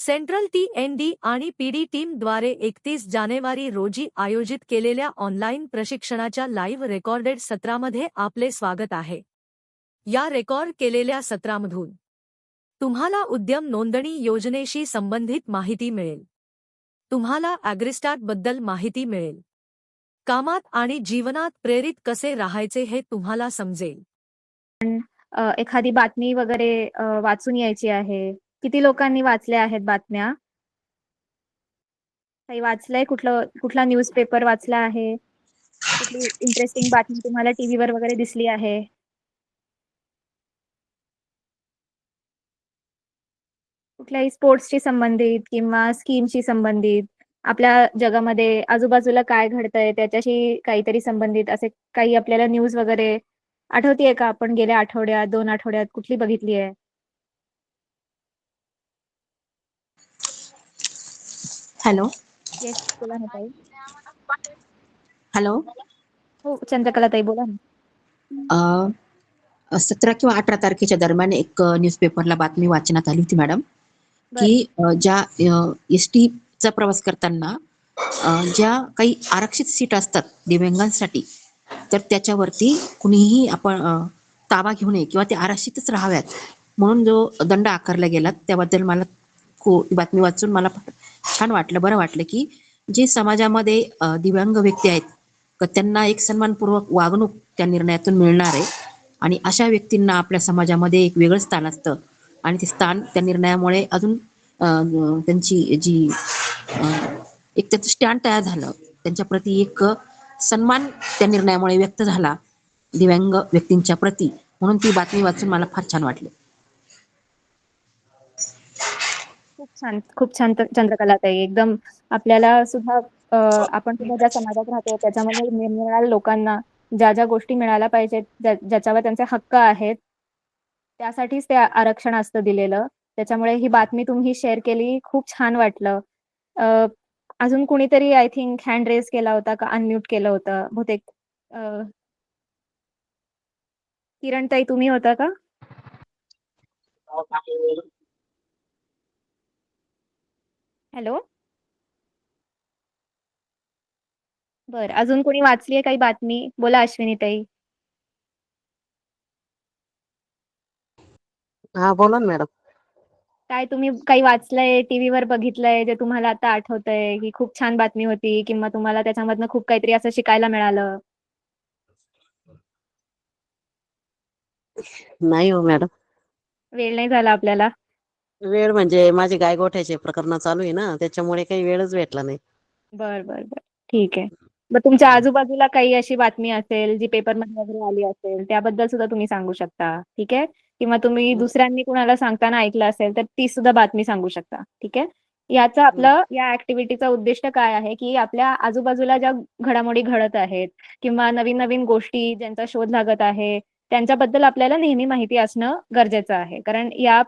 Central टी.एन.डी. आणि PD. टीमद्वारे 31 जानेवारी रोजी आयोजित केलेल्या ऑनलाईन प्रशिक्षणाच्या लाईव्ह रेकॉर्डेड सत्रामध्ये आपले स्वागत आहे. या रेकॉर्ड केलेल्या सत्रामधून तुम्हाला उद्यम नोंदणी योजनेशी संबंधित माहिती मिळेल. तुम्हाला ॲग्रीस्टार्टबद्दल माहिती मिळेल. कामात आणि जीवनात प्रेरित कसे राहायचे हे तुम्हाला समजेल. एखादी बातमी वगैरे वाचून यायची आहे. किती लोकांनी वाचल्या आहेत बातम्या? काही वाचलंय? कुठला न्यूजपेपर वाचला आहे? कुठली इंटरेस्टिंग बातमी तुम्हाला टीव्हीवर वगैरे दिसली आहे? कुठल्याही स्पोर्ट्सशी संबंधित किंवा स्कीमशी संबंधित, आपल्या जगामध्ये आजूबाजूला काय घडतंय त्याच्याशी काहीतरी संबंधित असे काही आपल्याला न्यूज वगैरे आठवतीये का? आपण गेल्या आठवड्यात, 2 आठवड्यात कुठली बघितली आहे? हॅलो. येस, बोला ना ताई. हॅलो. हो, चंद्रकलाताई बोला ना. 17 किंवा 18 तारखेच्या दरम्यान एक न्यूजपेपरला बातमी वाचण्यात आली होती मॅडम, बर. की ज्या एसटीचा प्रवास करताना ज्या काही आरक्षित सीट असतात दिव्यांगांसाठी, तर त्याच्यावरती कुणीही आपण ताबा घेऊ नये किंवा ते आरक्षितच राहाव्यात म्हणून जो दंड आकारला गेला, त्याबद्दल मला बातमी वाचून मला छान वाटलं, बरं वाटलं, की जे समाजामध्ये दिव्यांग व्यक्ती आहेत तर त्यांना एक सन्मानपूर्वक वागणूक त्या निर्णयातून मिळणार आहे आणि अशा व्यक्तींना आपल्या समाजामध्ये एक वेगळं स्थान असतं आणि ते स्थान त्या निर्णयामुळे अजून त्यांची जी एक त्याचं स्टँड तयार झालं, त्यांच्या प्रती एक सन्मान त्या निर्णयामुळे व्यक्त झाला दिव्यांग व्यक्तींच्या प्रती, म्हणून ती बातमी वाचून मला फार छान वाटले. खूप छान चंद्रकलाताई. एकदम आपल्याला सुद्धा आपण सुद्धा ज्या समाजात राहतो त्याच्यामध्ये निरनिराळ्या लोकांना ज्या ज्या गोष्टी मिळायला पाहिजेत, ज्याच्यावर त्यांचे हक्क आहेत, त्यासाठीच ते आरक्षण असतं दिलेलं. त्याच्यामुळे ही बातमी तुम्ही शेअर केली, खूप छान वाटलं. अजून कुणीतरी आय थिंक हँड रेज केला होता का अनम्यूट केलं होतं बहुतेक. किरणताई तुम्ही होता का? हॅलो. बरं, अजून कोणी वाचलीये काही बातमी? बोला अश्विनीताई. हा बोला ना मॅडम. काय तुम्ही काही वाचलंय, टीव्हीवर बघितलंय जे तुम्हाला आता आठवतंय की खूप छान बातमी होती किंवा तुम्हाला त्याच्यामधनं खूप काहीतरी असं शिकायला मिळालं? नाही हो मॅडम, वेळ नाही झाला आपल्याला. वेळ म्हणजे माझे गाय गोठ्याचे प्रकरण चालू आहे ना, त्याच्यामुळे काही वेळच भेटला नाही. बर, ठीक आहे. मग तुमच्या आजूबाजूला काही अशी बातमी असेल जी पेपरमध्ये वगैरे आली असेल, त्याबद्दल सुद्धा तुम्ही सांगू शकता, ठीक आहे? किंवा तुम्ही दुसऱ्यांनी कुणाला सांगताना ऐकलं असेल तर ती सुद्धा बातमी सांगू शकता, ठीक आहे? याचा आपलं या ऍक्टिव्हिटीचा उद्दिष्ट काय आहे की आपल्या आजूबाजूला ज्या घडामोडी घडत आहेत किंवा नवीन नवीन गोष्टी ज्यांचा शोध लागत आहे, त्यांच्याबद्दल आपल्याला नेहमी माहिती असणं गरजेचं आहे. कारण या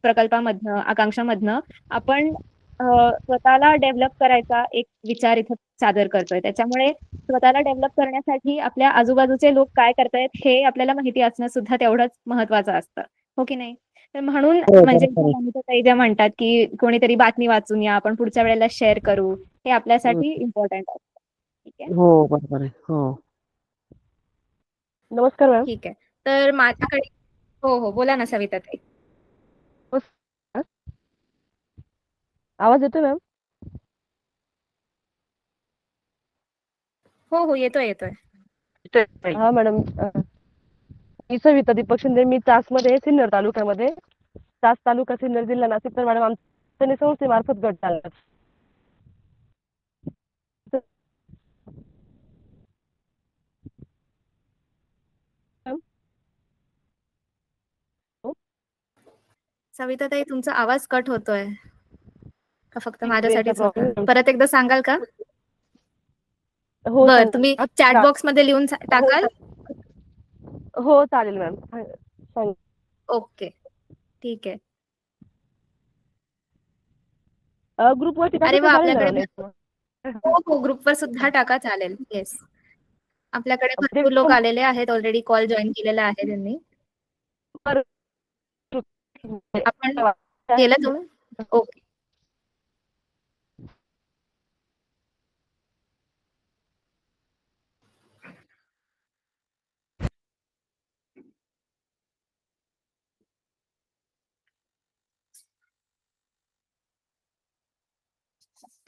प्रकल्पामधनं, आकांक्षामधनं आपण स्वतःला डेव्हलप करायचा एक विचार इथं सादर करतोय. त्याच्यामुळे स्वतःला डेव्हलप करण्यासाठी आपल्या आजूबाजूचे लोक काय करतायत हे आपल्याला माहिती असणं सुद्धा तेवढंच महत्वाचं असतं, हो की नाही? तर म्हणून हो म्हणजे बरोबर आहे. ताई ज्या म्हणतात की कोणीतरी बातमी वाचून या, आपण पुढच्या वेळेला शेअर करू, हे हम्म. आपल्यासाठी इम्पॉर्टंट असतं. ठीक आहे? हो बरोबर आहे. हो, नमस्कार मॅम. ठीक आहे. तर माझ्याकडे हो, बोला ना सविता ताई. आवाज येतोय मॅम? हो, येतोय. हा मॅडम, मी सविता दीपक शिंदे. मी चासमध्ये सिन्नर तालुक्यामध्ये, चास तालुका सिन्नर जिल्हा नाशिक. तर मॅडम आमच्या संस्थेमार्फत गट चालतात. सविता ताई तुमचा आवाज कट होतोय का फक्त रेंजचा माझ्यासाठीच होतोय? प्रॉब्लेम. परत एकदा सांगाल का? हो बर, सांग. तुम्ही चॅट बॉक्स मध्ये लिहून टाकाल? हो चालेल मॅम, सांग. ओके, ठीक आहे. ग्रुपवरती अरे टाकलं वा, तर चालेल आपल्याकडे ना हो, ग्रुपवर सुद्धा टाका, चालेल. येस, आपल्याकडे भरपूर लोक मॅडम? आलेले आहेत, ऑलरेडी कॉल जॉईन केलेला आहे त्यांनी. आपण केलं तुम्ही? ओके.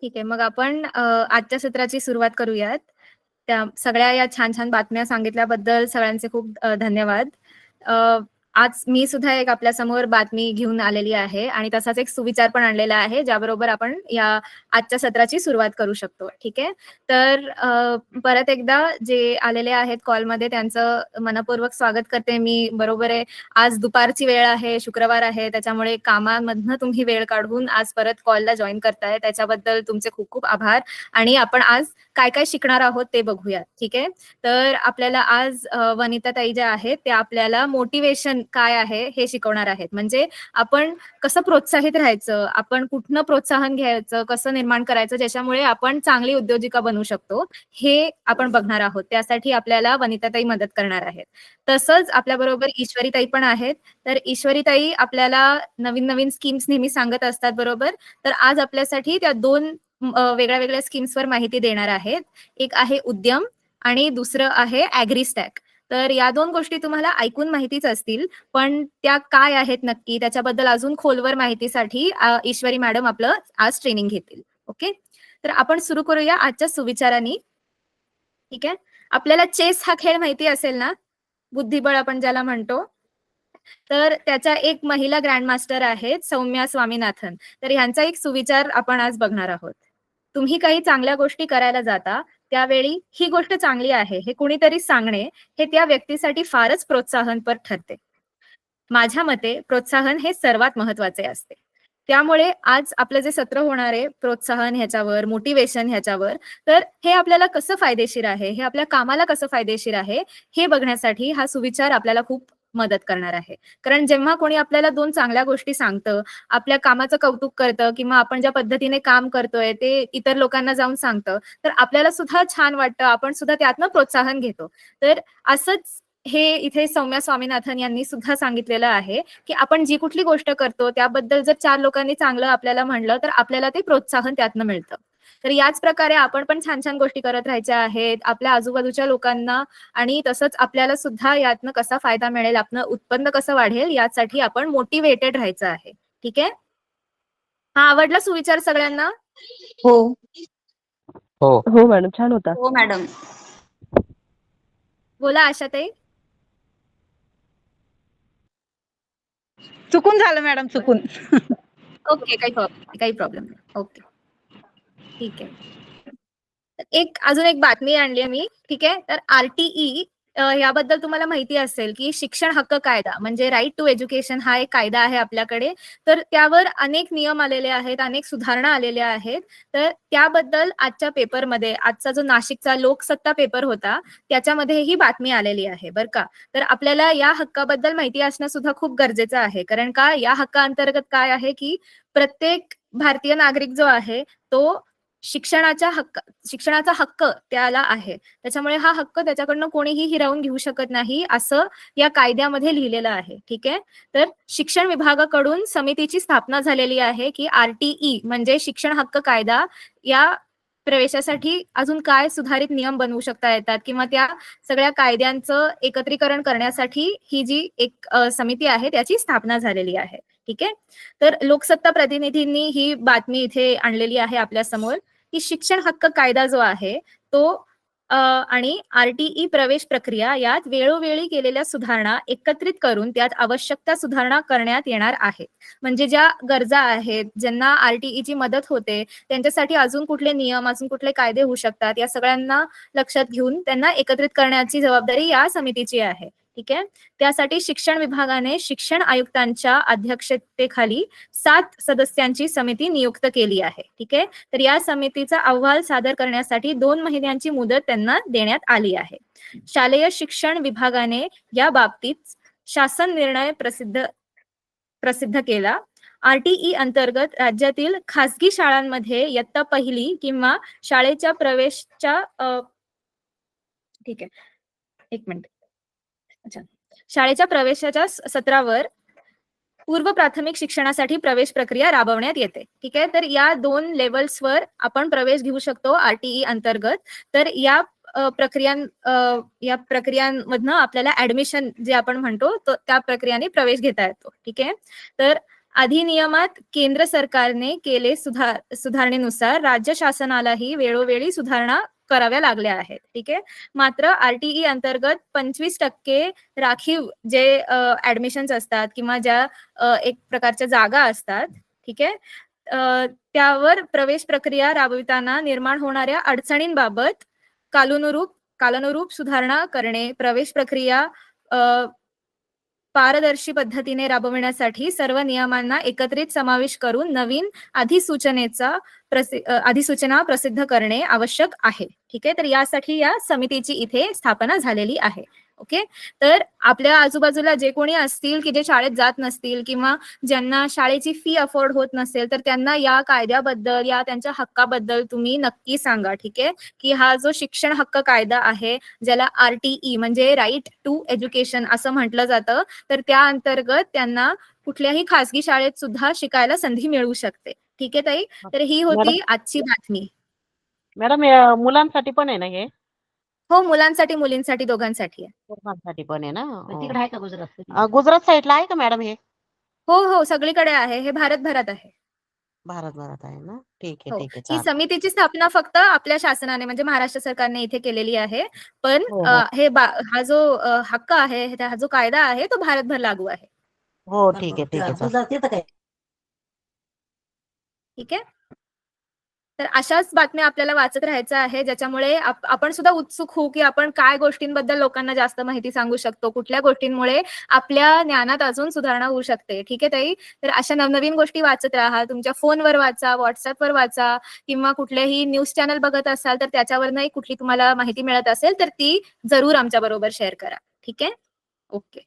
ठीक आहे. मग आपण आजच्या सत्राची सुरुवात करूयात. त्या सगळ्या या छान-छान बातम्या सांगितल्याबद्दल सगळ्यांचे खूप धन्यवाद. अ, आज मी सुद्धा एक आपल्यासमोर बातमी घेऊन आलेली आहे आणि तसाच एक सुविचार पण आणलेला आहे, ज्याबरोबर आपण या आजच्या सत्राची सुरुवात करू शकतो. ठीक आहे. तर परत एकदा जे आलेले आहेत कॉलमध्ये त्यांचं मनःपूर्वक स्वागत करते मी. बरोबर आहे, आज दुपारची वेळ आहे, शुक्रवार आहे, त्याच्यामुळे कामामधनं तुम्ही वेळ काढून आज परत कॉलला जॉइन करताय, त्याच्याबद्दल तुमचे खूप खूप आभार. आणि आपण आज काय काय शिकणार आहोत ते बघूया. ठीक आहे. तर आपल्याला आज वनिताताई ज्या आहेत त्या आपल्याला मोटिवेशन काय आहे हे शिकवणार आहेत. म्हणजे आपण कसं प्रोत्साहित राहायचं, आपण कुठनं प्रोत्साहन घ्यायचं, कसं निर्माण करायचं, ज्याच्यामुळे आपण चांगली उद्योजिका बनू शकतो, हे आपण बघणार आहोत. त्यासाठी आपल्याला वनिताताई मदत करणार आहेत. तसंच आपल्याबरोबर ईश्वरीताई पण आहेत. तर ईश्वरीताई आपल्याला नवीन नवीन स्कीम्स नेहमी सांगत असतात, बरोबर. तर आज आपल्यासाठी त्या 2 वेगळ्या वेगळ्या स्कीम्सवर माहिती देणार आहेत. एक आहे उद्यम आणि दुसरं आहे ॲग्रीस्टॅक. तर या 2 गोष्टी तुम्हाला ऐकून माहितीच असतील, पण त्या काय आहेत नक्की त्याच्याबद्दल अजून खोलवर माहितीसाठी ईश्वरी मॅडम आपलं आज ट्रेनिंग घेतील. ओके. तर आपण सुरू करूया आजच्या सुविचारांनी. ठीक आहे. आपल्याला चेस हा खेळ माहिती असेल ना? बुद्धिबळ आपण ज्याला म्हणतो. तर त्याच्या एक महिला ग्रँडमास्टर आहेत सौम्या स्वामीनाथन. तर ह्यांचा एक सुविचार आपण आज बघणार आहोत. तुम्ही काही चांगल्या गोष्टी करायला जाता त्यावेळी ही गोष्ट चांगली आहे हे कुणीतरी सांगणे हे त्या व्यक्तीसाठी फारच प्रोत्साहनपर ठरते. माझ्या मते प्रोत्साहन हे सर्वात महत्वाचे असते. त्यामुळे आज आपलं जे सत्र होणार आहे प्रोत्साहन ह्याच्यावर, मोटिवेशन ह्याच्यावर, तर हे आपल्याला कसं फायदेशीर आहे, हे आपल्या कामाला कसं फायदेशीर आहे, हे बघण्यासाठी हा सुविचार आपल्याला खूप मदत करणार आहे. कारण जेव्हा कोणी आपल्याला 2 चांगल्या गोष्टी सांगतं, आपल्या कामाचं कौतुक करतं किंवा आपण ज्या पद्धतीने काम करतोय ते इतर लोकांना जाऊन सांगतं, तर आपल्याला सुद्धा छान वाटतं, आपण सुद्धा त्यातनं प्रोत्साहन घेतो. तर असंच हे इथे सौम्या स्वामीनाथन यांनी सुद्धा सांगितलेलं आहे, की आपण जी कुठली गोष्ट करतो त्याबद्दल जर 4 लोकांनी चांगलं आपल्याला म्हणलं, तर आपल्याला ते प्रोत्साहन त्यातनं मिळतं. तर याच प्रकारे आपण पण छान-छान गोष्टी करत राहायच्या आहेत. आपल्या आजूबाजूच्या लोकांना आणि तसंच आपल्याला सुद्धा यातनं कसा फायदा मिळेल, आपलं उत्पन्न कसं वाढेल यासाठी आपण मोटिव्हेटेड राहायचं आहे. ठीक आहे? हा आवडला सुविचार सगळ्यांना? हो हो. हो मॅडम, छान होता. हो मॅडम. बोला आशाताई. चुकून झालं मॅडम, चुकून. ओके, काही प्रॉब्लेम नाही. ओके, ठीक आहे. एक अजून एक बातमी आणली आहे मी. ठीक आहे. तर आरटीई याबद्दल तुम्हाला माहिती असेल की शिक्षण हक्क कायदा म्हणजे राईट टू एज्युकेशन हा एक कायदा आहे आपल्याकडे. तर त्यावर अनेक नियम आलेले आहेत, अनेक सुधारणा आलेल्या आहेत. तर त्याबद्दल आजच्या पेपरमध्ये आजचा जो नाशिकचा लोकसत्ता पेपर होता त्याच्यामध्ये ही बातमी आलेली आहे बरं का. तर आपल्याला या हक्काबद्दल माहिती असणं सुद्धा खूप गरजेचं आहे. कारण का या हक्काअंतर्गत काय आहे की प्रत्येक भारतीय नागरिक जो आहे तो शिक्षणाचा हक्क त्याला आहे. त्याच्यामुळे हा हक्क त्याच्याकडनं कोणीही हिरावून घेऊ शकत नाही असं या कायद्यामध्ये लिहिलेलं आहे. ठीक आहे. तर शिक्षण विभागाकडून समितीची स्थापना झालेली आहे की आरटीई म्हणजे शिक्षण हक्क कायदा या प्रवेशासाठी अजून काय सुधारित नियम बनवू शकता येतात किंवा त्या सगळ्या कायद्यांचं एकत्रीकरण करण्यासाठी ही जी एक समिती आहे त्याची स्थापना झालेली आहे. ठीक आहे. तर लोकसत्ता प्रतिनिधींनी ही बातमी इथे आणलेली आहे आपल्या समोर की शिक्षण हक्क कायदा जो आहे तो आणि आरटीई प्रवेश प्रक्रिया यात वेळोवेळी केलेल्या सुधारणा एकत्रित करून त्यात आवश्यकता सुधारणा करण्यात येणार आहेत. म्हणजे ज्या गरजा आहेत, ज्यांना आरटीईची मदत होते, त्यांच्यासाठी अजून कुठले नियम, अजून कुठले कायदे होऊ शकतात, या सगळ्यांना लक्षात घेऊन त्यांना एकत्रित करण्याची जबाबदारी या समितीची आहे. ठीक आहे. त्यासाठी शिक्षण विभागाने शिक्षण आयुक्तांच्या अध्यक्षतेखाली 7 सदस्यांची समिती नियुक्त केली आहे. ठीक आहे. तर या समितीचा अहवाल सादर करण्यासाठी 2 महिन्यांची मुदत त्यांना देण्यात आली आहे. शालेय शिक्षण विभागाने या बाबतीत शासन निर्णय प्रसिद्ध केला. आरटीई अंतर्गत राज्यातील खासगी शाळांमध्ये इयत्ता 1 किंवा शाळेच्या प्रवेशच्या ठीक आहे, 1 मिनिट. अच्छा. शाळेच्या प्रवेशाच्या सत्रावर पूर्व प्राथमिक शिक्षणासाठी प्रवेश प्रक्रिया राबवण्यात येते. ठीक आहे. तर या 2 लेवल्सवर आपण प्रवेश घेऊ शकतो आरटीई अंतर्गत. तर या प्रक्रियांमधनं आपल्याला ऍडमिशन जे आपण म्हणतो त्या प्रक्रियाने प्रवेश घेता येतो. ठीक आहे. तर अधिनियमात केंद्र सरकारने केले सुधारणेनुसार राज्य शासनालाही वेळोवेळी सुधारणा कराव्या लागल्या आहेत. ठीक आहे. मात्र आरटीई अंतर्गत 25% राखीव जे ऍडमिशन्स असतात किंवा ज्या एक प्रकारच्या जागा असतात, ठीक आहे, त्यावर प्रवेश प्रक्रिया राबविताना निर्माण होणाऱ्या अडचणींबाबत कालानुरूप सुधारणा करणे, प्रवेश प्रक्रिया पारदर्शी पद्धतीने राबविण्यासाठी सर्व नियमांना एकत्रित समावेश करून नवीन अधिसूचना प्रसिद्ध करणे आवश्यक आहे. ठीक आहे. तर यासाठी या समितीची इथे स्थापना झालेली आहे. ओके. तर आपल्या आजूबाजूला जे कोणी असतील की जे शाळेत जात नसतील किंवा ज्यांना शाळेची फी अफोर्ड होत नसेल, तर त्यांना या कायद्याबद्दल, या त्यांच्या हक्काबद्दल तुम्ही नक्की सांगा. ठीक आहे. की हा जो शिक्षण हक्क कायदा आहे, ज्याला RTE म्हणजे राईट टू एज्युकेशन असं म्हटलं जातं, तर त्या अंतर्गत त्यांना कुठल्याही खासगी शाळेत सुद्धा शिकायला संधी मिळू शकते. ठीक आहे ताई. तर ही होती आजची बातमी. मॅडम मुलांसाठी पण आहे ना हे? हो, मुलांसाठी मुलींसाठी दोघांसाठी आहे. मुलांसाठी पण आहे ना? तिकडे आहे का गुजरात? गुजरात साईडला आहे का मॅडम हे? हो हो, सगळीकडे आहे. हे भारतभरात आहे. भारतभरात आहे ना? ठीक आहे हो. ठीक आहे, ही चालेल. समितीची स्थापना फक्त आपल्या शासनाने म्हणजे महाराष्ट्र सरकारने इथे केलेली आहे. पण हो, हो. हा जो हक्क आहे, हा जो कायदा आहे, तो भारतभर लागू आहे. हो, ठीक आहे ठीक आहे, चालेल. गुजरात येतं काय? ठीक आहे. तर अशाच बातम्या आपल्याला वाचत राहायचं आहे, ज्याच्यामुळे आपण सुद्धा उत्सुक होऊ की आपण काय गोष्टींबद्दल लोकांना जास्त माहिती सांगू शकतो, कुठल्या गोष्टींमुळे आपल्या ज्ञानात अजून सुधारणा होऊ शकते. ठीक आहे ताई. तर अशा नवनवीन गोष्टी वाचत राहा. तुमच्या फोनवर वाचा, व्हॉट्सअपवर वाचा किंवा कुठलेही न्यूज चॅनल बघत असाल तर त्याच्यावरही कुठली तुम्हाला माहिती मिळत असेल तर ती जरूर आमच्या बरोबर शेअर करा. ठीक आहे. ओके.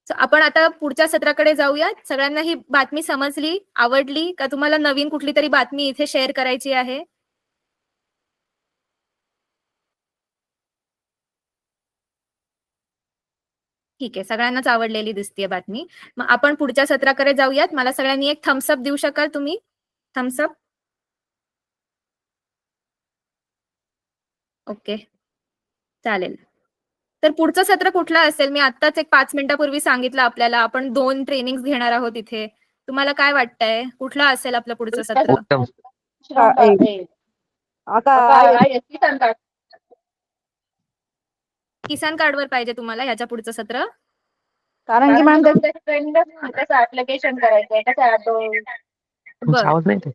आपण आता पुढच्या सत्राकडे जाऊया. सगळ्यांना ही बातमी समजली, आवडली का? तुम्हाला नवीन कुठली तरी बातमी इथे शेअर करायची आहे? ठीक आहे. सगळ्यांनाच आवडलेली दिसतीये बातमी. मग आपण पुढच्या सत्राकडे जाऊयात. मला सगळ्यांनी एक थम्सअप देऊ शकाल तुम्ही? थम्सअप. ओके. चालेल. तर पुढचं सत्र कुठलं असेल? मी आत्ताच एक 5 मिनिटापूर्वी सांगितलं आपल्याला. आपण 2 ट्रेनिंग्स घेणार आहोत इथे. तुम्हाला काय वाटतंय? कुठलं असेल आपलं पुढचं सत्र? उत्तम. किसान कार्डवर पाहिजे तुम्हाला ह्याच्या पुढचं सत्र? कारण की मॅम त्याचं ऍप्लिकेशन करायचंय तुमचा बरं. आवाज नाही येत.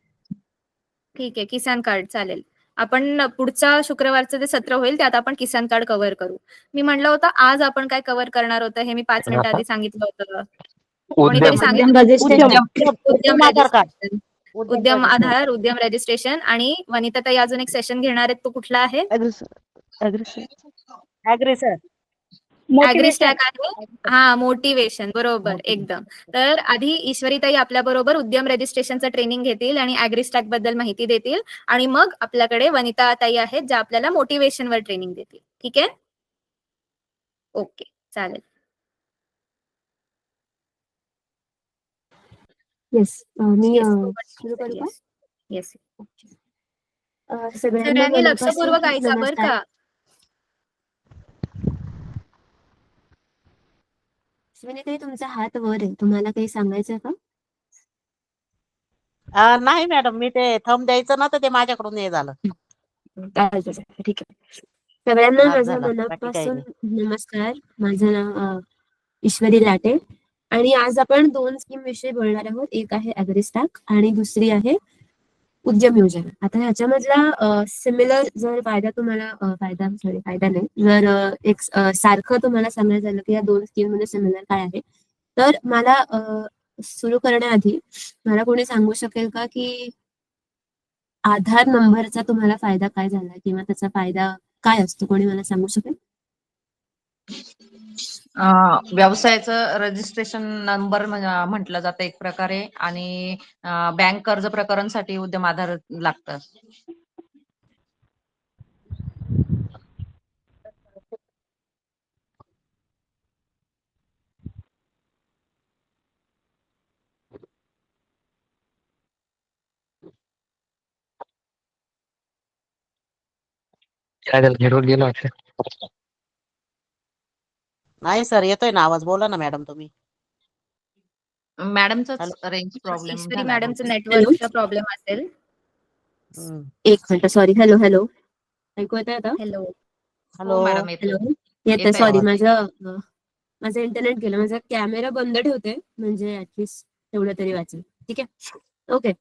ठीक आहे. किसान कार्ड चालेल. आपण पुढच्या शुक्रवारचं जे सत्र होईल त्यात आपण किसान कार्ड कव्हर करू. मी म्हणलं होतं आज आपण काय कव्हर करणार होतं हे मी 5 मिनिटं आधी सांगितलं होतं. कोणीतरी उद्यम सांगितलं? उद्यम आधार कार्ड. रजिस्ट्रेशन. उद्यम आधार, उद्यम रजिस्ट्रेशन. आणि वनिताताई अजून एक सेशन घेणार आहेत, तो कुठला आहे? ऍग्रीस्टॅक आहे. हा, मोटिवेशन. बरोबर, एकदम. तर आधी ईश्वरीताई आपल्या बरोबर उद्यम रजिस्ट्रेशनचं ट्रेनिंग घेतील आणि ऍग्रीस्टॅक बद्दल माहिती देतील आणि मग आपल्याकडे वनिता ताई आहेत ज्या आपल्याला मोटिवेशनवर ट्रेनिंग देतील. ठीक आहे. ओके, चालेल. येस मी Yes, सुरू करू का? येस. सगळ्यांना सगळ्यांनी मनापासून लक्षपूर्वक खूप ऐका बरं नमस्कार. का. ताई तुमचा हात वर आहे, तुम्हाला काही सांगायचं का? नाही मॅडम, मी ते थंब द्यायचं ना तर ते माझ्याकडून हे झालं. चालतं, ठीक आहे. सगळ्यांना हात माझा झाला, बाकी काही मनापासून नाही. नमस्कार. माझं नाव ईश्वरी लाटे आणि आज आपण 2 स्कीम विषयी बोलणार आहोत. एक आहे ऍग्रीस्टॅक आणि दुसरी आहे उद्यम योजना. आता ह्याच्यामधला सिमिलर जर फायदा तुम्हाला फायदा नाही, जर एक सारखं तुम्हाला सांगायचं झालं की या 2 स्कीम मध्ये सिमिलर काय आहे, तर मला सुरू करण्याआधी मला कोणी सांगू शकेल का की आधार नंबरचा तुम्हाला फायदा काय झाला किंवा त्याचा फायदा काय असतो? कोणी मला सांगू शकेल? व्यवसायाचं रजिस्ट्रेशन नंबर म्हटलं जातं एक प्रकारे, आणि बँक कर्ज प्रकरणसाठी उद्यम आधार लागतं. काय झालं, नेटवर्क गेलं वाटतं. नाही सर, येतोय ना आवाज. बोला ना मॅडम तुम्ही. मॅडमचाच रेंज प्रॉब्लेम ईश्वरी झाला मॅडमचं बहुतेक. नेटवर्कचा प्रॉब्लेम असेल. एक मिनिट, सॉरी. हॅलो हॅलो, ऐकू येतंय आता? हॅलो. हो हॅलो. मॅडम येतोय. हॅलो, येतंय. येतोय सॉरी, आवाज. माझं इंटरनेट गेलं. माझा कॅमेरा बंद ठेवते, म्हणजे ऍटलीस्ट तेवढं तरी वाचेल. ठीक आहे, ओके.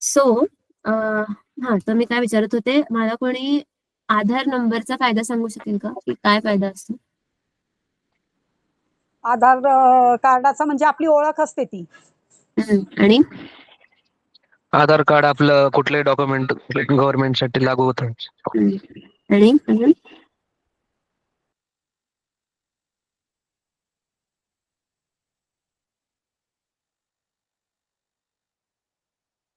सो हा, तर मी काय विचारत होते, मला कोणी आधार नंबरचा फायदा सांगू शकेल का, की काय फायदा असतो? आधार कार्डाचा म्हणजे आपली ओळख असते ती. आणि आधार कार्ड आपलं कुठलंही डॉक्युमेंट गव्हर्नमेंटसाठी लागू होतं. आणि अजून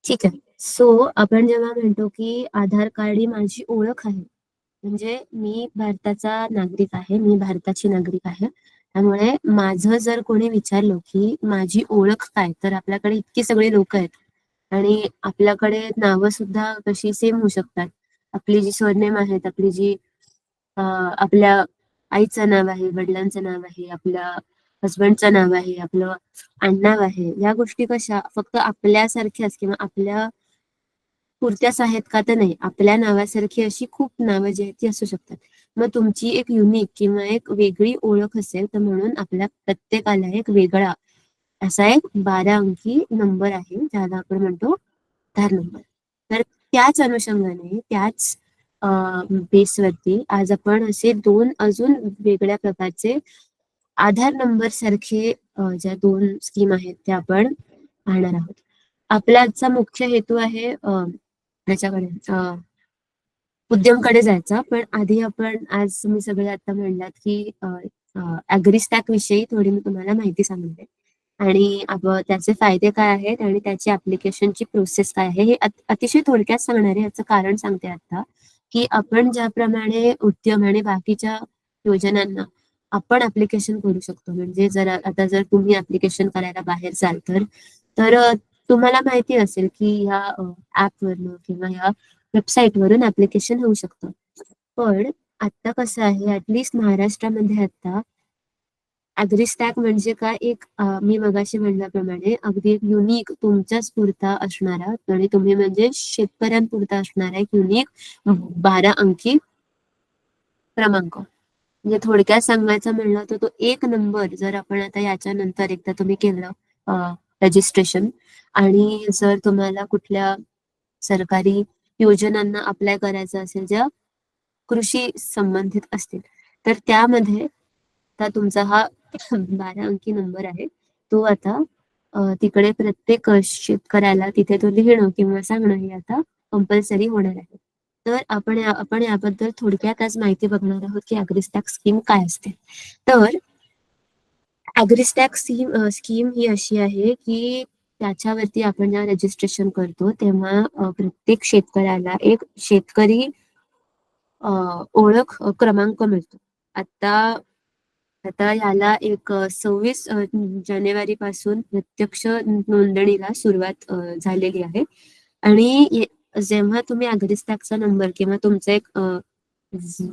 ठीक आहे. सो आपण जेव्हा म्हणतो की आधार कार्ड ही माझी ओळख आहे, म्हणजे मी भारताचा नागरिक आहे, मी भारताची नागरिक आहे. त्यामुळे माझं जर कोणी विचारलं की माझी ओळख काय, तर आपल्याकडे इतकी सगळी लोक आहेत आणि आपल्याकडे नावं सुद्धा कशी सेम होऊ शकतात. आपली जी सरनेम आहेत, आपली जी आपल्या आईचं नाव आहे, वडिलांचं नाव आहे, आपल्या हसबंडचं नाव आहे, आपलं आडनाव आहे, या गोष्टी कशा फक्त आपल्यासारख्याच किंवा आपल्या पुरत्याच आहेत का, तर नाही. आपल्या नावासारखी अशी खूप नावं जी आहेत ती असू शकतात. मग तुमची एक युनिक किंवा एक वेगळी ओळख असेल, तर म्हणून आपल्या प्रत्येकाला एक वेगळा असा एक 12 अंकी नंबर आहे, ज्याला आपण म्हणतो आधार नंबर. तर त्याच अनुषंगाने, त्याच बेसवरती आज आपण असे 2 अजून वेगळ्या प्रकारचे आधार नंबर सारखे ज्या 2 स्कीम आहेत त्या आपण पाहणार आहोत. आपला आजचा मुख्य हेतू आहे त्याच्याकडे उद्यमकडे जायचा. पण आधी आपण, आज तुम्ही सगळे आता म्हणलात की ॲग्रीस्टॅक विषयी थोडी मी तुम्हाला माहिती सांगते आणि त्याचे फायदे काय आहेत आणि त्याची ऍप्लिकेशनची प्रोसेस काय आहे हे अतिशय थोडक्यात सांगणार आहे. याचं कारण सांगते आता, की आपण ज्याप्रमाणे उद्यम आणि बाकीच्या योजनांना आपण ऍप्लिकेशन करू शकतो, म्हणजे जर तुम्ही ऍप्लिकेशन करायला बाहेर जाल तर तुम्हाला माहिती असेल की ह्या ऍपवरनं किंवा ह्या वेबसाईटवरून ऍप्लिकेशन होऊ शकतं. पण आता कसं आहे, ऍटलिस्ट महाराष्ट्रामध्ये आता ॲग्रीस्टॅक म्हणजे काय, एक मी मगाशी म्हणल्याप्रमाणे अगदी एक युनिक तुमच्याच पुरता असणारा आणि तुम्ही म्हणजे शेतकऱ्यांपुरता असणारा एक युनिक 12 अंकी क्रमांक. म्हणजे थोडक्यात सांगायचं म्हणलं तर तो एक नंबर जर आपण आता याच्यानंतर एकदा तुम्ही केलं रजिस्ट्रेशन आणि जर तुम्हाला कुठल्या सरकारी योजनांना अप्लाय करायचं असेल ज्या कृषी संबंधित असतील, तर त्यामध्ये आता तुमचा हा 12 अंकी नंबर आहे, तो आता तिकडे प्रत्येक शेतकऱ्याला तिथे तो लिहिणं किंवा सांगणं हे आता कंपल्सरी होणार आहे. तर आपण याबद्दल थोडक्यात आज माहिती बघणार आहोत की ॲग्रीस्टॅक स्कीम काय असते. तर ॲग्रीस्टॅक स्कीम ही अशी आहे की त्याच्यावरती आपण जेव्हा रजिस्ट्रेशन करतो तेव्हा प्रत्येक शेतकऱ्याला एक शेतकरी ओळख क्रमांक मिळतो. आता याला एक 26 जानेवारी पासून प्रत्यक्ष नोंदणीला सुरुवात झालेली आहे आणि जेव्हा तुम्ही ॲग्रीस्टॅकचा नंबर किंवा तुमचा एक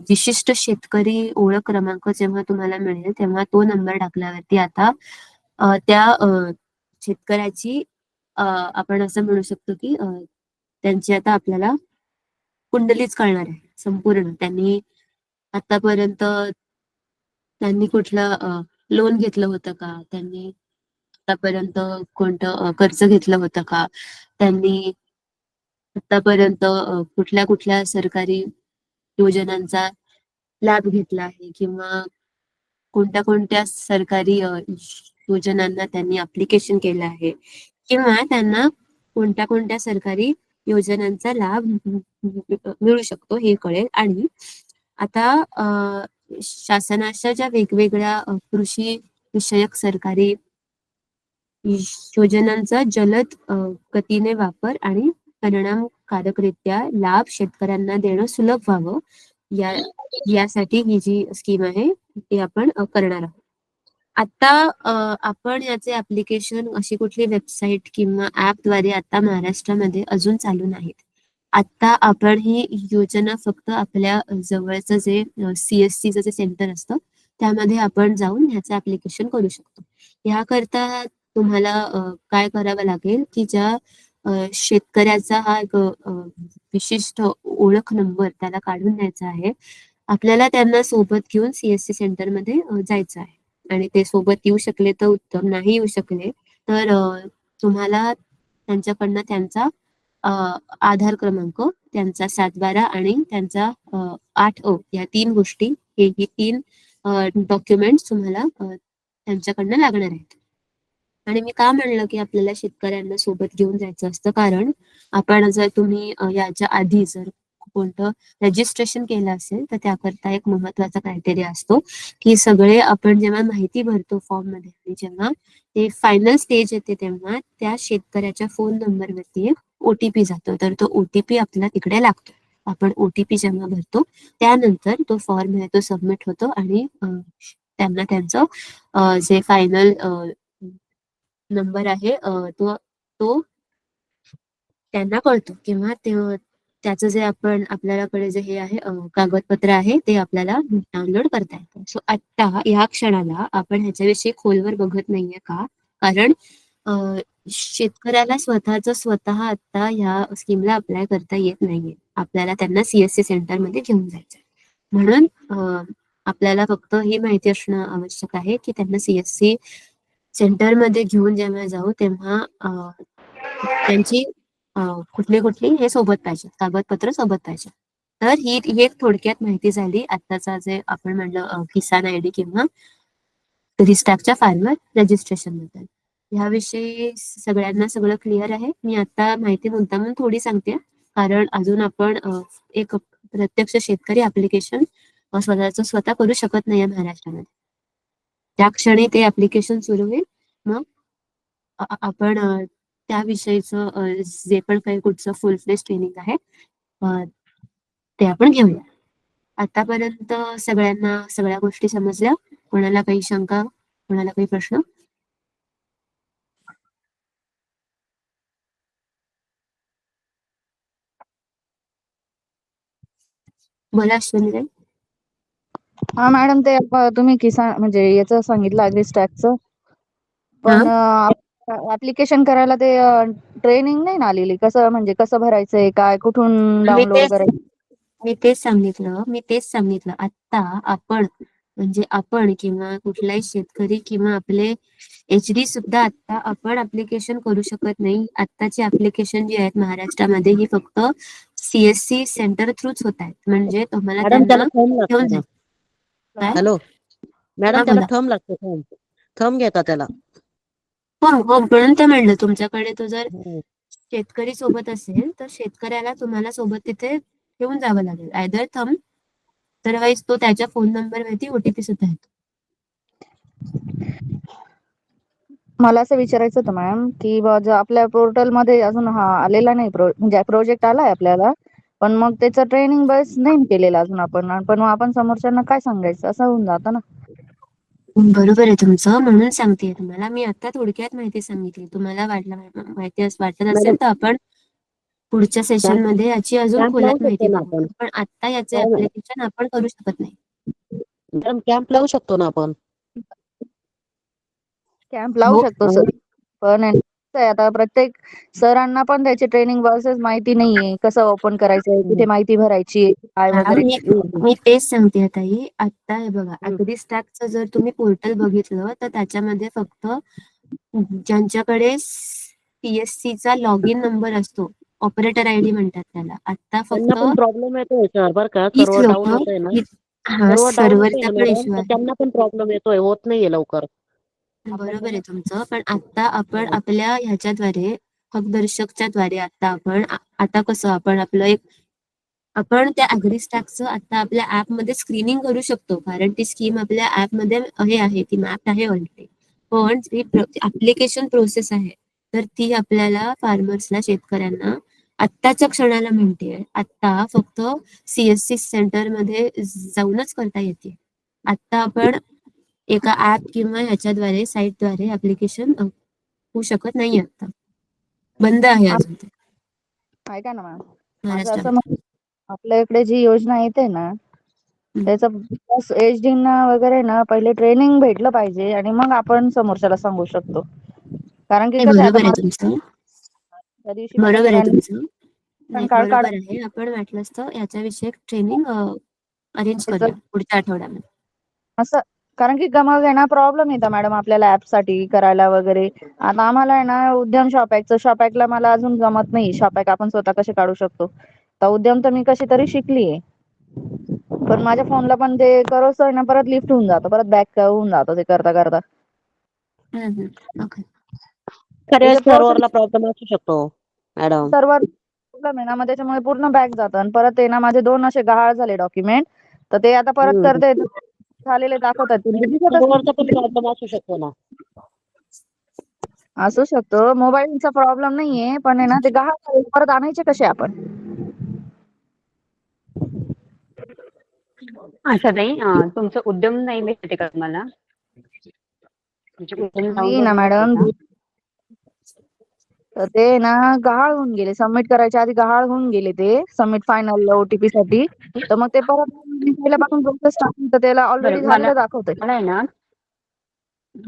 विशिष्ट शेतकरी ओळख क्रमांक जेव्हा तुम्हाला मिळेल, तेव्हा तो नंबर टाकल्यावरती आता त्या शेतकऱ्याची आपण असं म्हणू शकतो की त्यांची आता आपल्याला कुंडलीच कळणार आहे संपूर्ण. आतापर्यंत त्यांनी कुठलं लोन घेतलं होतं का, त्यांनी आतापर्यंत कोणतं कर्ज घेतलं होतं का, त्यांनी आतापर्यंत कुठल्या कुठल्या सरकारी योजनांचा लाभ घेतला आहे किंवा कोणत्या कोणत्या सरकारी योजनांना त्यांनी ऍप्लिकेशन केलं आहे किंवा त्यांना कोणत्या कोणत्या सरकारी योजनांचा लाभ मिळू शकतो हे कळेल. आणि आता शासनाच्या ज्या वेगवेगळ्या कृषी विषयक सरकारी योजनांचा जलद गतीने वापर आणि परिणामकारकरित्या लाभ शेतकऱ्यांना देणं सुलभ व्हावं, यासाठी ही जी स्कीम आहे ती आपण करणार आहोत. आता आपण याचे ऍप्लिकेशन अशी कुठली वेबसाईट किंवा ऍपद्वारे आता महाराष्ट्रामध्ये अजून चालू नाहीत. आता आपण ही योजना फक्त आपल्या जवळचं जे CSCचं जे सेंटर असतं त्यामध्ये आपण जाऊन ह्याचं ऍप्लिकेशन करू शकतो. याकरता तुम्हाला काय करावं लागेल की ज्या शेतकऱ्याचा हा एक विशिष्ट ओळख नंबर त्याला काढून द्यायचा आहे. आपल्याला त्यांना सोबत घेऊन सीएससी सेंटरमध्ये जायचं आहे आणि ते सोबत येऊ शकले तर उत्तम, नाही येऊ शकले तर तुम्हाला त्यांच्याकडनं त्यांचा आधार क्रमांक, त्यांचा 7/12 आणि त्यांचा 8 या 3 गोष्टी, ही 3 डॉक्युमेंट्स तुम्हाला त्यांच्याकडनं लागणार आहेत. आणि मी का म्हणलं की आपल्याला शेतकऱ्यांना सोबत घेऊन जायचं असतं, कारण आपण जर तुम्ही याच्या आधी जर कोणतं रजिस्ट्रेशन केलं असेल तर त्याकरता एक महत्वाचा क्रायटेरिया असतो की सगळे आपण जेव्हा माहिती भरतो फॉर्म मध्ये आणि जेव्हा ते फायनल स्टेज येते तेव्हा त्या शेतकऱ्याच्या फोन नंबरवरती एक ओटीपी जातो, तर तो ओटीपी आपल्याला तिकडे लागतो. आपण ओटीपी जेव्हा भरतो त्यानंतर तो फॉर्म आहे तो सबमिट होतो आणि त्यांना त्यांचं जे फायनल नंबर आहे तो तो त्यांना कळतो किंवा त्याचं जे आपल्याकडे जे हे आहे कागदपत्र आहे ते आपल्याला डाउनलोड करता येतं. सो आता या क्षणाला आपण ह्याच्याविषयी खोलवर बघत नाहीये का, कारण शेतकऱ्याला स्वतः आता ह्या स्कीमला अप्लाय करता येत नाहीये. आपल्याला त्यांना सीएससी सेंटरमध्ये घेऊन जायचं म्हणून आपल्याला फक्त ही माहिती असणं आवश्यक आहे की त्यांना सीएससी सेंटरमध्ये घेऊन जेव्हा जाऊ तेव्हा त्यांची कुठली हे सोबत पाहिजे, कागदपत्र सोबत पाहिजे. तर ही एक थोडक्यात माहिती झाली आत्ताचा जे आपण म्हणलं किसान आयडी किंवा रिस्टॅकच्या फार्मर रजिस्ट्रेशन बद्दल. ह्याविषयी सगळ्यांना सगळं क्लिअर आहे. मी आता माहिती मुद्दामून थोडी सांगते कारण अजून आपण एक प्रत्यक्ष शेतकरी ऍप्लिकेशन स्वतः करू शकत नाहीये महाराष्ट्रामध्ये. त्या क्षणी ते ऍप्लिकेशन सुरू होईल मग आपण त्याविषयीचं जे पण काही कुठचं फुल फ्लेज ट्रेनिंग आहे ते आपण घेऊया. आतापर्यंत सगळ्यांना सगळ्या गोष्टी समजल्या? कोणाला काही शंका, कोणाला काही प्रश्न? बोला अश्विनी. हा मॅडम, ते तुम्ही किसान म्हणजे याचं सांगितलं ऍग्रीस्टॅकचं, पण ऍप्लिकेशन करायला ते ट्रेनिंग नाही ना आलेली, कसं म्हणजे कसं भरायचंय, काय कुठून डाउनलोड करायचं? मी तेच सांगितलं आता आपण किंवा कुठलाही शेतकरी किंवा आपले एचडी सुद्धा आता आपण ऍप्लिकेशन करू शकत नाही. आत्ताची ऍप्लिकेशन जी आहेत महाराष्ट्रामध्ये ही फक्त सीएससी सेंटर थ्रूच होत आहेत. म्हणजे तुम्हाला त्यांना घेऊन जायचं. हॅलो मॅडम, त्याला थंब लागतो, थंब घेता त्याला. हो म्हणून ते म्हणलं तुमच्याकडे तो जर शेतकरी सोबत असेल तर शेतकऱ्याला तुम्हाला सोबत तिथे घेऊन जावं लागेल, आयदर थंब, अदरवाईज तो त्याच्या फोन नंबर वरती ओटीपी सुद्धा येतो. मला असं विचारायचं होतं मॅम की आपल्या पोर्टल मध्ये अजून हा आलेला नाही, म्हणजे प्रोजेक्ट आलाय आपल्याला, पण मग त्याचं ट्रेनिंग बस नाही केलेलं अजून आपण, पण मग आपण समोरच्यांना काय सांगायचं असं होऊन जातं ना. बरोबर आहे तुमचं, म्हणून सांगते तुम्हाला. मी आता थोडक्यात माहिती सांगितली, तुम्हाला माहिती वाटत असेल तर आपण पुढच्या सेशन मध्ये याची अजून खोलात माहिती बघू, पण आता याचे ऍप्लिकेशन आपण करू शकत नाही. मॅडम, कॅम्प लावू शकतो ना आपण? कॅम्प लावू शकतो सर, पण आता प्रत्येक सरांना पण त्याची ट्रेनिंग बसेस माहिती नाहीये, कसं ओपन करायचंय, कुठे माहिती भरायची काय वगैरे. मी तेच सांगते ताई. आता हे बघा, ऍग्रीस्टॅकचं जर तुम्ही पोर्टल बघितलं तर त्याच्यामध्ये फक्त ज्यांच्याकडे सीएससीचा लॉग इन नंबर असतो, ऑपरेटर आयडी म्हणतात त्याला, आता फक्त प्रॉब्लेम येतोय सर, बरं का, सर्व्हर डाऊन होतोय ना, सर्व्हरचा पण इश्यू आहे, त्यांना पण प्रॉब्लेम येतोय, होत नाहीये लवकर. बरोबर आहे तुमचं, पण आता आपण आपल्या ह्याच्याद्वारे हकदर्शकच्या द्वारे आता कसं आपण आपण त्या ऍग्रीस्टॅकचं आता आपल्या ऍप मध्ये स्क्रीनिंग करू शकतो, कारण ती स्कीम आपल्या ऍप मध्ये हे आहे, ती मॅप आहे ऑलरेडी. पण जी ऍप्लिकेशन प्रोसेस आहे तर ती आपल्याला फार्मर्सला, शेतकऱ्यांना आत्ताच्या क्षणाला म्हणते, आता फक्त सीएससी सेंटर मध्ये जाऊनच करता येते. आता आपण एका ऍप किंवा ह्याच्याद्वारे साईटद्वारे ऍप्लिकेशन होऊ शकत नाही, आता बंद आहे अजून ते. ऐका ना मॅम, आपल्या इकडे जी योजना येते ना त्याचं एचडी ना वगैरे ना पहिले ट्रेनिंग भेटलं पाहिजे आणि मग आपण समोरच्याला सांगू शकतो. कारण की नाही, कसं आहे आता बरोबर आहे मला तुमचं. त्या दिवशी माझ्या बरोबर आहे मुलांनी तुमचं. पण नाही, कार्ड बरोबर आहे. आपण वाटलंच तर याच्याविषयी ट्रेनिंग अरेंज काढायचं करूया पुढच्या आठवड्यामध्ये. असं. कारण की मग आहे ना प्रॉब्लेम येतो मॅडम आपल्याला साठी करायला वगैरे. आता आम्हाला आहे ना उद्यम शॉपॅकला मला अजून जमत नाही. शॉपॅक आपण स्वतः कसे काढू शकतो. तर उद्यम तर मी कशी तरी शिकलीये. पण माझ्या फोनला पण ते करोस्तव ना परत लिफ्ट होऊन जातं. परत बॅक होऊन जातं ते करता करता. ओके. खऱ्या त्याचे प्रोसेस सर्व्हरला प्रॉब्लेम असू शकतो मॅडम. सर्व्हर प्रॉब्लेम आहे ना मग त्याच्यामुळे पूर्ण बॅक जातं आणि परत आहे ना माझे 2 असे गहाळ झाले डॉक्युमेंट. तर ते आता परत करते झालेले दाखवतात ते म्हणजे दिसतच सर्व्हरचा पण नाही. प्रॉब्लेम असू शकतो ना. असू शकतो. मोबाईलचा प्रॉब्लेम नाहीये पण आहे ना ते गहाळ झाले परत आणायचे कसे आपण? अच्छा ताई, तुमचं उद्यम नाही भेटते का तुम्हाला? म्हणजे उद्यम मी डाउनलोड ना नाही होते मॅडम का? तर ते ना गहाळ होऊन गेले. सबमिट करायच्या आधी गहाळ होऊन गेले ते. सबमिट फायनल OTP साठी. तर मग ते परत पहिल्यापासून प्रोसेस टाकून तर त्याला ऑलरेडी बरं, मला झालेलं दाखवतंय. मला आहे ना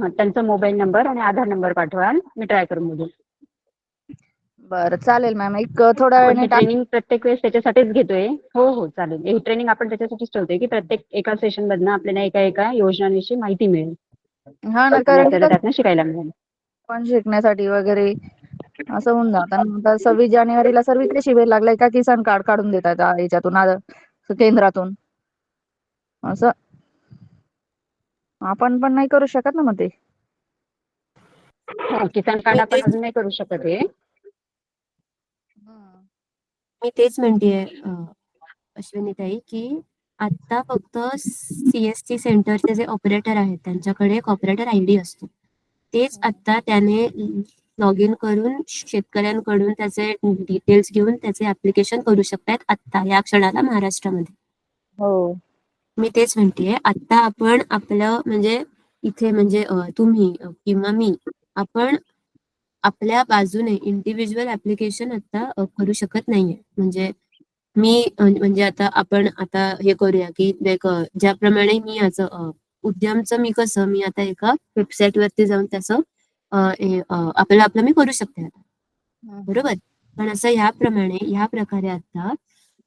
त्यांचा मोबाईल नंबर आणि आधार नंबर पाठवाल, मी ट्राय करून बघेन. बरं चालेल मॅम. एक थोड्या आपण वेळाने ही ट्रेनिंग प्रत्येक वेळेस त्याच्यासाठीच घेतोय. हो हो चालेल. ही ट्रेनिंग आपण त्याच्यासाठीच ठेवतोय की प्रत्येक एका सेशन मधनं आपल्याला एका एका योजनांविषयी माहिती मिळेल हां ना आणि कारण की आपल्याला कसं त्यातनं शिकायला मिळेल. पण शिकण्यासाठी वगैरे असं होऊन जातं. आणि आता 26 जानेवारीला सर्वीकडे शिबिर लागलंय का किसान कार्ड काढून देतात याच्यातून केंद्रातून. असं. आपण पण नाही करू शकत ना मग ते. हो, किसान कार्ड मी आपण तेच अजून नाही करू शकत आहे. मी तेच म्हणतेय अश्विनीताई की आता फक्त CSC सेंटरचे जे ऑपरेटर आहेत त्यांच्याकडे एक ऑपरेटर ID असतो. तेच आता त्याने लॉग इन करून शेतकऱ्यांकडून त्याचे डिटेल्स घेऊन त्याचे ऍप्लिकेशन करू शकतात आता या क्षणाला महाराष्ट्रामध्ये. हो. मी तेच म्हणतेय आता आपण आपलं म्हणजे इथे म्हणजे तुम्ही किंवा मी आपण आपल्या बाजूने इंडिव्हिज्युअल ऍप्लिकेशन आता करू शकत नाहीये. म्हणजे मी म्हणजे आता आपण आता हे करूया की ज्याप्रमाणे मी याचं उद्यमचं मी कसं मी आता एका वेबसाईट वरती जाऊन त्याचं आपलं मी करू शकते आता. बरोबर. पण असं ह्या प्रकारे आता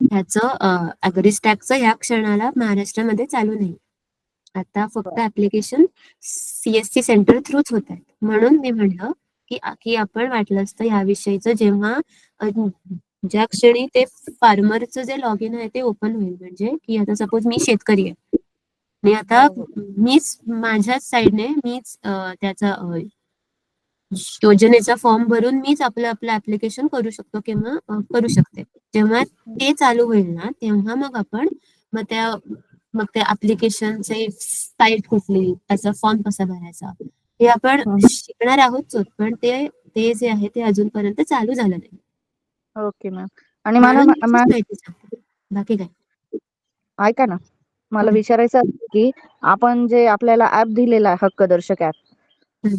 ह्याचं अग्रिस्टॅकचं ह्या क्षणाला महाराष्ट्रामध्ये चालू नाही. आता फक्त ऍप्लिकेशन CSC सेंटर थ्रूच होत आहेत. म्हणून मी म्हणलं की आपण वाटलं असतं याविषयीचं जेव्हा ज्या क्षणी ते फार्मरचं जे लॉग इन आहे ते ओपन होईल म्हणजे की आता सपोज मी शेतकरी आहे आणि आता मीच माझ्याच साईडने मीच त्याचा योजनेचा फॉर्म भरून मीच आपलं ऍप्लिकेशन करू शकतो किंवा करू शकते. जेव्हा ते चालू होईल ना तेव्हा मग त्या ऍप्लिकेशनचे साईट कुठली त्याचा फॉर्म कसा भरायचा हे आपण शिकणार आहोत. पण ते जे आहे ते अजूनपर्यंत चालू झालं नाही. Okay ma'am. आणि मला म्हणून इतकीच माहिती सांगते. बाकी काय? ऐका ना. मला विचारायचं आहे की आपण जे आपल्याला ऍप दिलेला आहे हक्कदर्शक ऍप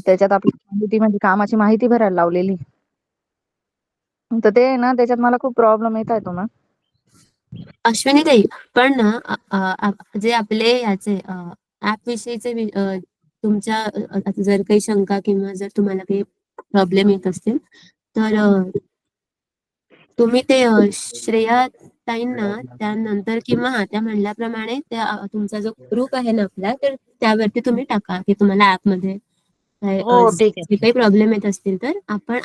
त्याच्यात आपली माहिती म्हणजे कामाची माहिती भरायला लावलेली. तर ते आहे ना त्याच्यात मला खूप प्रॉब्लेम येत आहे तो मॅम. अश्विनीताई पण ना जे आपले याचे ऍप विषयीचे तुमच्या जर काही शंका किंवा जर तुम्हाला काही प्रॉब्लेम येत असतील तर तुम्ही ते श्रेया ताईंना त्यानंतर किंवा त्या म्हणल्याप्रमाणे तुमचा जो ग्रुप आहे ना आपला तर त्यावरती तुम्ही टाका की तुम्हाला ऍपमध्ये हो ठीक आहे. जे काही प्रॉब्लेम येत असतील तर आपण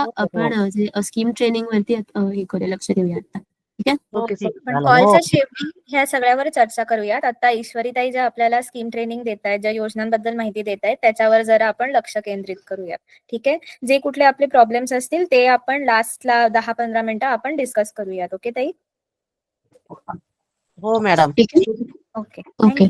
हो हो. जे स्कीम ट्रेनिंग वरती हे करूया लक्ष देऊया आता. ठीक आहे. हो ओके ठीक सर. पण चालेल. हो. कॉलच्या शेवटी ह्या सगळ्यावर चर्चा करूयात. आता ईश्वरीताई ज्या आपल्याला स्कीम ट्रेनिंग देत आहेत, ज्या योजनांबद्दल माहिती देत आहेत, त्याच्यावर जरा आपण लक्ष केंद्रित करूयात. ठीक आहे. जे कुठले आपले प्रॉब्लेम्स असतील ते आपण लास्टला 10-15 मिनिटं आपण डिस्कस करूयात. ओके ताई? हो मॅडम. ठीक आहे. ओके. ओके. थँक्यू.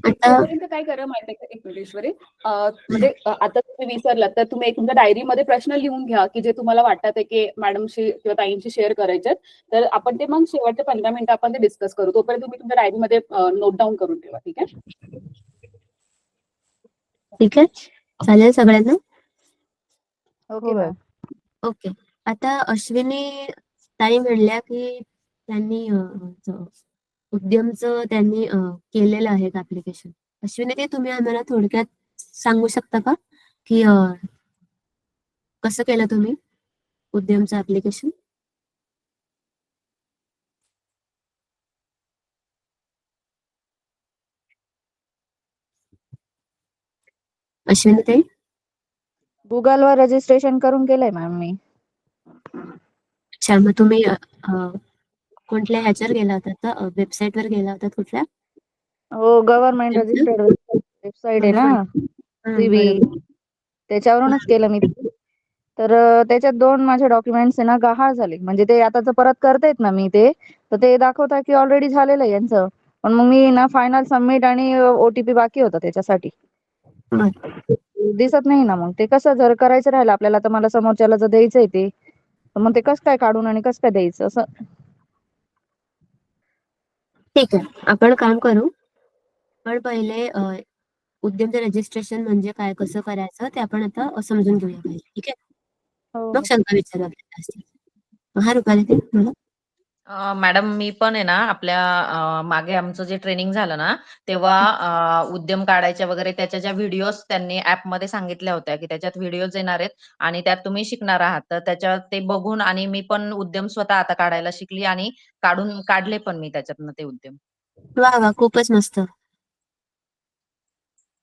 आता तोपर्यंत काय करा माहिती आहे का, एक मिनिट ईश्वरी, म्हणजे आता तुम्ही विसरलात तर तुम्ही एक तुमच्या डायरीमध्ये प्रश्न लिहून घ्या की जे तुम्हाला वाटत आहे की मॅडमशी किंवा ताईंशी शेअर करायचे. तर आपण ते मग शेवटचे 15 मिनिटं आपण ते डिस्कस करू. तोपर्यंत तुम्ही तुमच्या डायरीमध्ये नोट डाऊन करून ठेवा. ठीक आहे. ठीक आहे. चालेल सगळ्यांना. Okay ma'am. ओके. आता अश्विनी ताई म्हणल्या की त्यांनी उद्यमचं त्यांनी केलेलं आहे ऍप्लिकेशन. अश्विनी ताई तुम्ही आम्हाला थोडक्यात सांगू शकता का की कसं केलं तुम्ही उद्यमचं ऍप्लिकेशन? अश्विनी ताई? गुगलवर रजिस्ट्रेशन करून केलंय मॅम मी. अच्छा, मग तुम्ही कोणत्या ह्याच्यावर गेला होता? वेबसाईटवर गेला होता कुठल्या? हो, गव्हर्नमेंट रजिस्टर्ड वेबसाईट आहे ना, बरोबर. त्याच्यावरूनच केलं मी. तर त्याच्यात 2 माझे डॉक्युमेंट्स आहे ना गहाळ झाले. म्हणजे ते आताच परत करतायत ना मी ते, तर ते दाखवतात की ऑलरेडी झालेलं आहे यांचं. पण मग मी ना फायनल सबमिट आणि OTP बाकी होता त्याच्यासाठी. दिसत नाही ना, मग ते कसं जर करायचं राहिलं आपल्याला तर मला समोरच्याला जर द्यायचंय ते, तर मग ते कसं काय काढून आणि कसं काय द्यायचं असं. ठीक आहे, आपण काम करू. पण पहिले उद्यमचं रजिस्ट्रेशन म्हणजे काय, कसं करायचं ते आपण आता समजून घेऊया पाहिजे. ठीक आहे, हो, मग हो. शंका विचारूया असतील. हा, रुपाली ताई बोला. मॅडम मी पण आहे ना आपल्या मागे आमचं जे ट्रेनिंग झालं ना तेव्हा उद्यम काढायच्या वगैरे त्याच्या ज्या व्हिडिओज त्यांनी ऍपमध्ये सांगितल्या होत्या की त्याच्यात व्हिडिओज येणार आहेत आणि त्यात तुम्ही शिकणार आहात, तर त्याच्यात ते बघून आणि मी पण उद्यम स्वतः आता काढायला शिकली आणि काढले पण मी त्याच्यातनं ते उद्यम. वा वा, खूपच मस्त,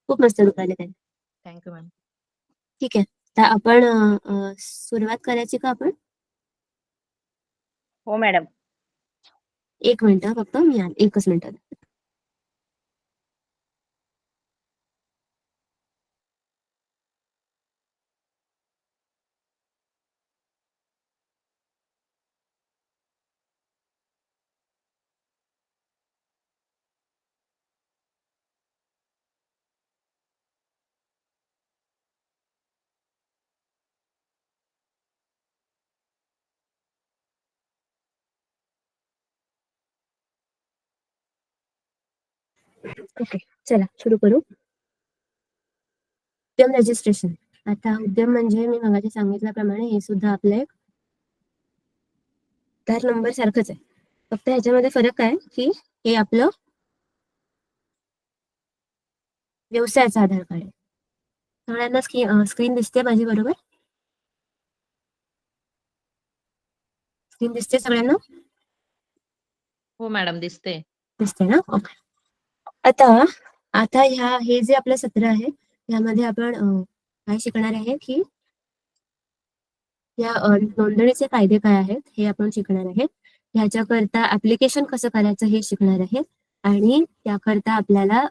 खूप मस्त रुपाली ताई. Thank you ma'am. ठीक आहे, तर आपण सुरुवात करायची का आपण? हो मॅडम. 1 मिनिट फक्त, मी 1च मिनिट. ओके, चला सुरू करू. उद्यम रजिस्ट्रेशन. आता उद्यम म्हणजे मी मगाशी सांगितल्याप्रमाणे हे सुद्धा आपलं एक आधार नंबर सारखंच आहे. फक्त ह्याच्यामध्ये फरक काय की हे आपलं व्यवसायाचं आधार कार्ड आहे. सगळ्यांना स्क्रीन दिसते माझी बरोबर? स्क्रीन दिसते सगळ्यांना? हो मॅडम दिसते. दिसते ना? ओके. आता आता हे जे आपलं सत्र आहे यामध्ये आपण काय शिकणार आहे की या नोंदणीचे फायदे काय आहेत हे आपण शिकणार आहे. ह्याच्याकरता ऍप्लिकेशन कसं करायचं हे शिकणार आहे आणि त्याकरता आपल्याला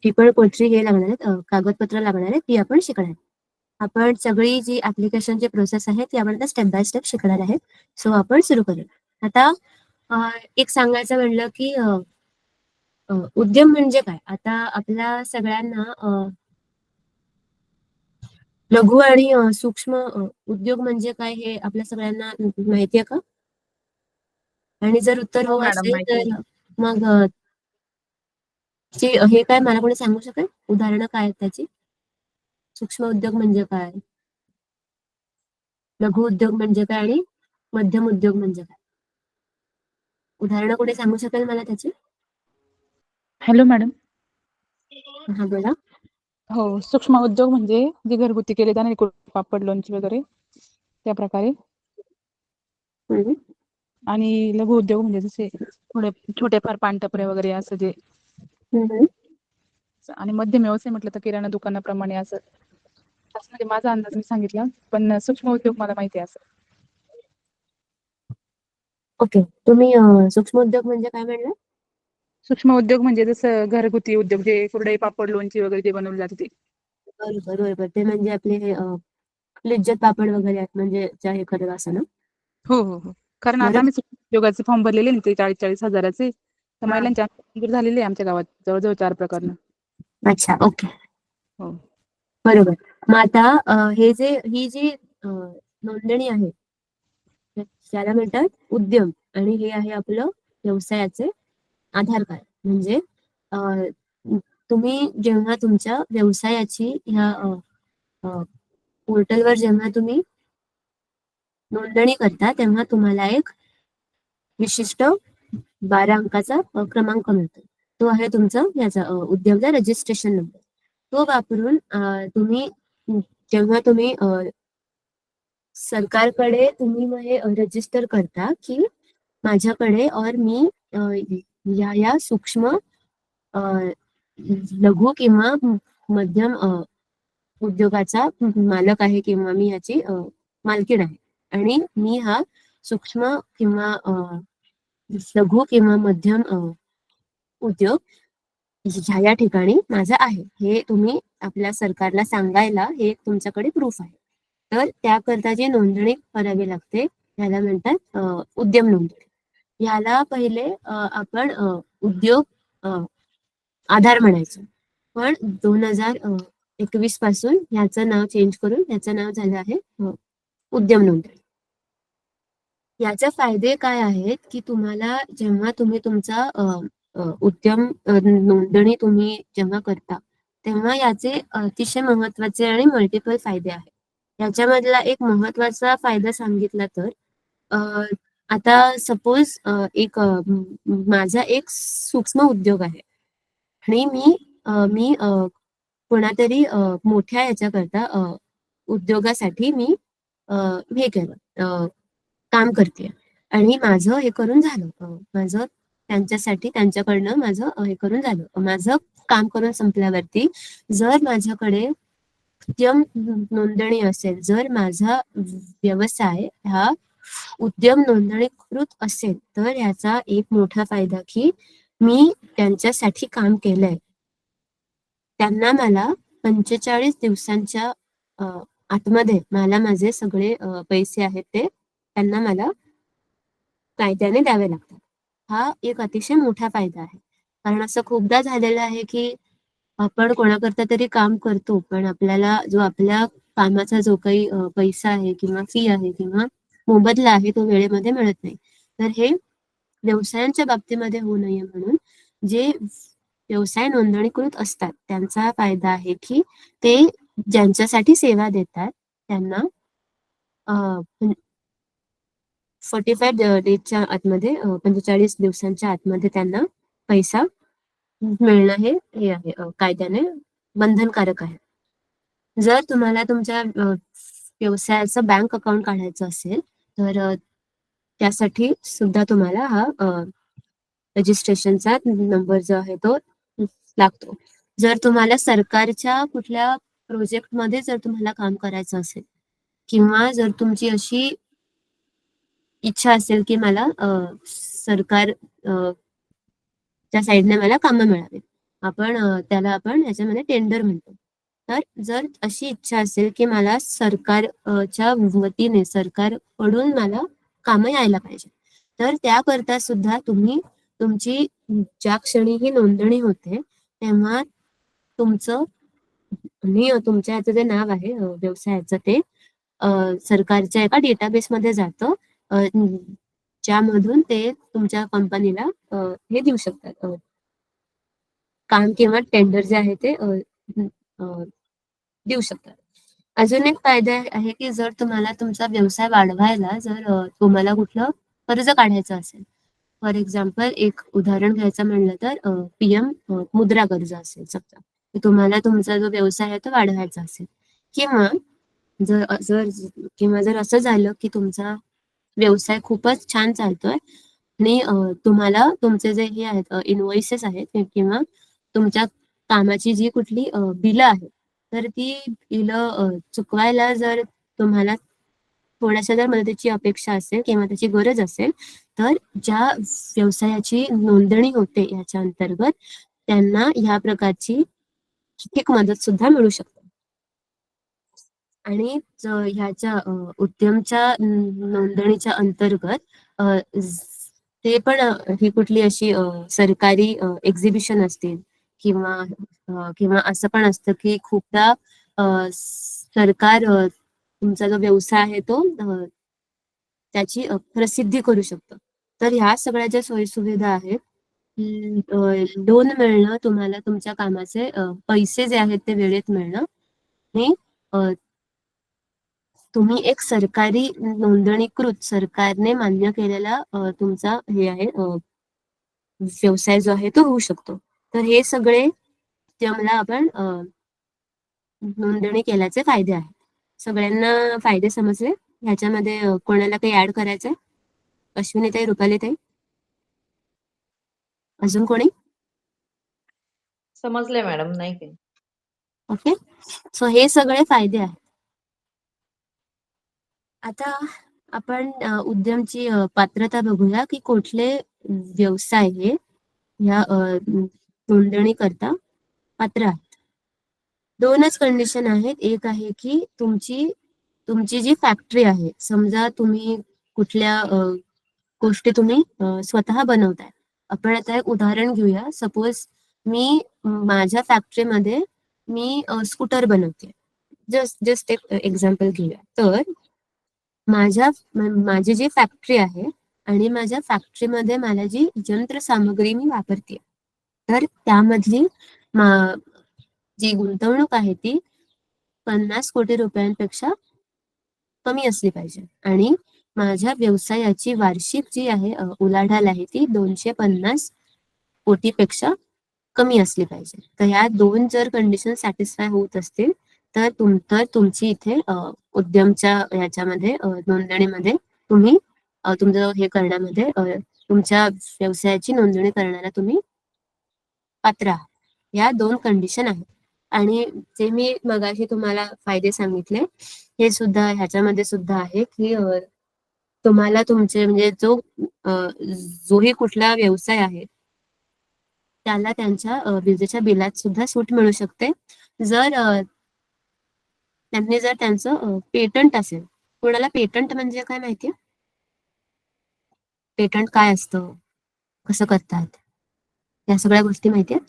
जी पण कोणती हे लागणार आहेत कागदपत्र लागणार आहेत ती आपण शिकणार आहे. आपण सगळी जी ऍप्लिकेशनची प्रोसेस आहे ती आपण स्टेप बाय स्टेप शिकणार आहे. सो आपण सुरू करूया. आता एक सांगायचं म्हणलं की उद्यम म्हणजे काय. आता आपल्या सगळ्यांना लघु आणि सूक्ष्म उद्योग म्हणजे काय हे आपल्या सगळ्यांना माहिती आहे का? आणि जर उत्तर हो हो मॅडम असेल माहिती आहे. तर मग हे काय मला कोणी सांगू शकेल उदाहरणं काय आहेत त्याची? सूक्ष्म उद्योग म्हणजे काय, लघु उद्योग म्हणजे काय आणि मध्यम उद्योग म्हणजे काय? उदाहरणं कोणी सांगू शकेल मला त्याची? Hello madam. हा बोला. हो, सूक्ष्म उद्योग म्हणजे जे घरगुती केले जाणारे पापड, लोणचे वगैरे त्या प्रकारे. आणि लघु उद्योग म्हणजे जसे थोडे छोटेफार पानटपरे वगैरे असं जे. आणि मध्यम व्यवसाय म्हटलं तर किराणा दुकानाप्रमाणे असं म्हणजे माझा अंदाज मी सांगितला, पण सूक्ष्म उद्योग मला माहिती आहे असं. ओके, तुम्ही सूक्ष्म उद्योग म्हणजे काय म्हणलं? सूक्ष्म उद्योग म्हणजे जसं घरगुती उद्योग जे कुरडई, पापड, लोणची वगैरे जे बनवले जाते ते. बरोबर बरोबर, ते म्हणजे आपले लिज्जत पापड वगैरे आहेत म्हणजे ज्या हे खरं असं ना. हो हो हो, कारण आता आम्ही उद्योगाचे फॉर्म भरलेले ना ते 40-40 हजाराचे, तर महिलांच्या मंजूर झालेले आहे आमच्या गावात जवळजवळ 4 प्रकरणं. अच्छा, ओके. हो. बरोबर. मग आता ही जी नोंदणी आहे त्याला म्हणतात उद्यम आणि हे आहे आपलं व्यवसायाचे आधार कार्ड. म्हणजे तुम्ही जेव्हा तुमच्या व्यवसायाची ह्या पोर्टलवर जेव्हा तुम्ही नोंदणी करता तेव्हा तुम्हाला एक विशिष्ट 12 अंकाचा क्रमांक मिळतो. तो आहे तुमचा याचा उद्यमचा रजिस्ट्रेशन नंबर. तो वापरून तुम्ही जेव्हा तुम्ही सरकारकडे तुम्ही मग हे रजिस्टर करता की माझ्याकडे और मी या सूक्ष्म अ, लघु किंवा मध्यम उद्योगाचा मालक आहे किंवा मी याची मालकीण आहे आणि मी हा सूक्ष्म किंवा लघु किंवा मध्यम उद्योग ह्या ठिकाणी माझा आहे हे तुम्ही आपल्या सरकारला सांगायला हे एक तुमच्याकडे प्रूफ आहे. तर त्याकरता जी नोंदणी करावी लागते याला म्हणतात उद्यम नोंदणी. याला पहिले आपण उद्योग आधार म्हणायचो, पण 2021 पासून याचं नाव चेंज करून याचं नाव झालं आहे उद्यम नोंदणी. याचे फायदे काय आहेत की तुम्हाला जेव्हा तुम्ही तुमचा उद्यम नोंदणी तुम्ही जेव्हा करता तेव्हा याचे अतिशय महत्वाचे आणि मल्टिपल फायदे आहेत. याच्यामधला एक महत्वाचा फायदा सांगितला तर आता सपोज माझा एक सूक्ष्म उद्योग आहे आणि मी कोणातरी मोठ्या याच्याकरता उद्योगासाठी मी हे केलं काम करते आणि माझं हे करून झालं. माझं त्यांच्याकडनं माझं हे करून झालं. माझं काम करून संपल्यावरती जर माझ्याकडे उद्यम नोंदणी असेल, जर माझा व्यवसाय हा उद्यम नोंदणीकृत असेल तर याचा एक मोठा फायदा की मी त्यांच्यासाठी काम केलंय, त्यांना मला 45 दिवसांच्या आतमध्ये मला माझे सगळे पैसे आहेत ते त्यांना मला कायद्याने द्यावे लागतात. हा एक अतिशय मोठा फायदा आहे. कारण असं खूपदा झालेलं आहे की आपण कोणाकरता तरी काम करतो पण आपल्याला जो आपल्या कामाचा जो काही पैसा आहे किंवा फी आहे किंवा मोबदला आहे तो वेळेमध्ये मिळत नाही. तर हे व्यवसायांच्या बाबतीमध्ये होऊ नये म्हणून जे व्यवसाय नोंदणीकृत असतात त्यांचा फायदा आहे की ते ज्यांच्यासाठी सेवा देतात त्यांना 45 डेजच्या आतमध्ये 45 दिवसांच्या आतमध्ये त्यांना पैसा मिळणं हे आहे कायद्याने बंधनकारक आहे. जर तुम्हाला तुमच्या व्यवसायाचं बँक अकाउंट काढायचं असेल तर त्यासाठी सुद्धा तुम्हाला हा रजिस्ट्रेशनचा नंबर जो आहे तो लागतो. जर तुम्हाला सरकारच्या कुठल्या प्रोजेक्टमध्ये जर तुम्हाला काम करायचं असेल किंवा जर तुमची अशी इच्छा असेल की मला सरकार त्या साईडने मला कामं मिळावी, त्याला आपण ह्याच्यामध्ये टेंडर म्हणतो. तर जर अशी इच्छा असेल की मला सरकारच्या वतीने सरकारकडून मला कामं यायला पाहिजे तर त्याकरता सुद्धा तुम्ही तुमची ज्या क्षणी ही नोंदणी होते तेव्हा तुमचं तुमच्या याचं जे नाव आहे व्यवसायाचं ते सरकारच्या एका डेटाबेसमध्ये जातं ज्यामधून ते तुमच्या कंपनीला हे देऊ शकतात काम किंवा टेंडर जे आहे ते देऊ शकतात. अजून एक फायदा आहे की जर तुम्हाला तुमचा व्यवसाय वाढवायला जर तुम्हाला कुठलं कर्ज काढायचं असेल, फॉर एक्झाम्पल एक उदाहरण घ्यायचं म्हणलं तर PM मुद्रा कर्ज असेल समजा, तुम्हाला तुमचा जो व्यवसाय आहे तो वाढवायचा असेल किंवा जर असं झालं की तुमचा व्यवसाय खूपच छान चालतोय आणि तुम्हाला तुमचे जे हे आहेत इनव्हॉइसेस आहेत किंवा तुमच्या कामाची जी कुठली बिलं आहेत तर ती बिलं चुकवायला जर तुम्हाला थोड्याशा जर मदतीची अपेक्षा असेल किंवा त्याची गरज असेल तर ज्या व्यवसायाची नोंदणी होते याच्या अंतर्गत त्यांना ह्या प्रकारची आर्थिक मदत सुद्धा मिळू शकते. आणि ह्याच्या उद्यमच्या नोंदणीच्या अंतर्गत ते पण ही कुठली अशी सरकारी एक्झिबिशन असतील किंवा असं पण असतं की खूपदा सरकार तुमचा जो व्यवसाय आहे तो त्याची प्रसिद्धी करू शकतं. तर ह्या सगळ्या ज्या सोयीसुविधा आहेत, लोन मिळणं, तुम्हाला तुमच्या कामाचे पैसे जे आहेत ते वेळेत मिळणं आणि तुम्ही एक सरकारी नोंदणीकृत सरकारने मान्य केलेला तुमचा हे आहे व्यवसाय जो आहे तो होऊ शकतो. तर हे सगळे उद्यमला आपण नोंदणी केल्याचे फायदे आहेत. सगळ्यांना फायदे समजले? ह्याच्यामध्ये कोणाला काही ऍड करायचंय? अश्विनीताई, रुपालीताई, अजून कोणी? समजले मॅडम, नाही काही. ओके, सो हे सगळे फायदे आहेत. आता आपण उद्यमची पात्रता बघूया की कुठले व्यवसाय हे ह्या नोंदणी करता पात्र आहेत. दोनच कंडिशन आहेत. एक आहे की तुमची जी फॅक्टरी आहे, समजा तुम्ही कुठल्या गोष्टी तुम्ही स्वतः बनवताय. आपण आता एक उदाहरण घेऊया. सपोज मी माझ्या फॅक्टरीमध्ये मी स्कूटर बनवते. जस्ट एक एक्झाम्पल घेऊया. तर माझी जी फॅक्टरी आहे आणि माझ्या फॅक्टरीमध्ये मला जी यंत्रसामग्री मी वापरते, तर त्यामधली जी गुंतवणूक आहे ती 50 कोटी रुपयांपेक्षा कमी असली पाहिजे आणि माझ्या व्यवसायाची वार्षिक जी आहे उलाढाल आहे ती 250 कोटीपेक्षा कमी असली पाहिजे. तर ह्या दोन जर कंडिशन सॅटिस्फाय होत असतील तर तुमची इथे उद्यमच्या याच्यामध्ये नोंदणीमध्ये तुम्ही तुमचं हे करण्यामध्ये तुमच्या व्यवसायाची नोंदणी करण्याला तुम्ही पात्र आहात. या दोन कंडिशन आहेत. आणि जे मी मगाशी तुम्हाला फायदे सांगितले हे सुद्धा ह्याच्यामध्ये सुद्धा आहे की तुम्हाला तुमचे म्हणजे जोही कुठला व्यवसाय आहे त्याला त्यांच्या विजेच्या बिलात सुद्धा सूट मिळू शकते जर त्यांचं पेटंट असेल. कोणाला पेटंट म्हणजे काय माहितीये? पेटंट काय असतं, कसं करतात, या सगळ्या गोष्टी माहितीये?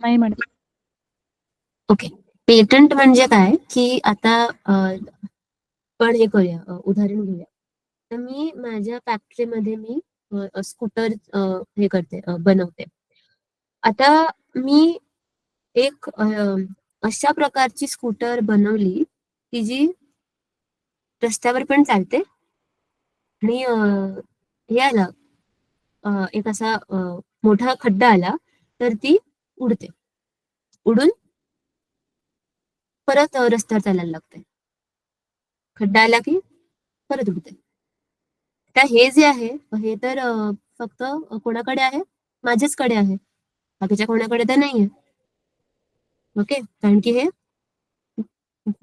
नाही मॅडम. ओके, पेटंट म्हणजे काय की आता पण हे करूया, उदाहरण घेऊया. तर मी माझ्या फॅक्टरीमध्ये मी स्कूटर हे करते, बनवते. आता मी एक अशा प्रकारची स्कूटर बनवली की जी रस्त्यावर पण चालते आणि हे आलं एक असा मोठा खड्डा आला तर ती उडते, उडून परत रस्त्यावर चालायला लागते. खड्डा आला की परत उडते. तर हे जे आहे हे तर फक्त कोणाकडे आहे? माझ्याचकडे आहे, बाकीच्या कोणाकडे तर नाहीये. ओके, कारण की हे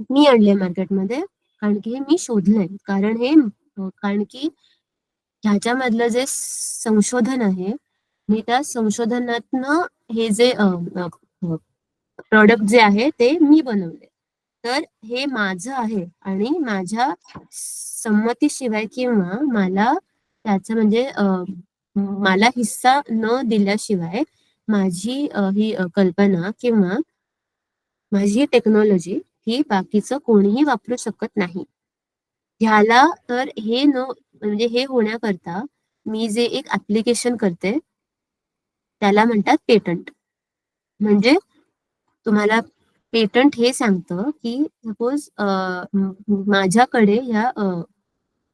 मी आणले मार्केटमध्ये, कारण की हे मी शोधलंय. कारण की ह्याच्यामधलं जे संशोधन आहे आणि त्या संशोधनातनं हे जे प्रॉडक्ट जे आहे ते मी बनवले. तर हे माझं आहे आणि माझ्या संमतीशिवाय किंवा मला त्याचं म्हणजे मला हिस्सा न दिल्याशिवाय माझी ही कल्पना किंवा माझी टेक्नॉलॉजी ही बाकीचं कोणीही वापरू शकत नाही. ह्याला तर म्हणजे हे होण्याकरता मी जे एक ऍप्लिकेशन करते त्याला म्हणतात पेटंट. म्हणजे तुम्हाला पेटंट हे सांगतं की सपोज माझ्याकडे ह्या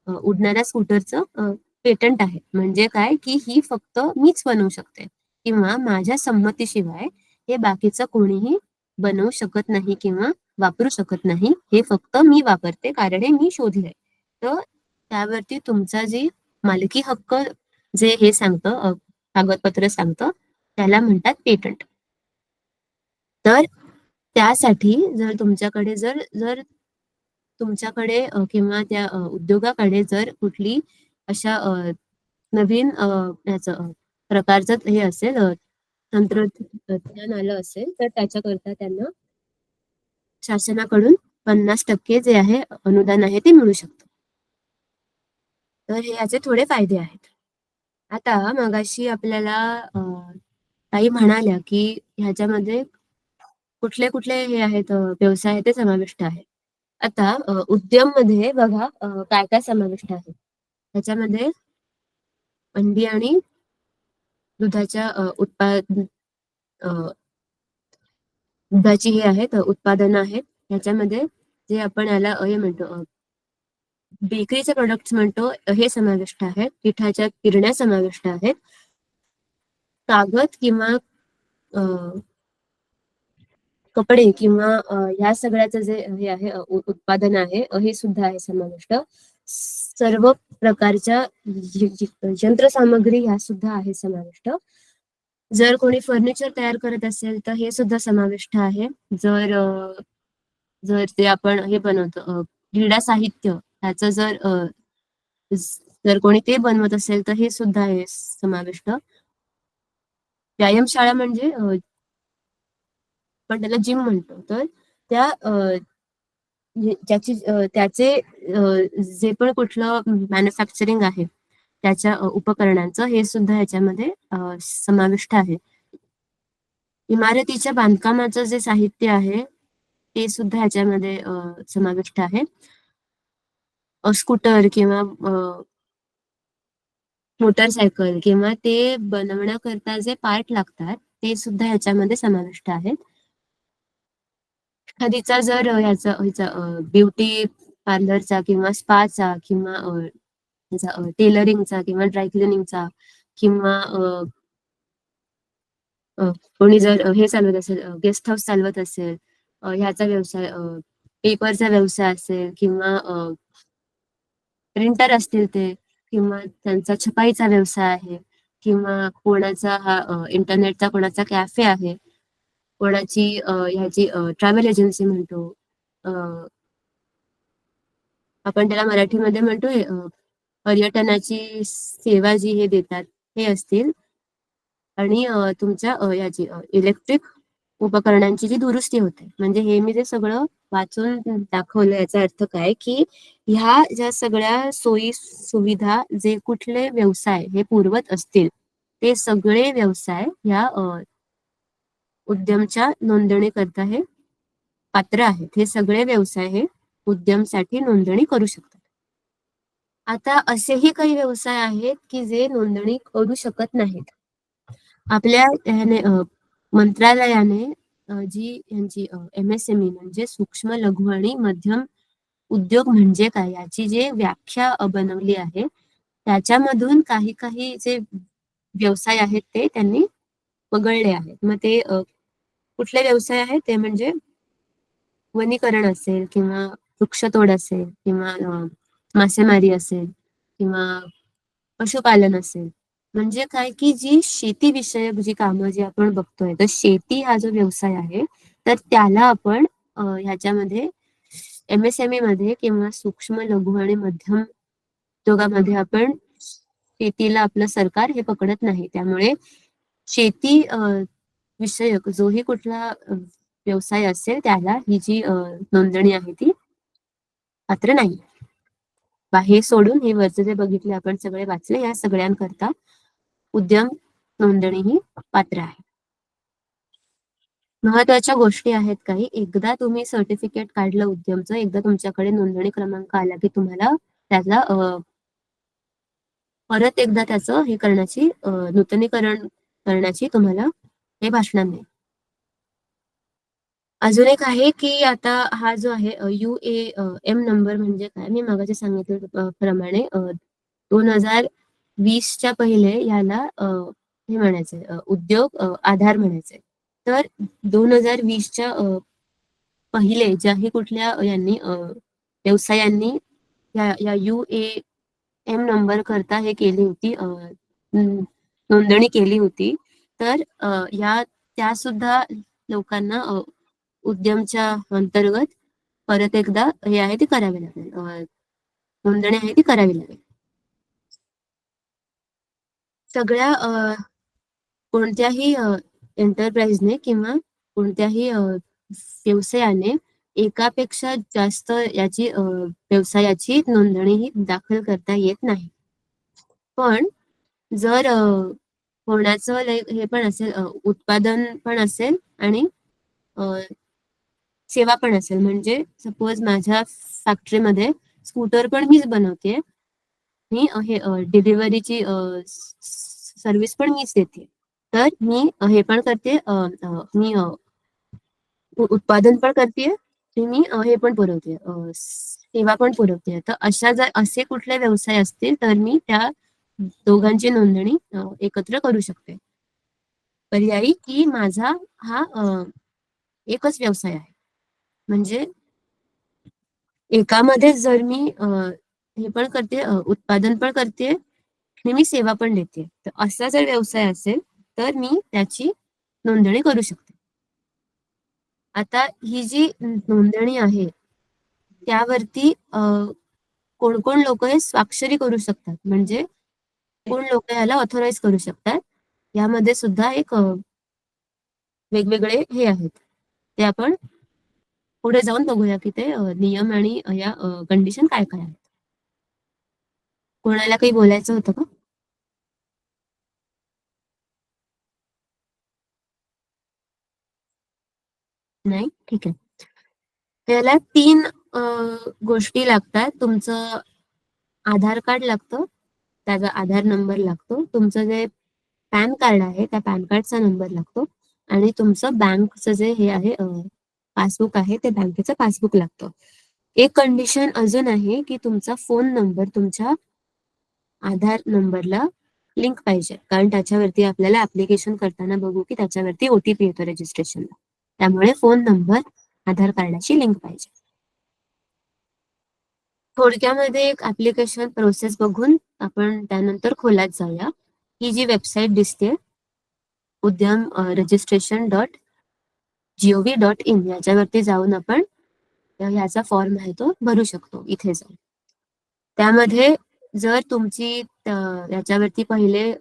उडणाऱ्या स्कूटरचं पेटंट आहे. म्हणजे काय की ही फक्त मीच बनवू शकते किंवा माझ्या संमतीशिवाय हे बाकीचं कोणीही बनवू शकत नाही किंवा वापरू शकत नाही. हे फक्त मी वापरते कारण हे मी शोधलंय. तर त्यावरती तुमचा जे मालकी हक्क जे हे सांगतं, कागदपत्र सांगतं, त्याला म्हणतात पेटंट. तर त्यासाठी जर तुमच्याकडे किंवा त्या उद्योगाकडे जर कुठली अशा नवीन याचं प्रकारचं हे असेल, तंत्रज्ञान आलं असेल तर त्याच्याकरता त्यांना शासनाकडून 50% जे आहे अनुदान आहे ते मिळू शकतं. तर हे याचे थोडे फायदे आहेत. आता मगाशी आपल्याला ताई म्हणाल्या की ह्याच्यामध्ये कुठले कुठले हे आहेत व्यवसाय ते समाविष्ट आहे. आता उद्यम मध्ये बघा काय काय समाविष्ट आहे. त्याच्यामध्ये अंडी आणि दुधाच्या दुधाची हे आहेत उत्पादनं आहेत. ह्याच्यामध्ये जे आपण याला हे म्हणतो बेकरीचे प्रोडक्ट्स म्हणतो हे समाविष्ट आहेत. पिठाच्या गिरण्या समाविष्ट आहेत. कागद किंवा कपडे किंवा ह्या सगळ्याचं जे हे आहे उत्पादन आहे हे सुद्धा आहे समाविष्ट. सर्व प्रकारच्या यंत्रसामग्री ह्या सुद्धा आहे समाविष्ट. जर कोणी फर्निचर तयार करत असेल तर हे सुद्धा समाविष्ट आहे. जर ते आपण हे बनवतो क्रीडा साहित्य ह्याचं जर कोणी ते बनवत असेल तर हे सुद्धा आहे समाविष्ट. व्यायामशाळा म्हणजे आपण त्याला जिम म्हणतो, तर त्याचे जे पण कुठलं मॅन्युफॅक्चरिंग आहे त्याच्या उपकरणांचं हे सुद्धा याच्यामध्ये समाविष्ट आहे. इमारतीच्या बांधकामाचं जे साहित्य आहे ते सुद्धा ह्याच्यामध्ये समाविष्ट आहे. स्कूटर किंवा मोटरसायकल किंवा ते बनवण्याकरता जे पार्ट लागतात ते सुद्धा ह्याच्यामध्ये समाविष्ट आहेत. एखादीचा जर ह्याचा ब्युटी पार्लरचा किंवा स्पाचा किंवा टेलरिंगचा किंवा ड्राय क्लिनिंगचा किंवा कोणी जर हे चालवत असेल गेस्ट हाऊस चालवत असेल ह्याचा व्यवसाय, पेपरचा व्यवसाय असेल किंवा प्रिंटर असतील ते किंवा त्यांचा छपाईचा व्यवसाय आहे किंवा कोणाचा हा इंटरनेटचा कोणाचा कॅफे आहे, कोणाची ह्याची ट्रॅव्हल एजन्सी म्हणतो, आपण त्याला मराठीमध्ये म्हणतोय पर्यटनाची सेवा जी हे देतात हे असतील. आणि तुमच्या याची इलेक्ट्रिक उपकरणांची जी दुरुस्ती होते. म्हणजे हे मी जे सगळं वाचून दाखवलं याचा अर्थ काय की ह्या ज्या सगळ्या सोयी सुविधा जे कुठले व्यवसाय हे पुरवत असतील ते सगळे व्यवसाय ह्या उद्यमच्या नोंदणीकरता हे पात्र आहेत. हे सगळे व्यवसाय हे उद्यमसाठी नोंदणी करू शकतात. आता असेही काही व्यवसाय आहेत की जे नोंदणी करू शकत नाहीत. आपल्या मंत्रालयाने जी यांची MSME म्हणजे सूक्ष्म लघु आणि मध्यम उद्योग म्हणजे काय याची जे व्याख्या बनवली आहे त्याच्यामधून काही काही जे व्यवसाय आहेत ते त्यांनी वगळले आहेत. मग ते कुठले व्यवसाय आहेत ते म्हणजे वनीकरण असेल किंवा वृक्षतोड असेल किंवा मासेमारी असेल किंवा पशुपालन असेल. म्हणजे काय की जी शेती विषयक जी कामं जी आपण बघतोय तर शेती हा जो व्यवसाय आहे तर त्याला आपण ह्याच्यामध्ये MSME मध्ये किंवा सूक्ष्म लघु आणि मध्यम उद्योगामध्ये आपण शेतीला आपलं सरकार हे पकडत नाही. त्यामुळे शेती विषयक जोही कुठला व्यवसाय असेल त्याला ही जी नोंदणी आहे ती पात्र नाही. हे सोडून हे वरचे जे बघितले आपण सगळे वाचले या सगळ्यांकरता उद्यम नोंदणी ही पात्र आहे. महत्वाच्या गोष्टी आहेत काही. एकदा तुम्ही सर्टिफिकेट काढलं उद्यमचं, एकदा तुमच्याकडे नोंदणी क्रमांक आला की तुम्हाला त्याला परत एकदा त्याचं हे करण्याची नूतनीकरण करण्याची तुम्हाला हे भाषण नाही. अजून एक आहे की आता हा जो आहे UAM नंबर म्हणजे काय, मी मगाशी सांगितलं प्रमाणे 2020च्या पहिले याला हे म्हणायचंय उद्योग आधार म्हणायचंय. तर 2020च्या पहिले ज्याही कुठल्या यांनी व्यवसायांनी या UAM नंबर करता हे केली होती नोंदणी केली होती तर त्या सुद्धा लोकांना उद्यमच्या अंतर्गत परत एकदा हे आहे ते करावे लागेल, नोंदणी आहे ती करावी लागेल. सगळ्या कोणत्याही एंटरप्राइजने किंवा कोणत्याही व्यवसायाने एकापेक्षा जास्त याची व्यवसायाची नोंदणी ही दाखल करता येत नाही. पण जर कोणाचं हे पण असेल उत्पादन पण असेल आणि सेवा पण असेल, म्हणजे सपोज माझ्या फॅक्टरीमध्ये स्कूटर पण मीच बनवते, मी हे डिलिव्हरीची सर्व्हिस पण मीच देते, तर मी हे पण करते, मी उत्पादन पण करते आणि मी हे पण पुरवते, सेवा पण पुरवते. तर अशा जर असे कुठले व्यवसाय असतील तर मी त्या दोघांची नोंदणी एकत्र करू शकते. पर्यायी की माझा हा एकच व्यवसाय आहे. म्हणजे एकामध्ये जर मी हे पण करते, उत्पादन पण करते आणि मी सेवा पण देते, तर असा जर व्यवसाय असेल तर मी त्याची नोंदणी करू शकते. आता ही जी नोंदणी आहे त्यावरती कोण कोण लोक हे स्वाक्षरी करू शकतात, म्हणजे कोण लोक याला ऑथोराइज करू शकतात, यामध्ये सुद्धा एक वेगवेगळे हे आहेत. ते आपण पुढे जाऊन बघूया की ते नियम आणि या कंडिशन काय काय आहेत. कोणाला काही बोलायचं होतं का? नाही, ठीक आहे. त्याला 3 गोष्टी लागतात. तुमचं आधार कार्ड लागतं, त्याचा आधार नंबर लागतो, तुमचं जे पॅन कार्ड आहे त्या पॅन कार्डचा नंबर लागतो आणि तुमचं बँकचं जे हे आहे पासबुक आहे ते बँकेचं पासबुक लागतं. एक कंडिशन अजून आहे की तुमचा फोन नंबर तुमच्या आधार नंबरला लिंक पाहिजे, कारण त्याच्यावरती आपल्याला ऍप्लिकेशन करताना बघू की त्याच्यावरती ओटीपी येतो रजिस्ट्रेशनला. त्यामुळे फोन नंबर आधार कार्डाशी लिंक पाहिजे. थोडक्यामध्ये एक ऍप्लिकेशन प्रोसेस बघून आपण त्यानंतर खोलात जाऊया. ही जी वेबसाईट दिसते उद्यम registration.gov.in याच्यावरती जाऊन आपण ह्याचा फॉर्म आहे तो भरू शकतो इथे जाऊन. त्यामध्ये जर तुमची याच्यावरती पहिले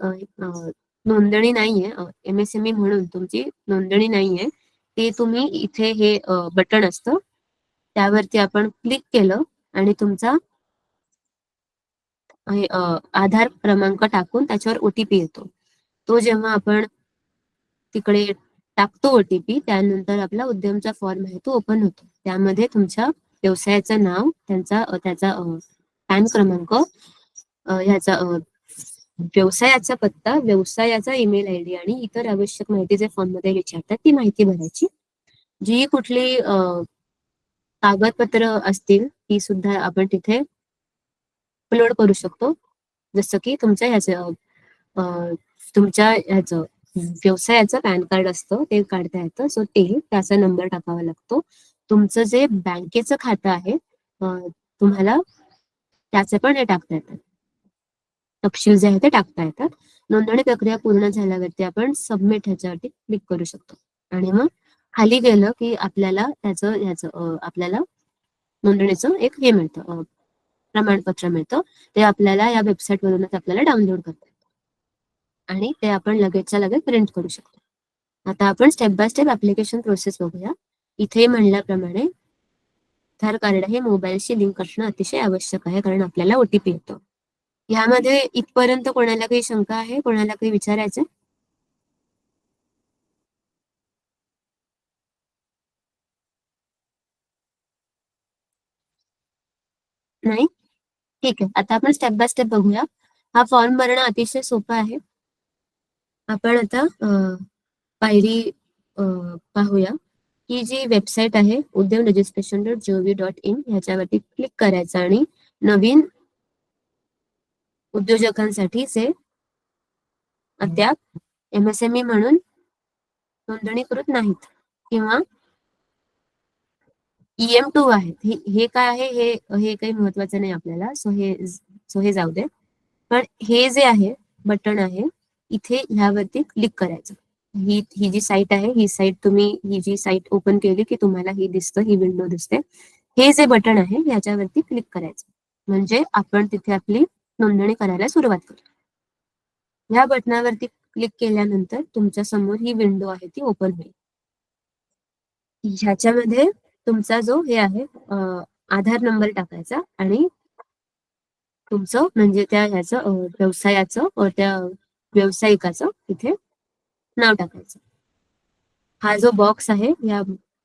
नोंदणी नाहीये, MSME म्हणून तुमची नोंदणी नाहीये, ते तुम्ही इथे हे बटन असतं त्यावरती आपण क्लिक केलं आणि तुमचा आधार क्रमांक टाकून त्याच्यावर ओटीपी येतो. तो जेव्हा आपण तिकडे टाकतो ओटीपी, त्यानंतर आपला उद्यमचा फॉर्म आहे तो ओपन होतो. त्यामध्ये तुमच्या व्यवसायाचं नाव, त्याचा पॅन क्रमांक, ह्याचा व्यवसायाचा पत्ता, व्यवसायाचा ईमेल आयडी आणि इतर आवश्यक माहिती जे फॉर्म मध्ये विचारतात ती माहिती भरायची. जी कुठली कागदपत्र असतील ती सुद्धा आपण तिथे अपलोड करू शकतो. जसं की तुमच्या ह्याचं व्यवसायाचं पॅन कार्ड असतं ते काढता येतं, सो त्याचा नंबर टाकावा लागतो. तुमचं जे बँकेचं खातं आहे तुम्हाला त्याचे पण हे टाकता येतात, तपशील जे आहे ते टाकता येतात. नोंदणी प्रक्रिया पूर्ण झाल्यावरती आपण सबमिट ह्याच्यावरती क्लिक करू शकतो आणि मग खाली गेलं की आपल्याला आपल्याला नोंदणीचं एक हे मिळतं, प्रमाणपत्र मिळतं. ते आपल्याला या वेबसाईट वरूनच आपल्याला डाउनलोड करता येतं आणि ते आपण लगेचच्या लगेच प्रिंट करू शकतो. आता आपण step by step application process बघूया. इथे म्हणल्याप्रमाणे आधार कार्ड हे मोबाईलशी लिंक असणं अतिशय आवश्यक आहे, कारण आपल्याला ओटीपी येतो. यामध्ये इथपर्यंत कोणाला काही शंका आहे, कोणाला काही विचारायचं? नाही, ठीक आहे. आता आपण स्टेप बाय स्टेप बघूया. हा फॉर्म भरणं अतिशय सोपं आहे. आपण आता पायरी पाहूया. ही जी वेबसाईट आहे उद्यम registration.gov.in ह्याच्यावरती क्लिक करायचं आणि नवीन उद्योजकांसाठीचे अद्याप MSME म्हणून नोंदणीकृत नाहीत किंवा EM2 आहेत. हे काय आहे हे काही महत्वाचं नाही आपल्याला, सो हे जाऊ दे. पण हे जे आहे बटन आहे इथे ह्यावरती क्लिक करायचं. ही जी साईट आहे ही जी साईट ओपन केली की तुम्हाला ही दिसतं, ही विंडो दिसते. हे जे बटन आहे ह्याच्यावरती क्लिक करायचं म्हणजे आपण तिथे आपली नोंदणी करायला सुरुवात करू. ह्या बटनावरती क्लिक केल्यानंतर तुमच्या समोर ही विंडो आहे ती ओपन होईल. ह्याच्यामध्ये तुमचा जो हे आहे आधार नंबर टाकायचा आणि तुमचं म्हणजे त्या ह्याचं व्यवसायाचं त्या व्यावसायिकाचं इथे नाव टाकायचं. हा जो बॉक्स आहे या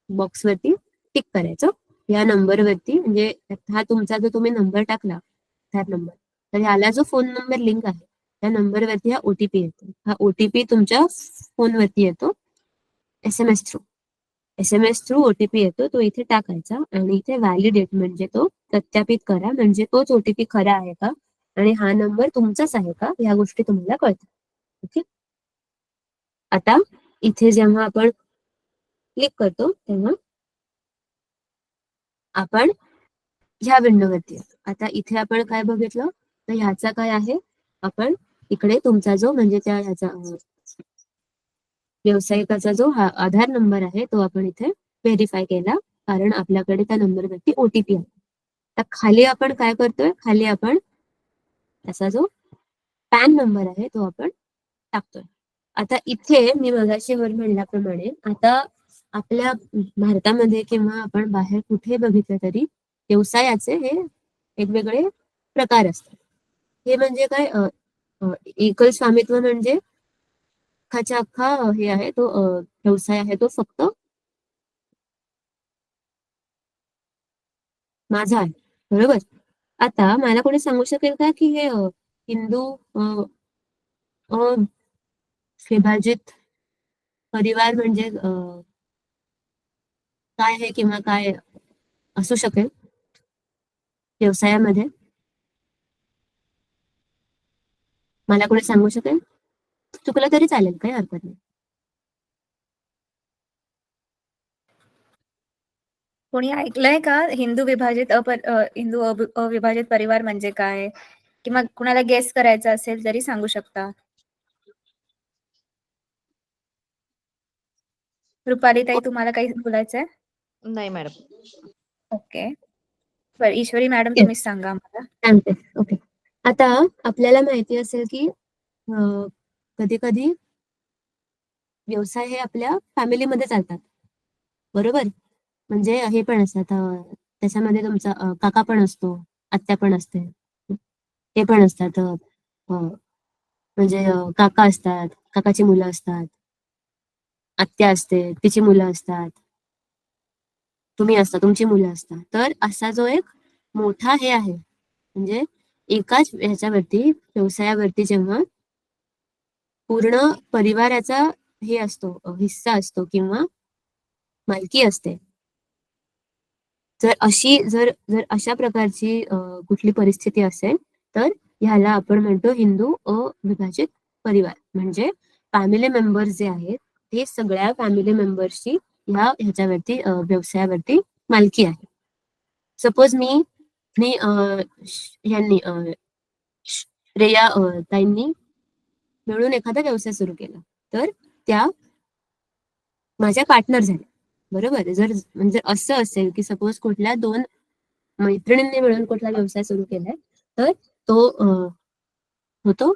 बॉक्सवरती टिक करायचं. या नंबरवरती म्हणजे हा तुमचा जो तुम्ही नंबर टाकला आधार नंबर, तर ह्याला जो फोन नंबर लिंक आहे त्या नंबरवरती हा ओटीपी येतो. हा ओटीपी तुमच्या फोनवरती येतो SMS थ्रू ओटीपी येतो. तो इथे टाकायचा आणि इथे व्हॅलिडेट म्हणजे तो सत्यापित करा, म्हणजे तोच ओटीपी खरा आहे का आणि हा नंबर तुमचाच आहे का ह्या गोष्टी तुम्हाला कळतात. ओके. आता इथे जेव्हा आपण क्लिक करतो तेव्हा आपण ह्या विंडोवरती येतो. आता इथे आपण काय बघितलं, तर ह्याचा काय आहे, आपण इकडे तुमचा जो म्हणजे त्या ह्याचा व्यावसायिकाचा जो हा आधार नंबर आहे तो आपण इथे व्हेरीफाय केला, कारण आपल्याकडे त्या नंबरवरती OTP आहे. तर खाली आपण काय करतोय, खाली आपण त्याचा जो पॅन नंबर आहे तो आपण टाकतोय. आता इथे मी मगाशी वर म्हणल्याप्रमाणे आता आपल्या भारतामध्ये किंवा आपण बाहेर कुठे बघितलं तरी व्यवसायाचे हे वेगवेगळे प्रकार असतात. हे म्हणजे काय, एकल स्वामित्व म्हणजे अख्खाच्या अख्खा हे आहे तो व्यवसाय आहे तो फक्त माझा आहे, बरोबर. आता मला कोणी सांगू शकेल का की हे हिंदू विभाजित परिवार म्हणजे काय आहे किंवा काय असू शकेल व्यवसायामध्ये? मला कोणी सांगू शकेल? चुकलं तरी चालेल, काही हरकत नाही. कोणी ऐकलंय का हिंदू विभाजित हिंदू अविभाजित परिवार म्हणजे काय, किंवा कुणाला गेस करायचं असेल तरी सांगू शकता. रुपाली ताई, तुम्हाला काही बोलायचंय? नाही मॅडम. ओके, बरं ईश्वरी मॅडम तुम्हीच सांगा मला. सांगते. ओके, आता आपल्याला माहिती असेल की कधी कधी व्यवसाय हे आपल्या फॅमिलीमध्ये चालतात, बरोबर. म्हणजे हे पण असतात, त्याच्यामध्ये तुमचा काका पण असतो, आत्या पण असते, ते पण असतात, म्हणजे काका असतात, काकाची मुलं असतात, आत्या असते, तिची मुलं असतात, तुम्ही असता, तुमची मुलं असतात. तर असा जो एक मोठा हे आहे, म्हणजे एकाच ह्याच्यावरती व्यवसायावरती जेव्हा पूर्ण परिवाराचा हे असतो, हिस्सा असतो किंवा मालकी असते, जर अशा प्रकारची कुठली परिस्थिती असेल तर ह्याला आपण म्हणतो हिंदू अविभाजित परिवार. म्हणजे फॅमिली मेंबर्स जे आहेत ते सगळ्या फॅमिली मेंबर्सची ह्याच्यावरती व्यवसायावरती मालकी आहे. सपोज यांनी श्रेया ताईंनी मिळून एखादा व्यवसाय सुरू केला, तर त्या माझ्या पार्टनर झाल्या, बरोबर. जर म्हणजे असं असेल की सपोज कुठल्या 2 मैत्रिणींनी मिळून कुठला व्यवसाय सुरू केलाय, तर तो होतो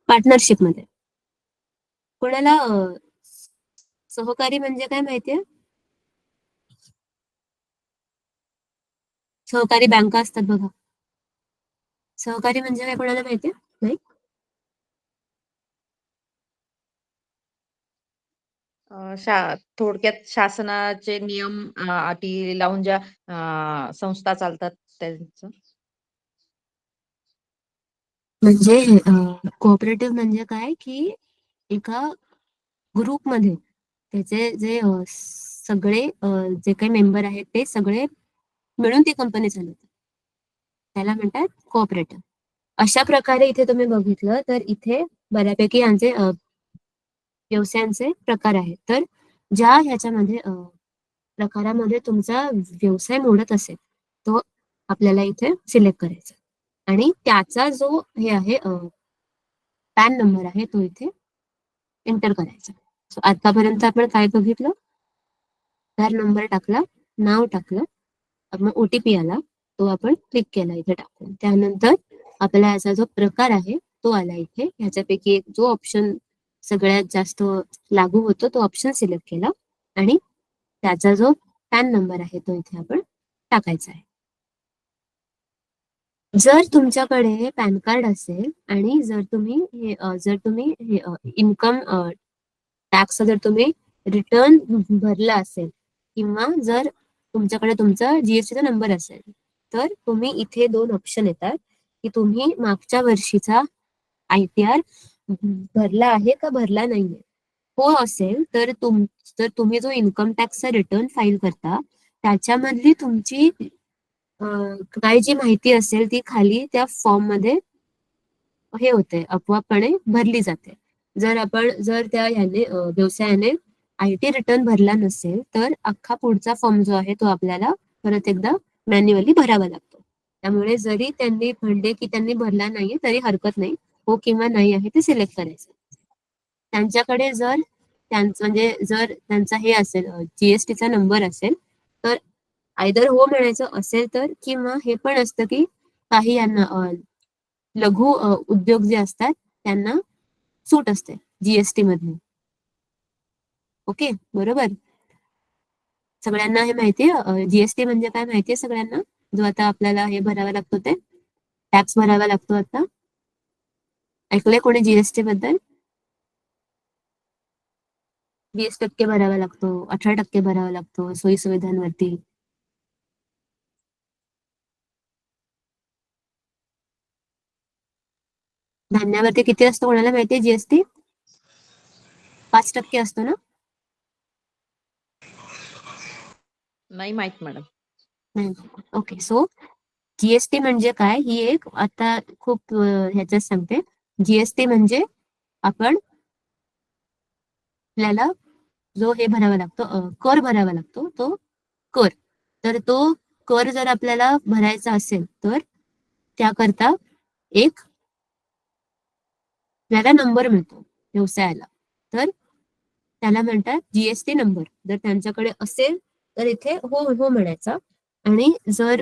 पार्टनरशिप मध्ये. कोणाला सहकारी म्हणजे काय माहितीये? सहकारी बँका असतात बघा, सहकारी म्हणजे काय कोणाला माहितीये? नाही. थोडक्यात शासनाचे नियम अटी लावून ज्या संस्था चालतात त्यांचं. म्हणजे कोऑपरेटिव्ह म्हणजे काय की एका ग्रुपमध्ये त्याचे जे सगळे जे काही मेंबर आहेत ते सगळे मिळून ती कंपनी चालवतात, त्याला म्हणतात कोऑपरेटिव्ह. अशा प्रकारे इथे तुम्ही बघितलं तर इथे बऱ्यापैकी यांचे व्यवसायांचे प्रकार आहेत. तर ज्या ह्याच्यामध्ये प्रकारामध्ये तुमचा व्यवसाय मोडत असेल तो आपल्याला इथे सिलेक्ट करायचा आणि त्याचा जो हे आहे पॅन नंबर आहे तो इथे एंटर करायचा. सो आतापर्यंत आपण काय बघितलं, आधार नंबर टाकला, नाव टाकलं, मग OTP आला, तो आपण क्लिक केला इथे टाकून. त्यानंतर आपला याचा जो प्रकार आहे तो आला इथे. ह्याच्यापैकी एक जो ऑप्शन सगळ्यात जास्त लागू होतो तो ऑप्शन सिलेक्ट केला आणि त्याचा जो पॅन नंबर आहे तो इथे आपण टाकायचा आहे. जर तुमच्याकडे पॅन कार्ड असेल आणि जर तुम्ही इन्कम टॅक्स जर तुम्ही रिटर्न भरला असेल किंवा जर तुमच्याकडे तुमचा GST चा नंबर असेल, तर तुम्ही इथे 2 ऑप्शन येतात की तुम्ही मागच्या वर्षीचा ITR भरला आहे का भरला नाहीये. हो असेल तर तुम्ही जो इन्कम टॅक्सचा रिटर्न फाईल करता त्याच्यामधली तुमची काय जी माहिती असेल ती खाली त्या फॉर्म मध्ये हे होते, आपोआपपणे भरली जाते. जर त्या व्यवसायाने IT रिटर्न भरला नसेल तर अख्खा पुढचा फॉर्म जो आहे तो आपल्याला परत एकदा मॅन्युअली भरावा लागतो. त्यामुळे जरी त्यांनी म्हणले की त्यांनी भरला नाहीये तरी हरकत नाही, हो किंवा नाही आहे ते सिलेक्ट करायचं. त्यांच्याकडे जर म्हणजे जर त्यांचा हे असेल GSTचा नंबर असेल तर आयदर हो म्हणायचं असेल तर, किंवा हे पण असतं की काही यांना लघु उद्योग जे असतात त्यांना सूट असते GST मधून. ओके, बरोबर. सगळ्यांना हे माहितीये GST म्हणजे काय माहितीये सगळ्यांना? जो आता आपल्याला हे भरावा लागतो ते टॅक्स भरावा लागतो आता. ऐकलंय कोणी GST बद्दल? 20% भरावा लागतो, 18% भरावा लागतो सोयी सुविधांवरती. धान्यावरती किती असतो कोणाला माहितीये GST? 5% असतो ना? नाही माहित मॅडम. नाही. ओके, सो GST म्हणजे काय? ही एक आता खूप ह्याच्यात सांगते. GST म्हणजे आपल्याला जो हे भरावा लागतो कर भरावा लागतो तो कर. तर तो कर जर आपल्याला भरायचा असेल तर त्याकरता एक आपल्याला नंबर मिळतो व्यवसायाला, तर त्याला म्हणतात GST नंबर. जर त्यांच्याकडे असेल तर इथे हो हो म्हणायचा. आणि जर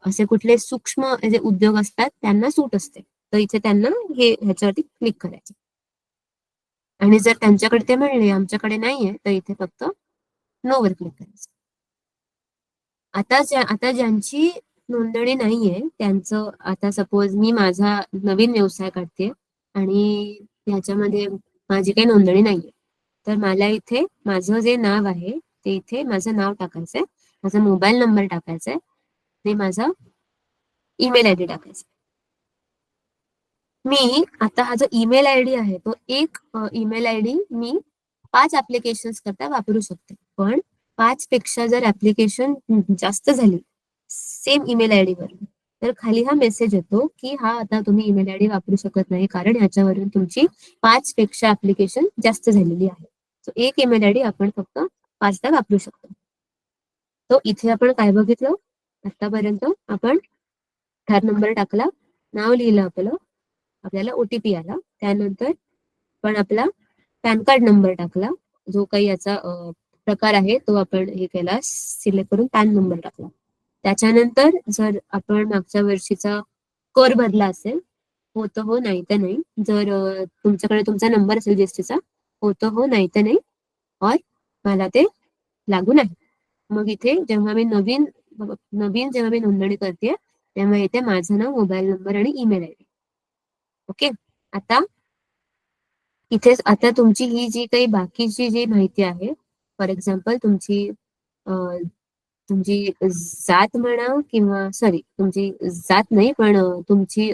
असे कुठले सूक्ष्म जे उद्योग असतात त्यांना सूट असते तर इथे त्यांना हे ह्याच्यावरती क्लिक करायचं. आणि जर त्यांच्याकडे ते म्हणले आमच्याकडे नाहीये तर इथे फक्त नो वर क्लिक करायचं. आता ज्यांची नोंदणी नाहीये त्यांचं, आता सपोज मी माझा नवीन व्यवसाय काढते आणि याच्यामध्ये माझी काही नोंदणी नाहीये, तर मला इथे माझं जे नाव आहे ते इथे माझं नाव टाकायचंय, माझा मोबाईल नंबर टाकायचा आहे आणि माझा ईमेल आयडी टाकायचा. मी आता हा जो ईमेल आयडी आहे तो एक ईमेल आयडी मी 5 ऍप्लिकेशन्स करता वापरू शकते. पण 5 पेक्षा जर ऍप्लिकेशन जास्त झाली सेम ईमेल आयडी वर तर खाली हा मेसेज येतो की हा आता तुम्ही ईमेल आयडी वापरू शकत नाही कारण ह्याच्यावरून तुमची 5 पेक्षा ऍप्लिकेशन जास्त झालेली आहे. सो एक ईमेल आयडी आपण फक्त 5दा वापरू शकतो. तो इथे आपण काय बघितलं आतापर्यंत? आपण आधार नंबर टाकला, नाव लिहिलं आपलं, आपल्याला OTP आला, त्यानंतर पण आपला पॅन कार्ड नंबर टाकला, जो काही याचा प्रकार आहे तो आपण हे केला, सिलेक्ट करून पॅन नंबर टाकला. त्याच्यानंतर जर आपण मागच्या वर्षीचा कर भरला असेल हो तर हो, नाही तर नाही. जर तुमच्याकडे तुमचा नंबर असेल GSTचा हो तर हो, नाही तर नाही, और मला ते लागू नाही. मग इथे जेव्हा मी नवीन जेव्हा मी नोंदणी करते तेव्हा इथे माझं नाव, मोबाईल नंबर आणि ईमेल आयडी. ओके, आता तुमची ही जी काही बाकीची जी माहिती आहे, फॉर एक्झाम्पल तुमची जात म्हणा किंवा सॉरी तुमची जात नाही पण तुमची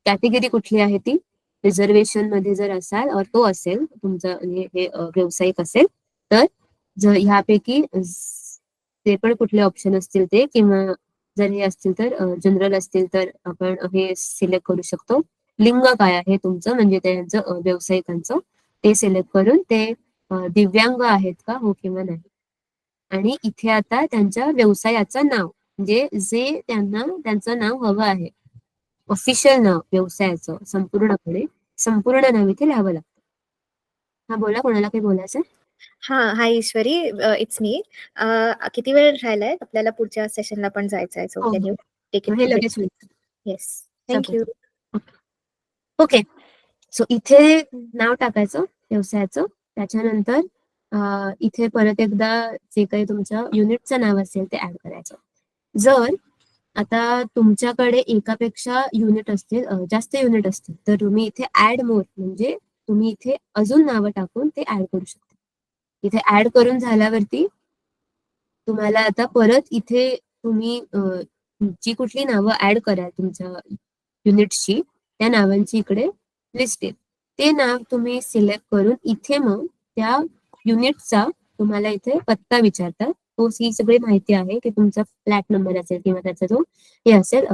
कॅटेगरी कुठली आहे ती रिझर्वेशन मध्ये जर असाल और तो असेल तुमचा हे व्यावसायिक असेल तर जर ह्यापैकी ते पण कुठले ऑप्शन असतील ते, किंवा जर हे असतील तर जनरल असतील तर आपण हे सिलेक्ट करू शकतो. लिंग काय आहे तुमचं म्हणजे त्यांचं व्यावसायिकांचं ते सिलेक्ट करून ते दिव्यांग आहेत का हो किंवा नाही. आणि इथे आता त्यांच्या व्यवसायाचं नाव म्हणजे जे त्यांना त्यांचं नाव हवं आहे ऑफिशियल नाव व्यवसायाचं संपूर्ण नाव इथे लिहावं लागतं. हा बोला, कोणाला काही बोलायचं? हाय ईश्वरी, इट्स मी. किती वेळ राहिलाय आपल्याला? पुढच्या सेशनला पण जायचं आहे. सो कॅन यू टेक हे लगेच होईल. Yes, thank you. ओके, सो इथे नाव टाकायचं व्यवसायाचं. त्याच्यानंतर इथे परत एकदा जे काही तुमच्या युनिटचं नाव असेल ते ऍड करायचं. जर आता तुमच्याकडे एकापेक्षा युनिट असतील, जास्त युनिट असतील तर तुम्ही इथे ऍड मोर म्हणजे तुम्ही इथे अजून नावं टाकून ते ऍड करू शकता. इथे ऍड करून झाल्यावरती तुम्हाला आता परत इथे तुम्ही जी कुठली नावं ऍड कराल तुमच्या युनिट्सची त्या नावांची इकडे लिस्ट येईल. ते नाव तुम्ही सिलेक्ट करून इथे मग त्या युनिटचा तुम्हाला इथे पत्ता विचारतात. तो ही सगळी माहिती आहे की तुमचा फ्लॅट नंबर असेल किंवा त्याचा जो हे असेल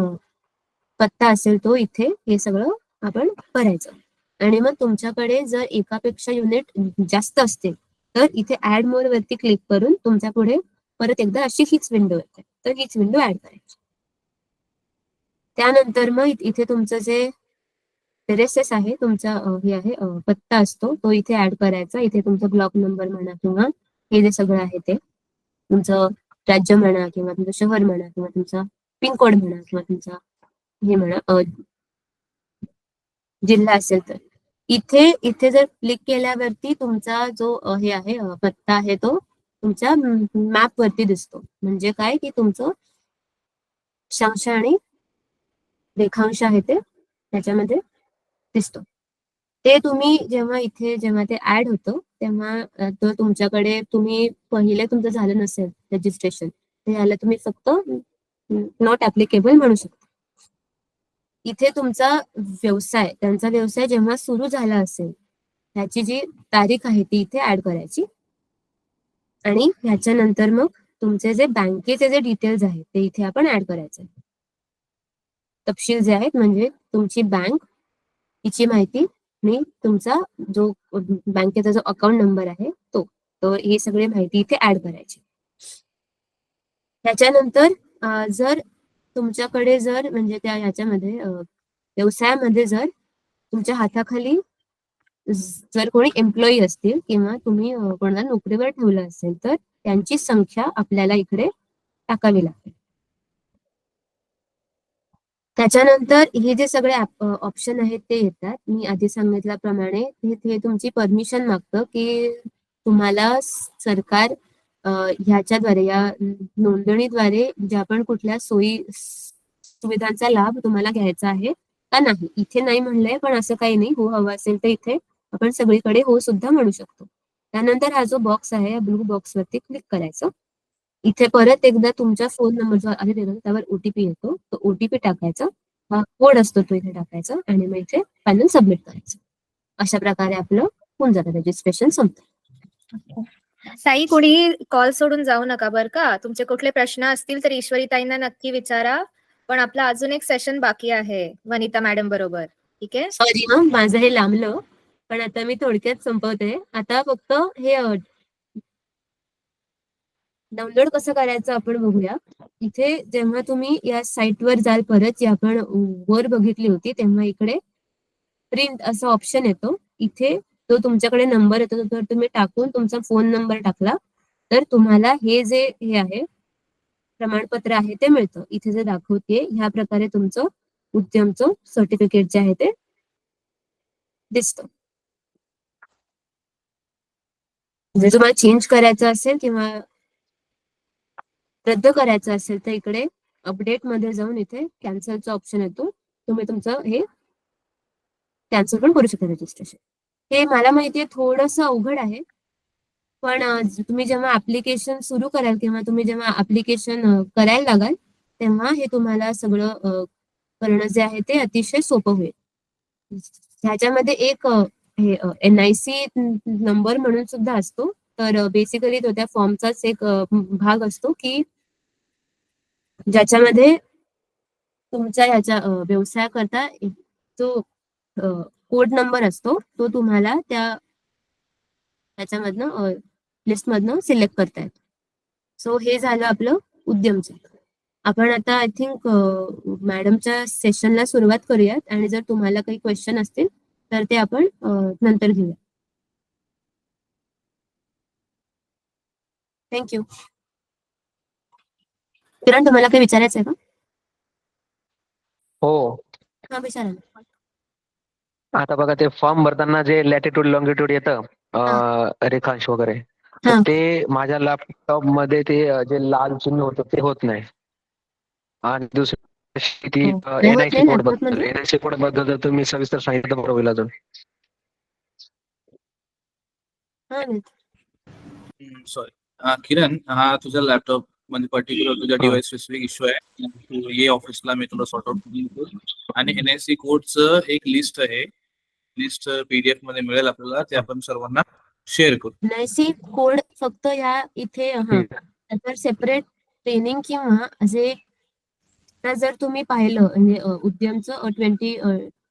पत्ता असेल तो इथे हे सगळं आपण भरायचं. आणि मग तुमच्याकडे जर एकापेक्षा युनिट जास्त असतील तर इथे ऍड मोर वरती क्लिक करून तुमच्या पुढे परत एकदा अशी हीच विंडो येते, तर हीच विंडो ऍड करायची. त्यानंतर मग इथे तुमचं जे पेरेसेस आहे, तुमचा हे आहे पत्ता असतो, तो इथे ऍड करायचा. इथे तुमचा ब्लॉक नंबर म्हणा किंवा हे जे सगळं आहे ते तुमचं राज्य म्हणा किंवा तुमचं शहर म्हणा किंवा तुमचा पिनकोड म्हणा किंवा तुमचा हे म्हणा जिल्हा असेल तर इथे इथे जर क्लिक केल्यावरती तुमचा जो हे आहे पत्ता आहे तो तुमच्या मॅप वरती दिसतो. म्हणजे काय की तुमचं अक्षांश आणि रेखांश आहे ते त्याच्यामध्ये दिसतो. ते तुम्ही जेव्हा ते ऍड होतं तेव्हा तो तुमच्याकडे तुम्ही पहिले तुमचं झालं नसेल रजिस्ट्रेशन ते याला तुम्ही फक्त नॉट ऍप्लिकेबल म्हणू शकता. इथे तुमचा व्यवसाय त्यांचा व्यवसाय जेव्हा सुरू झाला असेल त्याची जी तारीख आहे ती इथे ऍड करायची आणि ह्याच्यानंतर मग तुमचे जे बँकेचे जे डिटेल्स आहेत ते इथे आपण ऍड करायचे. तपशील जे आहेत म्हणजे तुमची बँक, तिची माहिती आणि तुमचा जो बँकेचा जो अकाउंट नंबर आहे तो ही सगळी माहिती इथे ऍड करायची. त्याच्यानंतर जर तुमच्याकडे जर म्हणजे त्या ह्याच्यामध्ये व्यवसायामध्ये जर तुमच्या हाताखाली जर कोणी एम्प्लॉई असतील किंवा तुम्ही कोणाला नोकरीवर ठेवलं असेल तर त्यांची संख्या आपल्याला इकडे टाकावी लागते. त्याच्यानंतर हे जे सगळे ऑप्शन आहेत ते येतात. मी आधी सांगितल्याप्रमाणे हे तुमची परमिशन मागतं की तुम्हाला सरकार ह्याच्याद्वारे या नोंदणीद्वारे ज्या पण कुठल्या सोयी सुविधांचा लाभ तुम्हाला घ्यायचा आहे का नाही. इथे नाही म्हणलंय पण असं काही नाही, हो हवं असेल तर इथे आपण सगळीकडे हो सुद्धा म्हणू शकतो. त्यानंतर हा जो बॉक्स आहे या ब्लू बॉक्स वरती क्लिक करायचं. इथे परत एकदा तुमचा फोन नंबर जो आहे त्यावर ओटीपी येतो, तो ओटीपी टाकायचा, हा कोड असतो तो इथे टाकायचा आणि मग इथे फायनल सबमिट करायचं. अशा प्रकारे आपलं होऊन जातं रजिस्ट्रेशन संपतं. ताई कोणी कॉल सोडून जाऊ नका बरं का. तुमचे कुठले प्रश्न असतील तर ईश्वरी ताईंना नक्की विचारा. पण आपला अजून एक सेशन बाकी आहे वनिता मॅडम बरोबर. ठीक आहे, सॉरी हा माझं हे लांबलं पण आता मी थोडक्यात संपवते. आता फक्त हे डाउनलोड कसं करायचं आपण बघूया. इथे जेव्हा तुम्ही या साईटवर जाल परत जी आपण वर बघितली होती तेव्हा इकडे प्रिंट असा ऑप्शन येतो. इथे तो तुमच्याकडे नंबर येतो तर तुम्ही टाकून तुमचा फोन नंबर टाकला तर तुम्हाला हे जे हे आहे प्रमाणपत्र आहे ते मिळतं. इथे जे दाखवते ह्या प्रकारे तुमचं उद्यमचं सर्टिफिकेट जे आहे ते दिसतं. जर तुम्हाला चेंज करायचं असेल किंवा रद्द करायचं असेल तर इकडे अपडेट मध्ये जाऊन इथे कॅन्सलचा ऑप्शन येतो. तुम्ही तुमचं हे कॅन्सल पण करू शकता रजिस्ट्रेशन. हे मला माहितीये थोडंसं अवघड आहे पण तुम्ही जेव्हा ऍप्लिकेशन सुरू कराल किंवा तुम्ही जेव्हा ऍप्लिकेशन करायला लागाल तेव्हा हे तुम्हाला सगळं करणं जे आहे ते अतिशय सोपं होईल. ह्याच्यामध्ये एक हे NIC नंबर म्हणून सुद्धा असतो. तर बेसिकली तो त्या फॉर्मचाच एक भाग असतो की ज्याच्यामध्ये तुमच्या ह्याच्या व्यवसायाकरता जो कोड नंबर असतो तो तुम्हाला त्याच्यामधनं लिस्टमधनं सिलेक्ट करता येतो. सो हे झालं आपलं उद्यमचं. आपण आता आय थिंक मॅडमच्या सेशनला सुरुवात करूयात आणि जर तुम्हाला काही क्वेश्चन असतील तर ते आपण नंतर घेऊया. थँक्यू. किरण तुम्हाला काही विचारायचं आहे का? हो. हा विचारा ना. आता बघा ते फॉर्म भरताना जे लॅटिट्यूड लॉंगिट्यूड येतं रेखांश वगैरे तर हा. ते माझ्या लॅपटॉप मध्ये ते जे लाल चिन्ह होतं ते होत नाही. आणि दुसरी ती नाही होत NIC नाही कोड लॅपटॉप बद्दल मध्ये. NIC कोड बद्दल जर तुम्ही सविस्तर सांगितलं बरं होईल अजून. हा सॉरी किरण, हा तुझा लॅपटॉप म्हणजे पर्टिक्युलर तुझ्या डिव्हाइस स्पेसिफिक इश्यू आहे. तू ये ऑफिसला, मी तुला सॉर्ट आउट करून देतो. आणि NIC कोडचं एक लिस्ट आहे, लिस्ट PDF मध्ये मिळेल आपल्याला, ते आपण सर्वांना शेअर करू. NIC कोड फक्त या इथे तर सेपरेट ट्रेनिंग किंवा असे जर तुम्ही पाहिलं म्हणजे उद्यमचं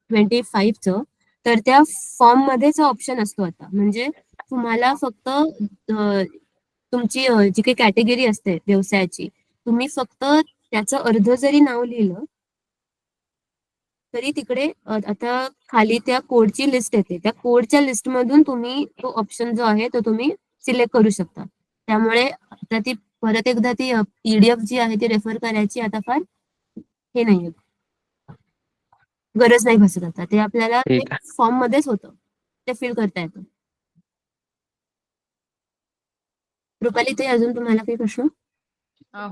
2025चं तर त्या फॉर्म मध्येच ऑप्शन असतो आता. म्हणजे तुम्हाला फक्त तुमची जी काही कॅटेगरी असते व्यवसायाची, तुम्ही फक्त त्याचं अर्ध जरी नाव लिहिलं तरी तिकडे आता खाली त्या कोडची लिस्ट येते. त्या कोडच्या लिस्टमधून तुम्ही तो ऑप्शन जो आहे तो तुम्ही सिलेक्ट करू शकता. त्यामुळे आता ती परत एकदा ती PDF जी आहे ती रेफर करायची आता फार हे नाहीये, गरज नाही भासत आता. ते आपल्याला ते ठीक आहे. फॉर्म मध्येच होतं, ते फिल करता येतं. रुपाली ताई, अजून तुम्हाला काही प्रश्न?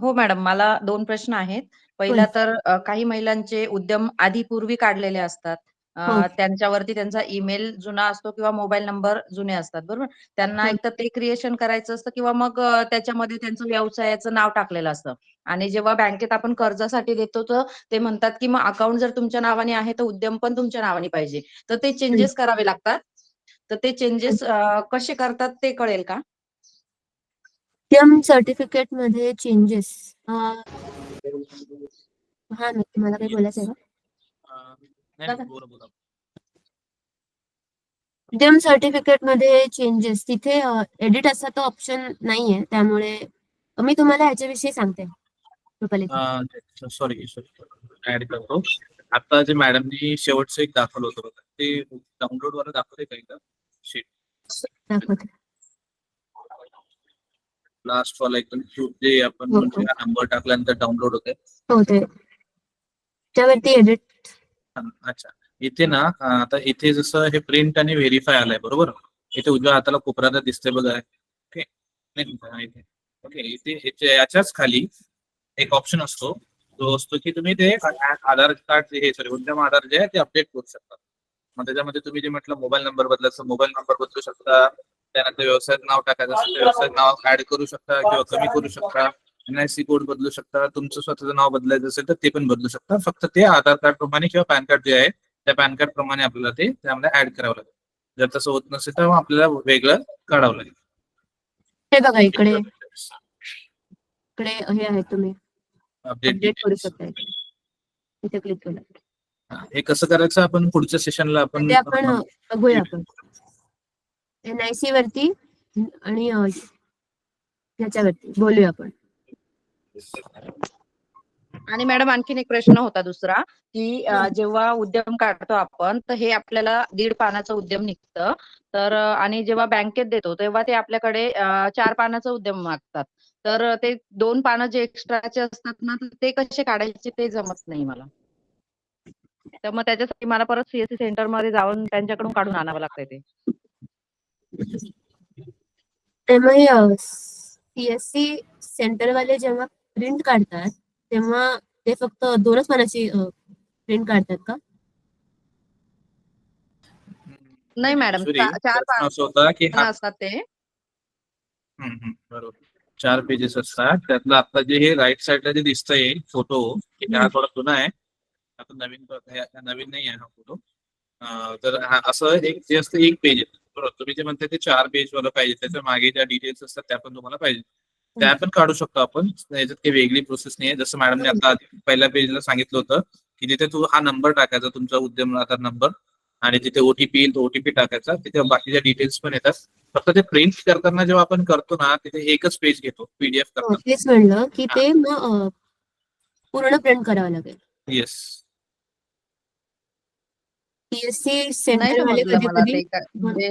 हो मॅडम, मला 2 प्रश्न आहेत. पहिला तर काही महिलांचे उद्यम आधी पूर्वी काढलेले असतात. हो. त्यांच्यावरती त्यांचा ईमेल जुना असतो किंवा मोबाईल नंबर जुने असतात, बरोबर? त्यांना एक तर ते क्रिएशन करायचं असतं किंवा मग त्याच्यामध्ये त्यांचं व्यवसायाचं नाव टाकलेलं असतं. आणि जेव्हा बँकेत आपण कर्जासाठी देतो, तर ते म्हणतात, की मग अकाउंट जर तुमच्या नावाने आहे, तर उद्यम पण तुमच्या नावाने पाहिजे. तर ते चेंजेस करावे लागतात. तर ते चेंजेस कसे करतात ते कळेल का? उद्यम सर्टिफिकेट मध्ये चेंजेस हा, तुम्हाला काही बोलायचं आहे का? नाही, बोला बोला. उद्यम सर्टिफिकेट मध्ये चेंजेस तिथे एडिट असा तो ऑप्शन नाहीये. त्यामुळे मी तुम्हाला ह्याच्याविषयी सांगते रुपाली ताई. सॉरी ऍड करतो. आता जे मॅडमनी शेवटचं एक दाखवलं होतं बघा, ते डाउनलोड वाला दाखवते का एकदा शीट? दाखवते. लास्ट वाला एकदम क्यूट, जे आपण हो, म्हणजे नंबर टाकल्यानंतर डाउनलोड होते. हो ते त्यावरती एडिट. अच्छा, इथे ना आता इथे जसं हे प्रिंट आणि व्हेरीफाय आलंय, बरोबर? इथे उजव्या हाताला कोपऱ्याला दिसतंय बघा. ओके, इथे ओके, इथे याच्याच खाली एक ऑप्शन असतो, जो असतो की तुम्ही ते आधार कार्ड हे सॉरी उद्यम आधार जे आहे ते अपडेट करू शकता. मग त्याच्यामध्ये तुम्ही जे म्हटलं मोबाईल नंबर बदलायचं, मोबाईल नंबर बदलू शकता. त्यानंतर व्यवसायाचं नाव टाकायचं असेल तर व्यवसायाचं नाव ऍड करू शकता किंवा कमी करू शकता. NIC कोड बदलू शकता. तुमचं स्वतःचं नाव बदलायचं असेल तर ते पण बदलू शकता. फक्त ते आधार कार्ड प्रमाणे किंवा पॅन कार्ड जे आहे त्या पॅन कार्ड प्रमाणे आपल्याला ते त्यामध्ये ऍड करावं लागेल. जर तसं होत नसेल तर मग आपल्याला वेगळं काढावं लागेल. हे बघा इकडे हे आहे, तुम्ही अपडेट करू डिटेल्स. शकता इथे क्लिक केलं. हे कसं करायचं आपण पुढच्या सेशनला ते आपण बघूया आपण NIC वरती आणि ह्याच्यावरती बोलूया आपण. आणि मॅडम आणखीन एक प्रश्न होता दुसरा, की जेव्हा उद्यम काढतो आपण, तर हे आपल्याला 1.5 पानाचं उद्यम निघतं. तर आणि जेव्हा बँकेत देतो, तेव्हा ते आपल्याकडे 4 पानाचं उद्यम मागतात. तर ते 2 पानं जे एक्स्ट्राचे असतात ना, तर ते कसे काढायचे ते जमत नाही मला. तर मग त्याच्यासाठी मला परत CSC सेंटरमध्ये जाऊन त्यांच्याकडून काढून आणावं लागतंय ते. त्यामुळे CSC सेंटरवाले जेव्हा प्रिंट काढतात तेव्हा ते फक्त 2च पानाची प्रिंट काढतात का? नाही मॅडम, 4 असं होता की पानं असतात ते. बरोबर, 4 पेजेस असतात. त्यातलं आता जे हे राईट साईडला जे दिसतंय फोटो, हा थोडा जुना आहे. आता नवीन नाही आहे हा फोटो. तर असं एक जे असतं 1 पेज आहे, बरोबर? तुम्ही जे म्हणताय ते 4 पेज वाला पाहिजे. त्याच्या मागे ज्या डिटेल्स असतात त्या पण तुम्हाला पाहिजे, त्या पण काढू शकतो आपण. याच्यात काही वेगळी प्रोसेस नाही आहे. जसं मॅडमने आता पहिल्या पेजला सांगितलं होतं की तिथे तू हा नंबर टाकायचा, तुमचा उद्यम आधार नंबर, आणि तिथे OTP येईल, तो OTP टाकायचा. तिथे बाकीच्या डिटेल्स पण येतात. फक्त ते प्रिंट करताना जेव्हा आपण करतो ना, तिथे एकच पेज घेतो PDF करताना. तेच म्हणलं की ते मग पूर्ण प्रिंट करावं लागेल. येस. CSC नाही सेंटर वाले समजलं मला कधी-कधी ते म्हणजे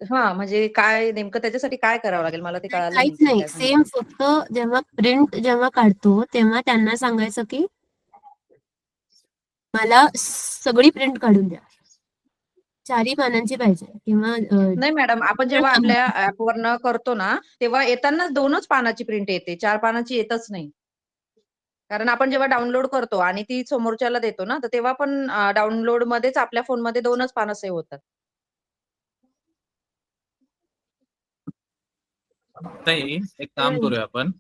म्हणजे काय नेमकं त्याच्यासाठी काय करावं लागेल मला ते कळालं नाही काहीच तुम्ही नाही. काय सेम सांगितलं. फक्त जेव्हा प्रिंट काढतो तेव्हा त्यांना सांगायचं की मला सगळी प्रिंट काढून द्या. 4 पानांची पाहिजे किंवा नाही मॅडम, आपण जेव्हा आपल्या ऍपवरनं करतो ना, तेव्हा येतानाच 2च पानाची प्रिंट येते, 4 पानाची येतच नाही. कारण आपण जेव्हा डाउनलोड करतो आणि ती समोरच्याला देतो ना, तर तेव्हा पण डाउनलोड मध्येच आपल्या फोनमध्ये 2च पानं सेव्ह होतात. नाही, एक काम करूया आपण.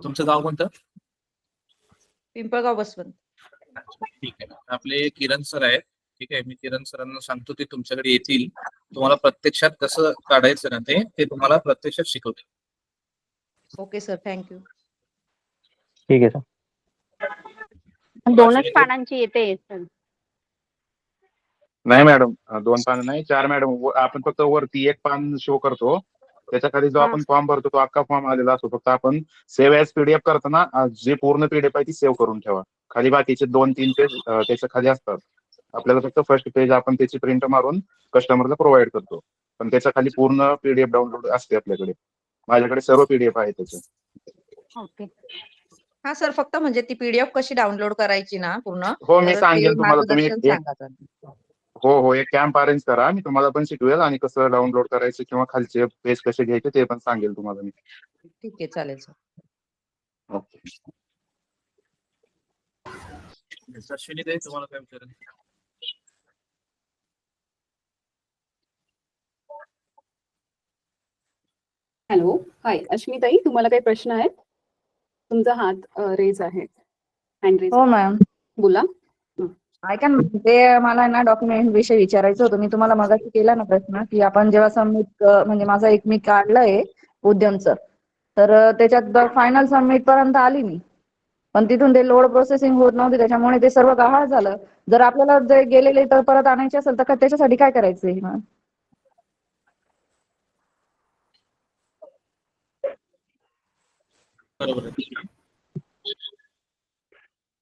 तुमचं गाव कोणतं? पिंपळगाव बसवंत. ठीक आहे. आपले किरण सर आहेत. ठीक आहे, मी किरण सरांना सांगतो, ते तुमच्याकडे येतील. तुम्हाला प्रत्यक्षात कसं काढायचं ना ते तुम्हाला प्रत्यक्षात शिकवतील. Okay sir, thank you. ठीक आहे सर. 2च पानांची येते. नाही मॅडम, 2 पानं नाही, 4 मॅडम. आपण फक्त वरती एक पान शो करतो. त्याच्या खाली जो आपण फॉर्म भरतो तो अख्खा फॉर्म आलेला असतो. फक्त आपण सेव्ह ॲज पीडीएफ करताना जे पूर्ण पीडीएफ आहे ती सेव्ह करून ठेवा. खाली बाकीचे 2-3 पेज त्याच्या खाली असतात. आपल्याला फक्त फर्स्ट पेज आपण त्याची प्रिंट मारून कस्टमरला प्रोव्हाइड करतो. पण त्याच्या खाली पूर्ण पीडीएफ डाउनलोड असते आपल्याकडे. माझ्याकडे सर्व पीडीएफ आहे त्याचे. ओके. हा सर, फक्त म्हणजे ती पीडीएफ कशी डाउनलोड करायची ना पूर्ण, हो, मी तर सांगेल ते तुम्हाला. तुम्ही मार्गदर्शन एक सांगा सर. हो, एक कॅम्प अरेंज करा. मी तुम्हाला पण शिकवेल आणि कसं डाउनलोड करायचं किंवा खालचे पेज कसे घ्यायचे ते पण सांगेल तुम्हाला मी. ठीक आहे, चालेल सर. ओके. अश्विनी ताई, तुम्हाला काय विचारायचं? हॅलो, हाय अश्विनीताई, तुम्हाला काही प्रश्न आहेत? तुमचा हात रेज आहे, हँड रेज. हो मॅम. बोला. ऐका ना, ते मला ना डॉक्युमेंट विषयी विचारायचं होतं. मी तुम्हाला मगाशी केला ना प्रश्न, की आपण जेव्हा सबमिट म्हणजे माझा एक मी काढलंय उद्यमचं, तर त्याच्यात फायनल सबमिट पर्यंत आली मी, पण तिथून ते लोड प्रोसेसिंग होत नव्हती, त्याच्यामुळे ते सर्व गहाळ झालं. जर आपल्याला जे गेलेले तर परत आणायचे असेल तर त्याच्यासाठी काय करायचंय मॅम? बरोबर आहे.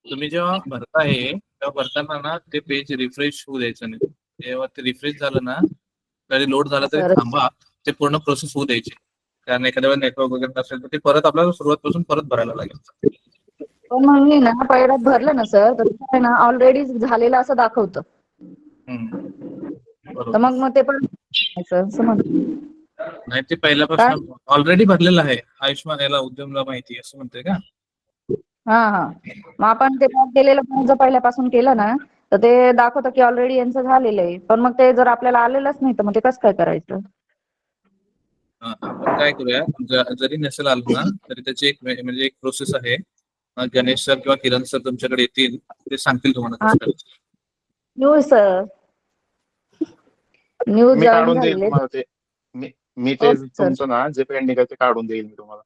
तुम्ही जेव्हा भरताय तेव्हा भरताना ना ते पेज रिफ्रेश होऊ द्यायचं नाही. जेव्हा ते रिफ्रेश झालं ना, तरी लोड झाला तरी सर थांबा, ते पूर्ण प्रोसेस होऊ द्यायची. कारण एखाद्या वेळेस नेटवर्क वगैरे नसेल तर ते परत आपल्याला सुरुवातपासून परत भरायला लागेल. पण मग मी ना पहिल्यात भरलं ना सर, तर काय ना ऑलरेडी झालेलं असं दाखवतं. तर मग ते पण असं म्हणतो. नाही, ते पहिल्यापासून ऑलरेडी भरलेलं आहे. आयुष्मान याला उद्यमला माहिती असं म्हणते का? हा. मग आपण ते केलेलं पण जर पहिल्यापासून केलं ना, तर ते दाखवतं की ऑलरेडी यांचं झालेलं आहे. पण मग ते जर आपल्याला आलेलंच नाही तर मग ते कसं काय करायचं? आपण काय करूया, जरी नसेल आलं ना तरी त्याची एक म्हणजे एक प्रोसेस आहे. गणेश सर किंवा किरण सर तुमच्याकडे येतील, ते सांगतील तुम्हाला कसं करायचं. न्यूज सर, न्यूज मी जॉईन काढून देईल झालेले. तुम्हाला ते. मी ते तुमचं ना जे पेंडिंग आहे ते काढून देईल मी तुम्हाला.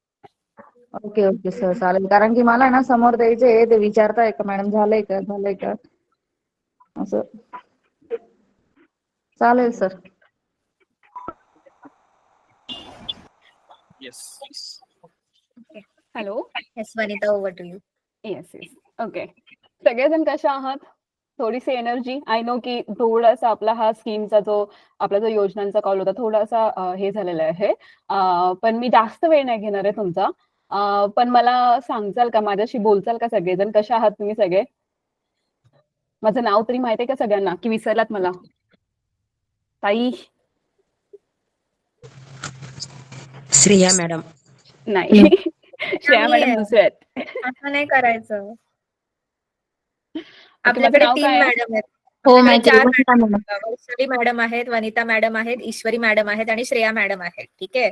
ओके सर, चालेल. कारण की मला ना समोर द्यायचे ते विचारताय का मॅडम झालंय का असं. चालेल sir. Yes. Hello. Yes Vanita, over to you. Yes. Okay. सगळेजण कशा आहात? थोडीशी एनर्जी. आय नो की थोडासा आपला हा स्कीमचा आपला जो योजनांचा कॉल होता थोडासा हे झालेला आहे. पण मी जास्त वेळ नाही घेणार आहे तुमचा. पण मला सांगचाल का, माझ्याशी बोलचाल का सगळेजण? कशा आहात तुम्ही सगळे? माझं नाव तरी माहिती आहे का सगळ्यांना, की विसरलात मला? ताई? श्रेया मॅडम. नाही. श्रेया मॅडम दुसरे आहेत. असं नाही करायचं. तुमचं आपल्याकडे नाव 3 काय आहे? मॅडम आहेत. हो, आपल्याकडे माहिती 4 आहे. मॅडम आहेत. वैशाली मॅडम आहेत, वनिता मॅडम आहेत, ईश्वरी मॅडम आहेत आणि श्रेया मॅडम आहेत. ठीक आहे.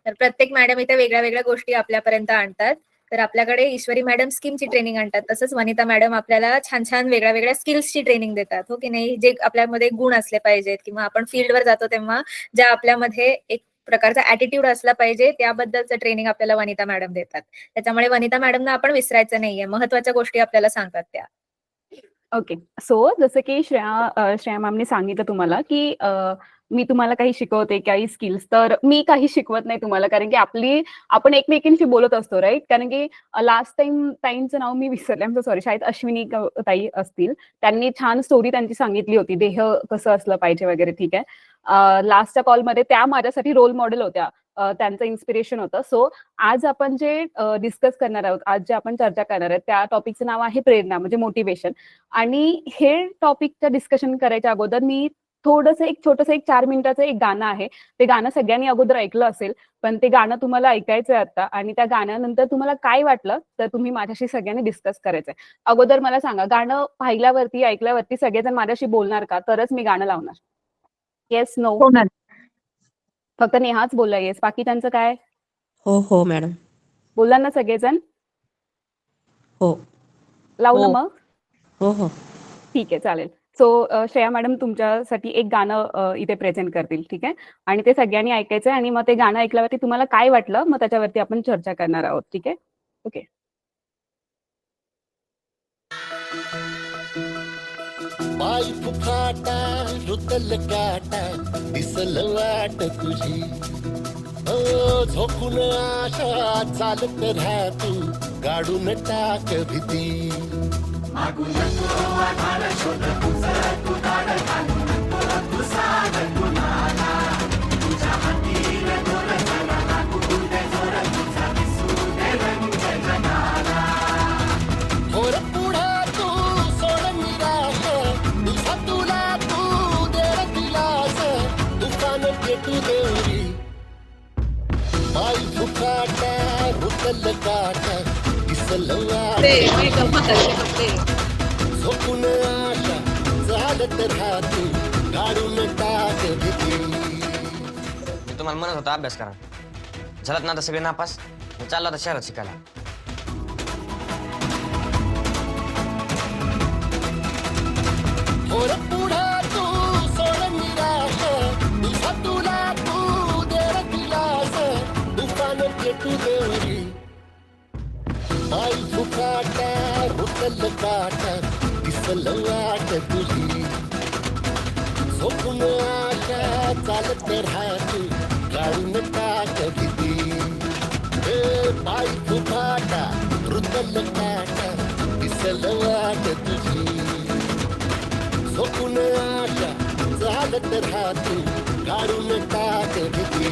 तर प्रत्येक मॅडम इथे वेगळ्या वेगळ्या गोष्टी आपल्यापर्यंत आणतात. तर आपल्याकडे ईश्वरी मॅडम स्कीमची ट्रेनिंग आणतात, तसंच वनिता मॅडम आपल्याला छान छान वेगळ्या वेगळ्या स्किल्सची ट्रेनिंग देतात. हो की नाही? जे आपल्यामध्ये गुण असले पाहिजेत किंवा आपण फील्डवर जातो तेव्हा ज्या आपल्यामध्ये एक प्रकारचा ऍटिट्यूड असला पाहिजे त्याबद्दलचं ट्रेनिंग आपल्याला वनिता मॅडम देतात. त्याच्यामुळे वनिता मॅडमना आपण विसरायचं नाहीये. महत्त्वाच्या गोष्टी आपल्याला सांगतात त्या. ओके. सो जसं की श्रेया मॅमने सांगितलं तुम्हाला, की मी तुम्हाला काही शिकवते, काही स्किल्स. तर मी काही शिकवत नाही तुम्हाला, कारण की आपण एकमेकींशी बोलत असतो, राईट? कारण की लास्ट टाइम ताईंचं नाव मी विसरले. I am sorry. शायद अश्विनी ताई असतील. त्यांनी छान स्टोरी त्यांची सांगितली होती, देह कसं असलं पाहिजे वगैरे. ठीक आहे. लास्टच्या कॉलमध्ये त्या माझ्यासाठी रोल मॉडेल होत्या. त्यांचं इन्स्पिरेशन होतं. सो आज आपण जे डिस्कस करणार आहोत, आज जे आपण चर्चा करणार आहोत, त्या टॉपिकचं नाव आहे प्रेरणा, म्हणजे मोटिवेशन. आणि हे टॉपिकचं डिस्कशन करायच्या अगोदर मी एक छोटंसं 4 मिनिटाचं एक गाणं आहे. ते गाणं सगळ्यांनी अगोदर ऐकलं असेल, पण ते गाणं तुम्हाला ऐकायचंय आता. आणि त्या गाण्यानंतर तुम्हाला काय वाटलं तर तुम्ही माझ्याशी सगळ्यांनी डिस्कस करायचंय. अगोदर मला सांगा, गाणं पाहिल्यावरती, ऐकल्यावरती सगळेजण माझ्याशी बोलणार का? तरच मी गाणं लावणार. Yes, no? हो मॅम. फक्त नेहाच बोलला येस. बाकीच्यांचं काय? हो मॅडम. बोलला ना सगळेजण? हो. लावू ना मग? हो. ठीक आहे, चालेल. सो श्रेया मॅडम तुमच्यासाठी एक गाणं इथे प्रेझेंट करतील. ठीक आहे. आणि ते सगळ्यांनी ऐकायचं आणि मग ते गाणं ऐकल्यावरती तुम्हाला काय वाटलं मग त्याच्यावरती आपण चर्चा करणार आहोत. ठीक आहे. ओके. पाय फुफाटा रुतल काटा दिसल वाट तुझी झोपून आशा चालत राहा तू गाडून टाक भीती मागू नको आधार शोध तुझं तू दाड घालू नको तू साध कुणाला तुझ्या हातीर दोर जरा लागू दे जोर तुझा दिसू दे रंग जगाला होर पुढा तू सोड निराश तुझा तुला तू देर दिलास तुफान पेटू देवरी पाय फुकाटा रुतल काटा दिसल झोपून आशा चालत राहतो गाडून टाक भीती मी तुम्हाला म्हणत होता अभ्यास करा झालात ना आता सगळे नापास चालला आता शहरात शिकायला होर पुढा तू सोड निराश तुझा तुला तू देर दिलास तुफान पेटू देवरी पाय फुकाटा रुतल काटा दिसल वाट तुझी झोपून आशा चालत राहतो गाडून टाक भीती पाय फुकाटा रुतल काटा दिसल वाट तुझी झोपून आशा चालत राहतो गाडून टाक भीती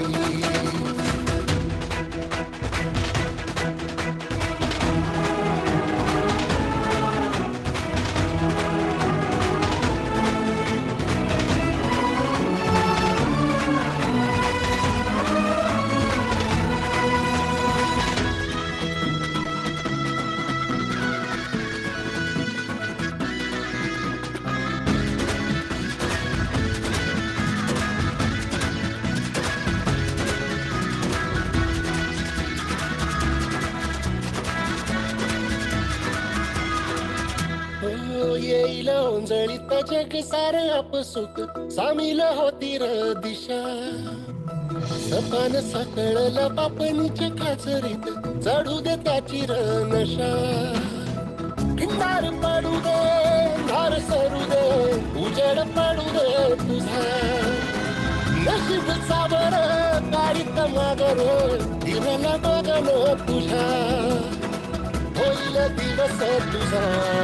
येईल ओंजळीत जग सार आपसुक सामील होती र दिशा सपान सकळला बापणीच्या खाचरीत चढू दे त्याची र नशा भिंगार पडू दे धार सरू दे उजेड पडू दे तुझा नशीब सावर गाडीत मागर दिवला बघन तुझ्या होईल दिवस तुझा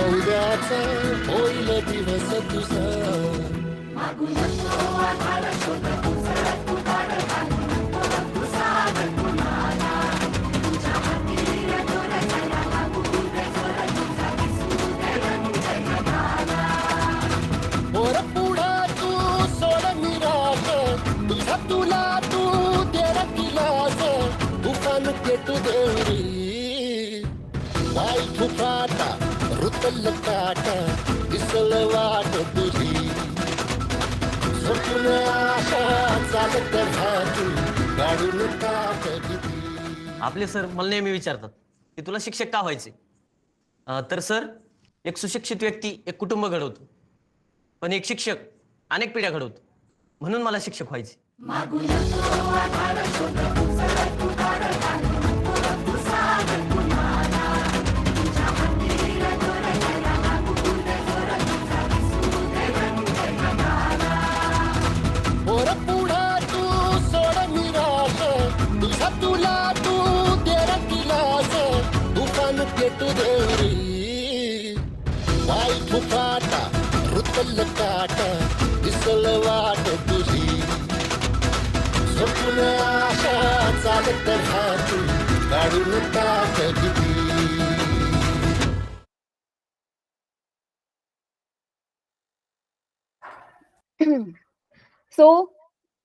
उद्याचा होईल दिवस तुझा मागू नको आधार शोध तुझं तू दाड घालू नको तू साध कुणाला तुझ्या हातीर दोर जरा लागू दे जोर तुझा दिसू दे रंग जगाला होर पुढा तू सोड निराश तुझा तुला तू देर दिलास तुफान पेटू देवरी पाय फुफाटा रुतल काटा दिसल वाट तुझी झोपून आशा चालत राहतो गाडून टाक भीती आपले सर मला नेहमी विचारतात की तुला शिक्षक का व्हायचे तर सर एक सुशिक्षित व्यक्ती एक कुटुंब घडवतो पण एक शिक्षक अनेक पिढ्या घडवतो म्हणून मला शिक्षक व्हायचे मागू नको आधार शोध तुझं तू दाड घालू नको तू साध कुणाला तुझ्या हातीर दोर जरा लागू दे जोर तुझा दिसू दे रंग जगाला होर पुढा तू सोड निराश तुझा तुला तू देर दिलास तुफान पेटू देवरी पाय फुफाटा रुतल काटा दिसल वाट तुझी झोपून आशा चालत राहतो गाडून टाक भीती सो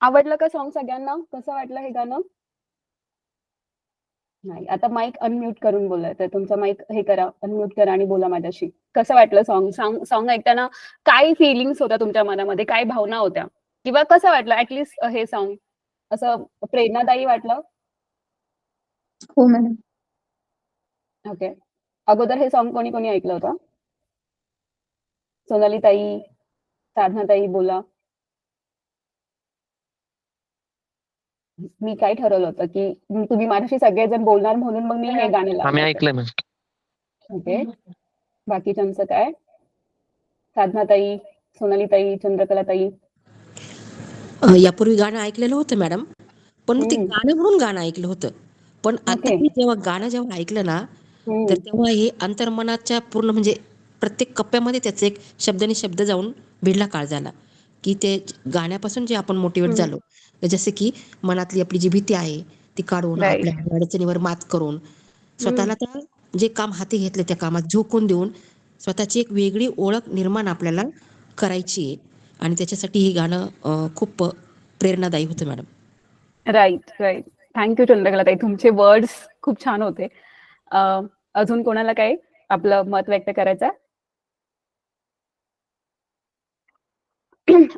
आवडलं का सॉन्ग सगळ्यांना? कसं वाटलं हे गाणं? नाही, आता माईक अनम्यूट करून बोलाय, तर तुमचा माईक हे करा, अनम्यूट करा आणि बोला माझ्याशी. कसं वाटलं सॉन्ग? सॉन्ग ऐकताना काय फिलिंग्स होत्या तुमच्या मनामध्ये? काय भावना होत्या? किंवा कसं वाटलं ऍटलीस्ट हे सॉन्ग असं प्रेरणादायी वाटलं? हो मॅडम. ओके. अगोदर हे सॉन्ग कोणी कोणी ऐकलं होतं? सोनाली ताई, साधना ताई बोला. मी काय ठरवलं होतं की तुम्ही माझ्याशी सगळेजण बोलणार म्हणून मग मी हे गाणं आम्ही लावलं. ऐकलंय मॅम. ओके. बाकीच्यांचं काय? साधना ताई, सोनालीताई, चंद्रकलाताई? यापूर्वी गाणं ऐकलेलं होतं मॅडम, पण ते गाणं म्हणून गाणं ऐकलं होतं. पण आता ओके. मी जेव्हा ऐकलं ना, तर तेव्हा हे अंतर्मनाच्या पूर्ण म्हणजे प्रत्येक कप्प्यामध्ये त्याचे एक शब्दानी शब्द जाऊन भिडला काळ झाला, की ते गाण्यापासून जे आपण मोटिवेट झालो. जसे की मनातली आपली जी भीती आहे ती काढून, राईट. आपल्या अडचणीवर मात करून, स्वतःला त्या जे काम हाती घेतले त्या कामात झोकून देऊन स्वतःची एक वेगळी ओळख निर्माण आपल्याला करायची आहे. आणि त्याच्यासाठी हे गाणं खूप प्रेरणादायी होतं मॅडम. Right, right. थँक्यू चंद्रकलाताई. तुमचे वर्ड्स खूप छान होते. अजून कोणाला काय आपलं मत व्यक्त करायचं?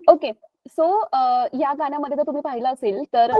ओके. सो या गाण्यामध्ये जर तुम्ही पाहिलं असेल तर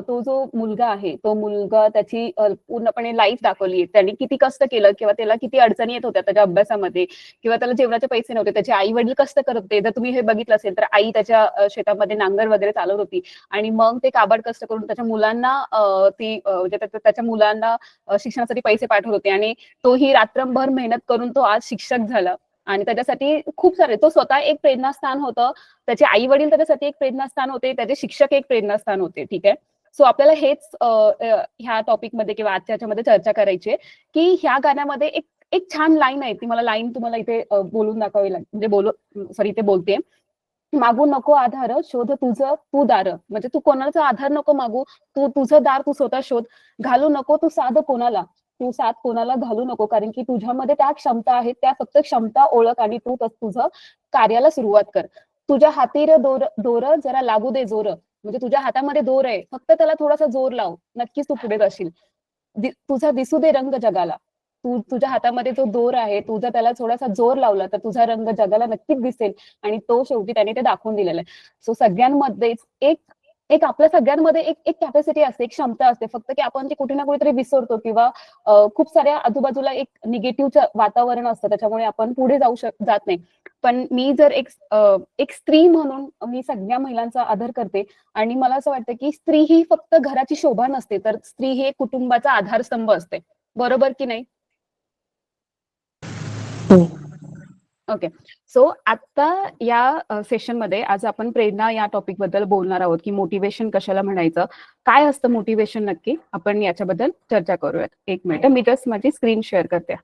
तो जो मुलगा आहे, तो मुलगा त्याची पूर्णपणे लाईफ दाखवली आहे. त्याने किती कष्ट केलं किंवा त्याला किती अडचणी येत होत्या त्याच्या अभ्यासामध्ये किंवा त्याला जेवणाचे पैसे नव्हते. त्याचे आई-वडील कष्ट करत होते. जर तुम्ही हे बघितलं असेल तर आई त्याच्या शेतामध्ये नांगर वगैरे चालवत होती आणि मग ते काबाड कष्ट करून त्याच्या मुलांना म्हणजे त्याच्या मुलांना शिक्षणासाठी पैसे पाठवत होते आणि तोही रात्रभर मेहनत करून तो आज शिक्षक झाला. आणि त्याच्यासाठी खूप सारे तो स्वतः एक प्रेरणास्थान होतं. त्याचे आई-वडील त्याच्यासाठी एक प्रेरणास्थान होते. त्याचे शिक्षक एक प्रेरणास्थान होते. ठीक आहे. सो आपल्याला हेच ह्या टॉपिकमध्ये किंवा आजच्या ह्याच्यामध्ये चर्चा करायची आहे, की ह्या गाण्यामध्ये एक एक छान लाईन आहे. ती मला लाईन तुम्हाला इथे बोलून दाखवावी लागेल. म्हणजे इथे बोलतेय. मागू नको आधार, शोध तुझं तू दार. म्हणजे तू कोणाचा आधार नको मागू. तू तुझं दार तू स्वतः शोध. घालू नको तू साध कोणाला. तू साथ कोणाला घालू नको. कारण की तुझ्यामध्ये त्या क्षमता आहेत. त्या फक्त क्षमता ओळख आणि तू तुझं कार्याला सुरुवात कर. तुझ्या हातीर दोर जरा लागू दे जोर. म्हणजे तुझ्या हातामध्ये दोर आहे. फक्त त्याला थोडासा जोर लाव. नक्कीच तू पुढे जाशील. तुझा दिसू दे रंग जगाला. तुझ्या हातामध्ये जो दोर आहे, तुझा त्याला थोडासा जोर लावला तर तुझा रंग जगाला नक्कीच दिसेल आणि तो शेवटी त्याने ते दाखवून दिलेला आहे. सो सगळ्यांमध्येच एक एक आपल्या सगळ्यांमध्ये एक एक कॅपॅसिटी असते, एक क्षमता असते. फक्त की आपण ती कुठे ना कुठेतरी विसरतो किंवा खूप साऱ्या आजूबाजूला एक निगेटिव्ह वातावरण असतं. त्याच्यामुळे आपण पुढे जात नाही. पण मी जर एक स्त्री म्हणून मी सगळ्या महिलांचा आदर करते आणि मला असं वाटतं की स्त्री ही फक्त घराची शोभा नसते, तर स्त्री ही एक कुटुंबाचा आधारस्तंभ असते. बरोबर की नाही? ओके. सो आता या सेशनमध्ये आज आपण प्रेरणा या टॉपिक बद्दल बोलणार आहोत, की मोटिवेशन कशाला म्हणायचं, काय असतं मोटिवेशन नक्की, आपण याच्याबद्दल चर्चा करूयात. एक मिनिट मी जस्ट माझी स्क्रीन शेअर करते.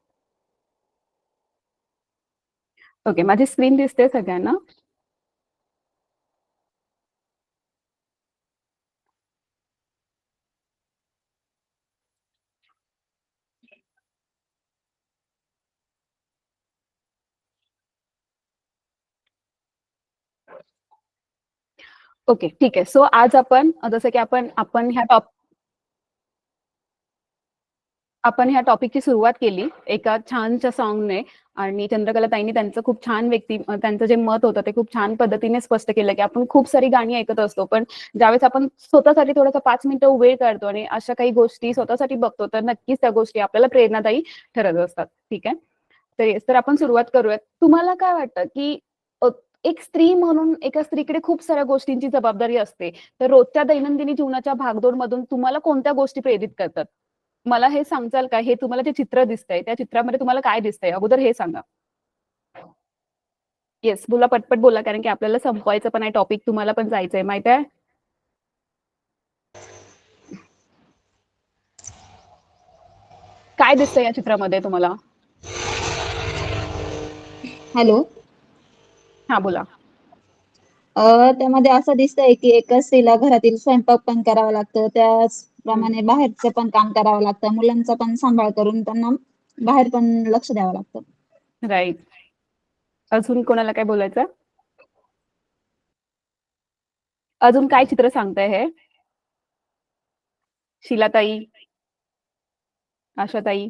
ओके, माझी स्क्रीन दिसते सगळ्यांना? ओके, ठीक आहे. सो आज आपण जसं की आपण ह्या टॉपिकची सुरुवात केली एका छानशा सॉन्गने आणि चंद्रकलाताईंनी त्यांचं खूप छान त्यांचं जे मत होतं ते खूप छान पद्धतीने स्पष्ट केलं, की आपण खूप सारी गाणी ऐकत असतो, पण ज्यावेळेस आपण स्वतःसाठी थोडासा 5 मिनिटं वेळ काढतो आणि अशा काही गोष्टी स्वतःसाठी बघतो, तर नक्कीच त्या गोष्टी आपल्याला प्रेरणादायी ठरत असतात. ठीक आहे. तर आपण सुरुवात करूयात. तुम्हाला काय वाटतं, की एक स्त्री म्हणून एका स्त्रीकडे खूप साऱ्या गोष्टींची जबाबदारी असते. तर रोजच्या दैनंदिनी जीवनाच्या भागदौडमधून तुम्हाला कोणत्या गोष्टी प्रेरित करतात? मला हे सांगताल का? हे तुम्हाला जे चित्र दिसतंय, त्या चित्रामध्ये तुम्हाला काय दिसतंय? अगोदर हे सांगा. येस, बोला, पटपट बोला, कारण की आपल्याला संपवायचं पण आहे टॉपिक. तुम्हाला पण जायचंय, माहित आहे? काय दिसतंय या चित्रामध्ये तुम्हाला? हॅलो. हा, बोला. त्यामध्ये असं दिसतंय की एका स्त्रीला घरातील स्वयंपाक पण करावा लागतो, त्याचप्रमाणे बाहेरचं पण काम करावं लागतं, मुलांचा पण सांभाळ करून त्यांना बाहेर पण लक्ष द्यावं लागतं. राईट. अजून कोणाला काय बोलायचं? अजून काय चित्र सांगताय हे? शीलाताई, आशाताई?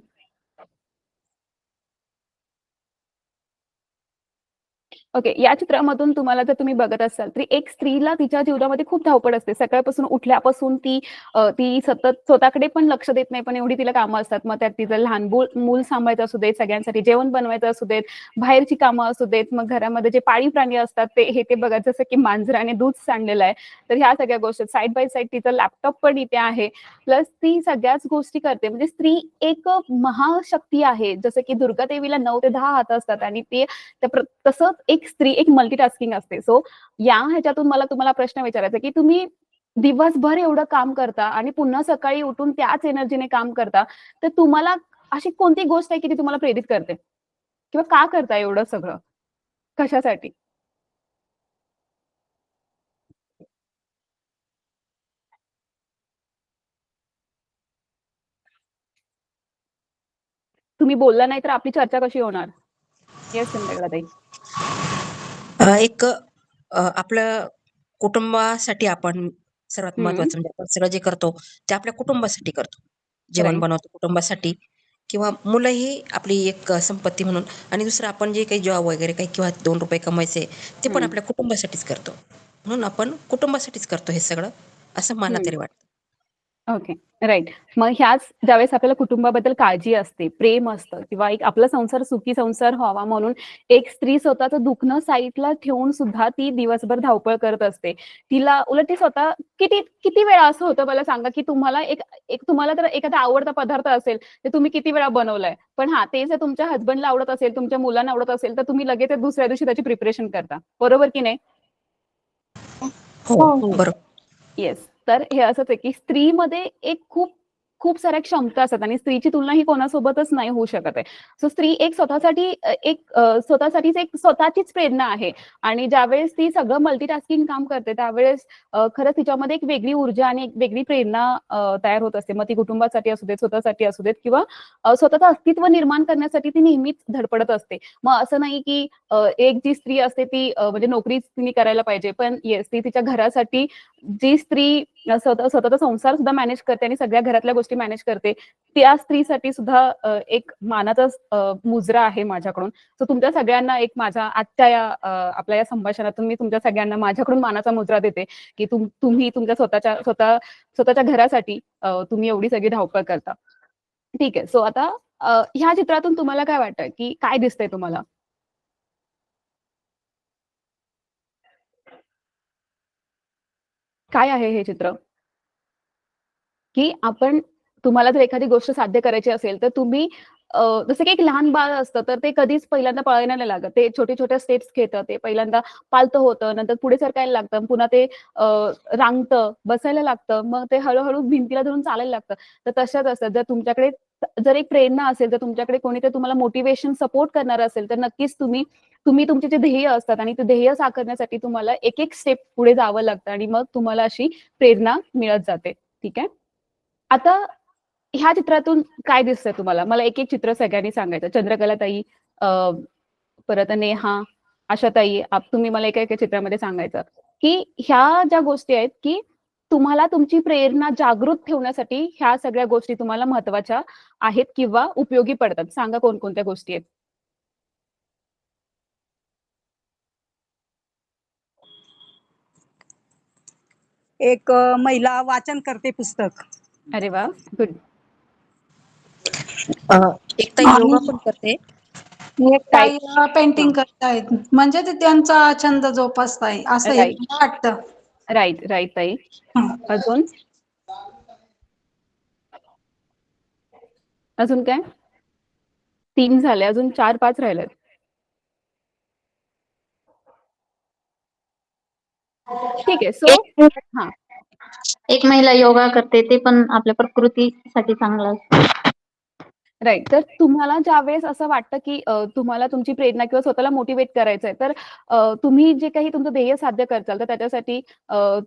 ओके. या चित्रामधून तुम्हाला जर तुम्ही बघत असाल, तर एक स्त्रीला तिच्या जीवनामध्ये खूप धावपळ असते. सकाळपासून उठल्यापासून ती सतत स्वतःकडे पण लक्ष देत नाही, पण एवढी तिला कामं असतात. मग त्यात तिचं लहान मूल सांभाळायचं असू देत, सगळ्यांसाठी जेवण बनवायचं असू देत, बाहेरची कामं असू देत, मग घरामध्ये जे पाळीव प्राणी असतात ते बघा, जसं की मांजराने दूध सांडलेलं आहे. तर ह्या सगळ्या गोष्टी साइड बाय साइड तिचं लॅपटॉप पण इथे आहे. प्लस ती सगळ्याच गोष्टी करते. म्हणजे स्त्री एक महाशक्ती आहे. जसं की दुर्गा देवीला 9 ते 10 हात असतात आणि तसंच एक स्त्री एक मल्टीटास्किंग असते. सो या ह्याच्यातून मला तुम्हाला प्रश्न विचारायचा आहे, की तुम्ही दिवसभर एवढं काम करता आणि पुन्हा सकाळी उठून त्याच एनर्जीने काम करता, तर तुम्हाला अशी कोणती गोष्ट आहे की ती तुम्हाला प्रेरित करते? किंवा का करता एवढं सगळं? कशासाठी? तुम्ही बोलला नाही तर आपली चर्चा कशी होणार? येस चंद्रकलाताई. एक आपलं कुटुंबासाठी आपण सर्वात महत्वाचं म्हणजे आपण सगळं जे करतो ते आपल्या कुटुंबासाठी करतो. जेवण राइट. बनवतो कुटुंबासाठी किंवा मुलं ही आपली एक संपत्ती म्हणून आणि दुसरं आपण जे काही जॉब वगैरे काही किंवा 2 रुपये कमवायचे ते पण आपल्या कुटुंबासाठीच करतो. म्हणून आपण कुटुंबासाठीच करतो हे सगळं, असं मला तरी वाटतं. ओके. राइट. मग ह्याच ज्यावेळेस आपल्याला कुटुंबाबद्दल काळजी असते, प्रेम असतं किंवा एक आपला संसार सुखी संसार व्हावा म्हणून एक स्त्री स्वतःचं दुखणं साईडला ठेवून सुद्धा ती दिवसभर धावपळ करत असते. तिला उलट ती स्वतः किती किती वेळा असं होतं मला सांगा, की तुम्हाला एक एक तुम्हाला तर एखादा आवडता पदार्थ असेल, तर तुम्ही किती वेळा बनवलाय. पण हां, ते जर तुमच्या हसबंडला आवडत असेल, तुमच्या मुलांना आवडत असेल, तर तुम्ही लगेच ते दुसऱ्या दिवशी त्याची प्रिपरेशन करता. बरोबर की नाही? हो, बरोबर. येस. तर हे असंच आहे, की स्त्रीमध्ये एक खूप खूप साऱ्या क्षमता असतात आणि स्त्रीची तुलना ही कोणासोबतच नाही होऊ शकत आहे. सो स्त्री एक स्वतःसाठी स्वतःसाठीच एक स्वतःचीच प्रेरणा आहे आणि ज्यावेळेस ती सगळं मल्टीटास्किंग काम करते त्यावेळेस खरंच तिच्यामध्ये एक वेगळी ऊर्जा आणि एक वेगळी प्रेरणा तयार होत असते. मग ती कुटुंबासाठी असू देत, स्वतःसाठी असू देत किंवा स्वतःचं अस्तित्व निर्माण करण्यासाठी ती नेहमीच धडपडत असते. मग असं नाही, की एक जी स्त्री असते ती म्हणजे नोकरीच तिने करायला पाहिजे. पण येस, ती तिच्या घरासाठी जी स्त्री स्वतःचा संसार सुद्धा मॅनेज करते आणि सगळ्या घरातल्या गोष्टी मॅनेज करते, त्या स्त्रीसाठी सुद्धा एक मानाचा मुजरा आहे माझ्याकडून. सो तुमच्या सगळ्यांना एक माझ्या आजच्या या आपल्या या संभाषणातून मी तुमच्या सगळ्यांना माझ्याकडून मानाचा मुजरा देते, की तुम्ही तुमच्या स्वतःच्या घरासाठी तुम्ही एवढी सगळी धावपळ करता. ठीक आहे. सो आता ह्या चित्रातून तुम्हाला काय वाटतं, की काय दिसतंय तुम्हाला? काय आहे हे चित्र? की आपण तुम्हाला जर एखादी गोष्ट साध्य करायची असेल, तर तुम्ही जसं की एक लहान बाळ असतं, तर ते कधीच पहिल्यांदा पळायला नाही लागत. ते छोटे-छोटे स्टेप्स घेतं. ते पहिल्यांदा पालतं होतं, नंतर पुढे सरकायला लागतं. पुन्हा ते रांगतं, बसायला लागतं. मग ते हळू भिंतीला धरून चालायला लागतं. तर तशाच असतात. जर तुमच्याकडे जर एक प्रेरणा असेल, जर तुमच्याकडे कोणीतरी तुम्हाला मोटिव्हेशन, सपोर्ट करणारं असेल, तर नक्कीच तुम्ही तुमचे जे ध्येय असतात आणि ते ध्येय साकारण्यासाठी तुम्हाला एक-एक स्टेप पुढे जावं लागतं आणि मग तुम्हाला अशी प्रेरणा मिळत जाते. ठीक आहे? आता ह्या चित्रातून काय दिसतंय तुम्हाला? मला एक-एक चित्र सगळ्यांनी सांगायचं. चंद्रकलाताई, परत नेहा, आशाताई, तुम्ही मला एका-एका चित्रामध्ये सांगायचं, की ह्या ज्या गोष्टी आहेत, की तुम्हाला तुमची प्रेरणा जागृत ठेवण्यासाठी ह्या सगळ्या गोष्टी तुम्हाला महत्त्वाच्या आहेत किंवा उपयोगी पडतात. सांगा कोणकोणत्या गोष्टी आहेत? एक महिला वाचन करते पुस्तक. अरे वाह! गुड. एक ताई योगा पण करते. एक ताई पेंटिंग करतायत. म्हणजे ते त्यांचा छंद जोपासताय असं एक राइट. मला वाटतं. राइट ताई. अजून? अजून काय? 3 झाले. अजून 4-5 राहिलेत. ठीक आहे. सो हां. एक महिला योगा करते ते पण आपल्या प्रकृतीसाठी चांगलं असतं. राइट. तर तुम्हाला ज्यावेळेस असं वाटतं, की तुम्हाला तुमची प्रेरणा किंवा स्वतःला मोटिव्हेट करायचंय, तर तुम्ही जे काही तुमचं ध्येय साध्य करताल, तर त्याच्यासाठी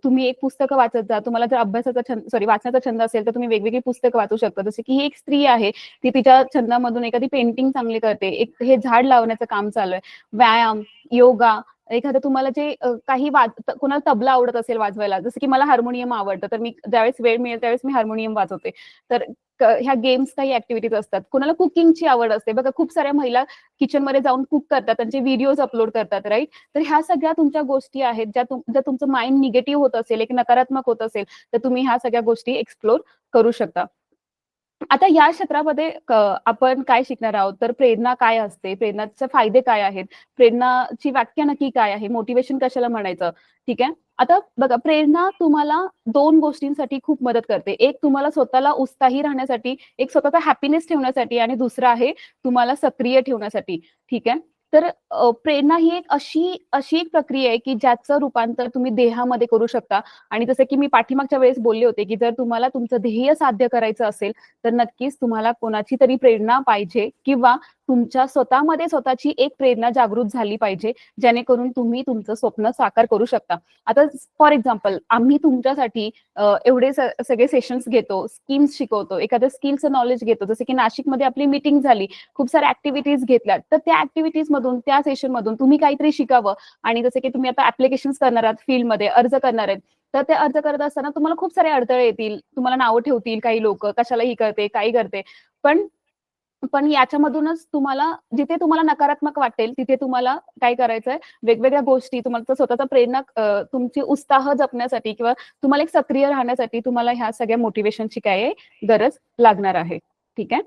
तुम्ही एक पुस्तकं वाचत जा. तुम्हाला जर वाचण्याचा छंद असेल, तर तुम्ही वेगवेगळी पुस्तकं वाचू शकता. जसे की ही एक स्त्री आहे, ती तिच्या छंदामधून एखादी पेंटिंग चांगली करते. एक हे झाड लावण्याचं काम चालू आहे. व्यायाम, योगा, एखादं तुम्हाला जे काही कोणाला तबला आवडत असेल वाजवायला, जसं की मला हार्मोनियम आवडतं, तर मी ज्यावेळेस वेळ मिळेल त्यावेळेस मी हार्मोनियम वाजवते. तर ह्या गेम्स काही ऍक्टिव्हिटीज असतात. कोणाला कुकिंगची आवड असते. बघा खूप साऱ्या महिला किचनमध्ये जाऊन कुक करतात, त्यांचे व्हिडिओज अपलोड करतात, राइट? तर ह्या सगळ्या तुमच्या गोष्टी आहेत, जर तुमचं माइंड निगेटिव्ह होत असेल, एक नकारात्मक होत असेल, तर तुम्ही ह्या सगळ्या गोष्टी एक्सप्लोर करू शकता. आता या क्षेत्रामध्ये आपण काय शिकणार आहोत? तर प्रेरणा काय असते? प्रेरणाचे फायदे काय आहेत? प्रेरणाची व्याख्या नक्की काय आहे? मोटिव्हेशन कशाला म्हणायचं? ठीक आहे. आता बघा प्रेरणा तुम्हाला 2 गोष्टींसाठी खूप मदत करते. एक तुम्हाला स्वतःला उत्साही राहण्यासाठी, एक स्वतःचा हॅपीनेस ठेवण्यासाठी आणि दुसरं आहे तुम्हाला सक्रिय ठेवण्यासाठी. ठीक आहे. तर प्रेरणा ही एक अशी एक प्रक्रिया आहे की ज्याचं रूपांतर तुम्ही देहामध्ये करू शकता. आणि जसं की मी पाठीमागच्या वेळेस बोलले होते की जर तुम्हाला तुमचं ध्येय साध्य करायचं असेल तर नक्कीच तुम्हाला कोणाची तरी प्रेरणा पाहिजे किंवा तुमच्या स्वतःमध्ये स्वतःची एक प्रेरणा जागृत झाली पाहिजे, जेणेकरून तुम्ही तुमचं स्वप्न साकार करू शकता. आता फॉर एक्झाम्पल आम्ही तुमच्यासाठी एवढे सगळे सेशन्स घेतो, स्कीम्स शिकवतो, एखाद्या स्किलचं नॉलेज घेतो. जसं की नाशिकमध्ये आपली मीटिंग झाली, खूप साऱ्या ऍक्टिव्हिटीज घेतल्या, तर त्या ऍक्टिव्हिटीज मधून त्या सेशन मधून तुम्ही काहीतरी शिकावं. आणि जसं की तुम्ही आता ऍप्लिकेशन्स करणार आहात, फील्डमध्ये अर्ज करणार आहेत, तर ते अर्ज करत असताना तुम्हाला खूप सारे अडथळे येतील, तुम्हाला नावं ठेवतील काही लोक, कशाला ही करते, काही करते. पण याच्यामधूनच तुम्हाला जिथे तुम्हाला नकारात्मक वाटेल तिथे तुम्हाला काय करायचंय, वेगवेगळ्या गोष्टी तुम्हाला स्वतःचा प्रेरणा तुमची उत्साह जपण्यासाठी किंवा तुम्हाला एक सक्रिय राहण्यासाठी तुम्हाला ह्या सगळ्या मोटिवेशनची काय गरज लागणार आहे. ठीक आहे.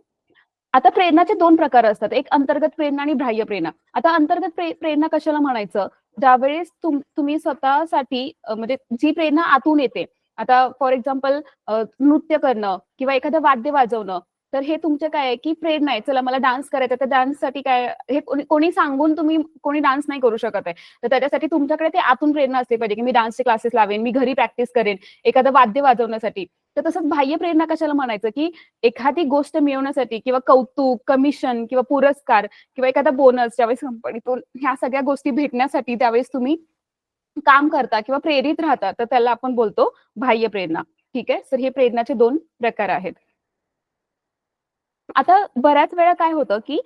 आता प्रेरणाचे 2 प्रकार असतात, एक अंतर्गत प्रेरणा आणि बाह्य प्रेरणा. आता अंतर्गत प्रेरणा कशाला म्हणायचं, ज्यावेळेस तुम्ही स्वतःसाठी म्हणजे जी प्रेरणा आतून येते. आता फॉर एक्झाम्पल नृत्य करणं किंवा एखादं वाद्य वाजवणं, तर हे तुमचं काय आहे की प्रेरणा आहे. चला मला डान्स करायचा, तर डान्ससाठी काय हे कोणी सांगून कोणी डान्स नाही करू शकत आहे. तर त्याच्यासाठी तुमच्याकडे ते आतून प्रेरणा असली पाहिजे की मी डान्सचे क्लासेस लावेन, मी घरी प्रॅक्टिस करेन एखादं वाद्य वाजवण्यासाठी. तर तसंच बाह्य प्रेरणा कशाला म्हणायचं की एखादी गोष्ट मिळवण्यासाठी किंवा कौतुक, कमिशन किंवा पुरस्कार किंवा एखादा बोनस ज्यावेळेस कंपनीतून ह्या सगळ्या गोष्टी भेटण्यासाठी त्यावेळेस तुम्ही काम करता किंवा प्रेरित राहता, तर त्याला आपण बोलतो बाह्य प्रेरणा. ठीक आहे. तर हे प्रेरणाचे 2 प्रकार आहेत. आता बऱ्याच वेळा काय होतं की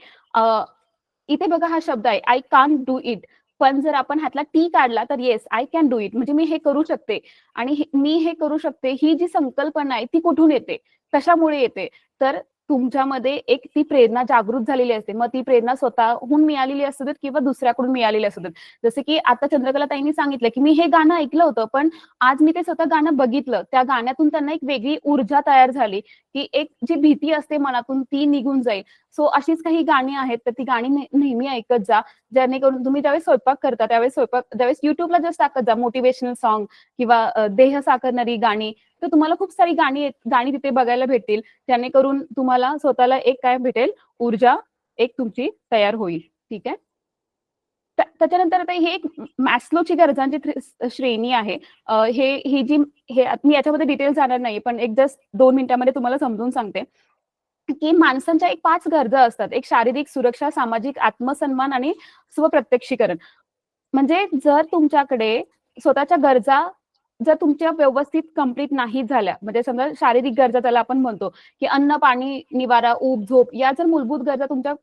इथे बघा हा शब्द आहे आय कांट डू इट, पण जर आपण ह्यातला टी काढला तर yes I can do it, म्हणजे मी हे करू शकते. आणि मी हे करू शकते ही जी संकल्पना आहे ती कुठून येते, कशामुळे येते, तर तुमच्यामध्ये एक ती प्रेरणा जागृत झालेली असते. मग ती प्रेरणा स्वतःहून मिळालेली असू देत किंवा दुसऱ्याकडून मिळालेली असू देत. जसं की आता चंद्रकला ताईंनी सांगितलं की मी हे गाणं ऐकलं होतं, पण आज मी ते स्वतः गाणं बघितलं, त्या गाण्यातून त्यांना एक वेगळी ऊर्जा तयार झाली की एक जी भीती असते मनातून ती निघून जाईल. सो अशीच काही गाणी आहेत, तर ती गाणी नेहमी ऐकत जा, जेणेकरून तुम्ही ज्यावेळेस स्वयंपाक करता ज्यावेळेस युट्यूबला जस्ट टाकत जा मोटिवेशनल सॉन्ग किंवा देह साकारणारी गाणी, तर तुम्हाला खूप सारी गाणी तिथे बघायला भेटतील, जेणेकरून तुम्हाला स्वतःला एक काय भेटेल, ऊर्जा एक तुमची तयार होईल. ठीक आहे. त्याच्यानंतर आता ही एक मॅस्लोची गरजांची श्रेणी आहे. मी याच्यामध्ये डिटेल जाणार नाही, पण एक जस्ट 2 मिनिटांमध्ये तुम्हाला समजून सांगते की माणसांच्या एक 5 गरजा असतात. एक शारीरिक सुरक्षा, सामाजिक आत्मसन्मान आणि स्वप्रत्यक्षीकरण. म्हणजे जर तुमच्याकडे स्वतःच्या गरजा जर तुमच्या व्यवस्थित कंप्लीट नाही झाल्या, म्हणजे समजा शारीरिक गरजा त्याला आपण म्हणतो की अन्न, पाणी, निवारा, ऊब, झोप या जर मूलभूत गरजा तुमच्या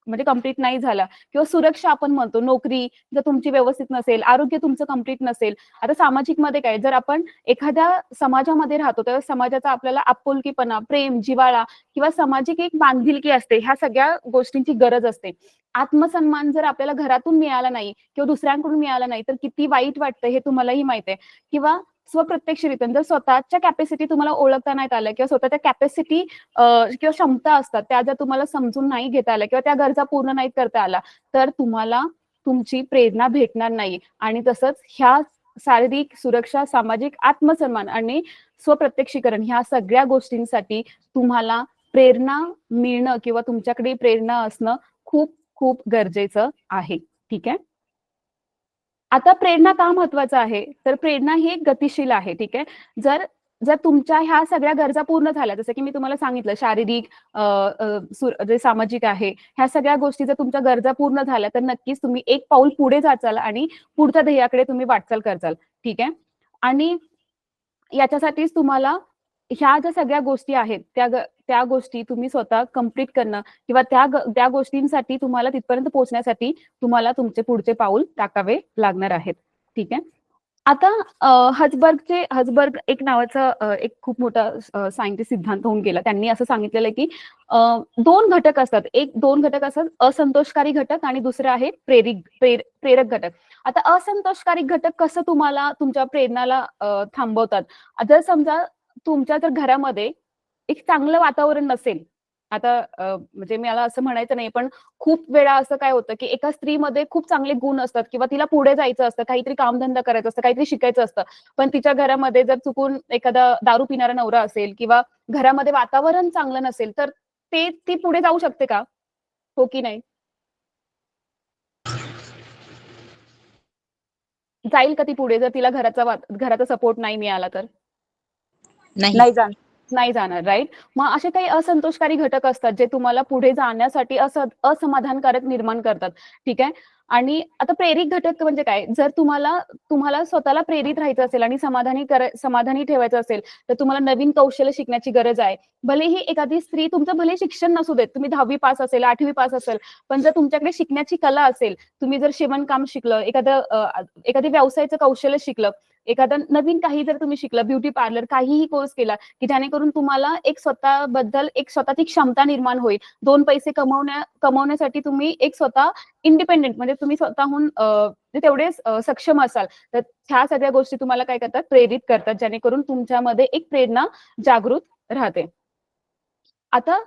म्हणजे कंप्लीट नाही झाल्या किंवा सुरक्षा आपण म्हणतो, नोकरी जर तुमची व्यवस्थित नसेल, आरोग्य तुमचं कंप्लीट नसेल. आता सामाजिक मध्ये काय, जर आपण एखाद्या समाजामध्ये राहतो तर समाजाचा आपल्याला आपुलकीपणा, प्रेम, जिव्हाळा किंवा सामाजिक एक बांधिलकी असते, ह्या सगळ्या गोष्टींची गरज असते. आत्मसन्मान जर आपल्याला घरातून मिळाला नाही किंवा दुसऱ्यांकडून मिळाला नाही तर किती वाईट वाटतं हे तुम्हालाही माहित आहे. किंवा स्वप्रत्यक्षरित्या जर स्वतःच्या कॅपॅसिटी तुम्हाला ओळखता नाही आल्या किंवा स्वतःच्या कॅपॅसिटी किंवा क्षमता असतात त्या जर तुम्हाला समजून नाही घेता आल्या किंवा त्या गरजा पूर्ण नाही करता आला, तर तुम्हाला तुमची प्रेरणा भेटणार नाही. आणि तसंच ह्या शारीरिक सुरक्षा, सामाजिक आत्मसन्मान आणि स्वप्रत्यक्षीकरण ह्या सगळ्या गोष्टींसाठी तुम्हाला प्रेरणा मिळणं किंवा तुमच्याकडे प्रेरणा असणं खूप खूप गरजेचं आहे. ठीक आहे. आता प्रेरणा का महत्वाचं आहे, तर प्रेरणा ही एक गतिशील आहे. ठीक आहे. जर तुमच्या ह्या सगळ्या गरजा पूर्ण झाल्या, जसं की मी तुम्हाला सांगितलं शारीरिक, जे सामाजिक आहे, ह्या सगळ्या गोष्टी जर तुमच्या गरजा पूर्ण झाल्या तर नक्कीच तुम्ही एक पाऊल पुढे जाचाल आणि पुढच्या ध्येयाकडे तुम्ही वाटचाल करचाल. ठीक आहे. आणि याच्यासाठीच तुम्हाला ह्या ज्या सगळ्या गोष्टी आहेत त्या गोष्टी तुम्ही स्वतः कंप्लीट करणं किंवा त्या गोष्टींसाठी तुम्हाला तिथपर्यंत पोहोचण्यासाठी तुम्हाला तुमचे पुढचे पाऊल टाकावे लागणार आहेत. ठीक आहे. आता हजबर्ग एक नावाचा एक खूप मोठा सायंटिस्ट सिद्धांत होऊन गेला. त्यांनी असं सांगितलेलं आहे की 2 घटक असतात. 2 घटक असतात, असंतोषकारी घटक आणि दुसरे आहे प्रेरक घटक. आता असंतोषकारी घटक कसं तुम्हाला तुमच्या प्रेरणाला थांबवतात. जर समजा तुमच्या जर घरामध्ये एक चांगलं वातावरण नसेल, आता म्हणजे मला असं म्हणायचं नाही, पण खूप वेळा असं काय होतं की एका स्त्रीमध्ये खूप चांगले गुण असतात किंवा तिला पुढे जायचं असतं, काहीतरी कामधंदा करायचं असतं, काहीतरी शिकायचं असतं, पण तिच्या घरामध्ये जर चुकून एखादा दारू पिणारा नवरा असेल किंवा घरामध्ये वातावरण चांगलं नसेल, तर ती पुढे जाऊ शकते का? हो की नाही? जाईल का ती पुढे जर तिला घराचा सपोर्ट नाही मिळाला तर? नाही नाही जाणार, राईट? मग असे काही असंतोषकारी घटक असतात जे तुम्हाला पुढे जाण्यासाठी असमाधानकारक निर्माण करतात. ठीक आहे. आणि आता प्रेरित घटक म्हणजे काय? जर तुम्हाला स्वतःला प्रेरित राहायचं असेल आणि समाधानी ठेवायचं असेल तर तुम्हाला नवीन कौशल्य शिकण्याची गरज आहे. भलेही एखादी स्त्री तुमचं भले शिक्षण नसू देत, तुम्ही 10वी पास असेल, 8वी पास असेल, पण जर तुमच्याकडे शिकण्याची कला असेल, तुम्ही जर शिवणकाम शिकलं, एखादी व्यवसायाचं कौशल्य शिकलं, एखादं नवीन काही जर तुम्ही शिकलं, ब्युटी पार्लर काहीही कोर्स केला की जेणेकरून तुम्हाला एक स्वतःबद्दल एक स्वतःची क्षमता निर्माण होईल. 2 पैसे कमवण्यासाठी तुम्ही एक स्वतः इंडिपेंडेंट म्हणजे तुम्ही स्वतःहून तेवढेच सक्षम असाल, तर ह्या सगळ्या गोष्टी तुम्हाला काय करतात? प्रेरित करतात, जेणेकरून तुमच्यामध्ये एक प्रेरणा जागृत राहते. आता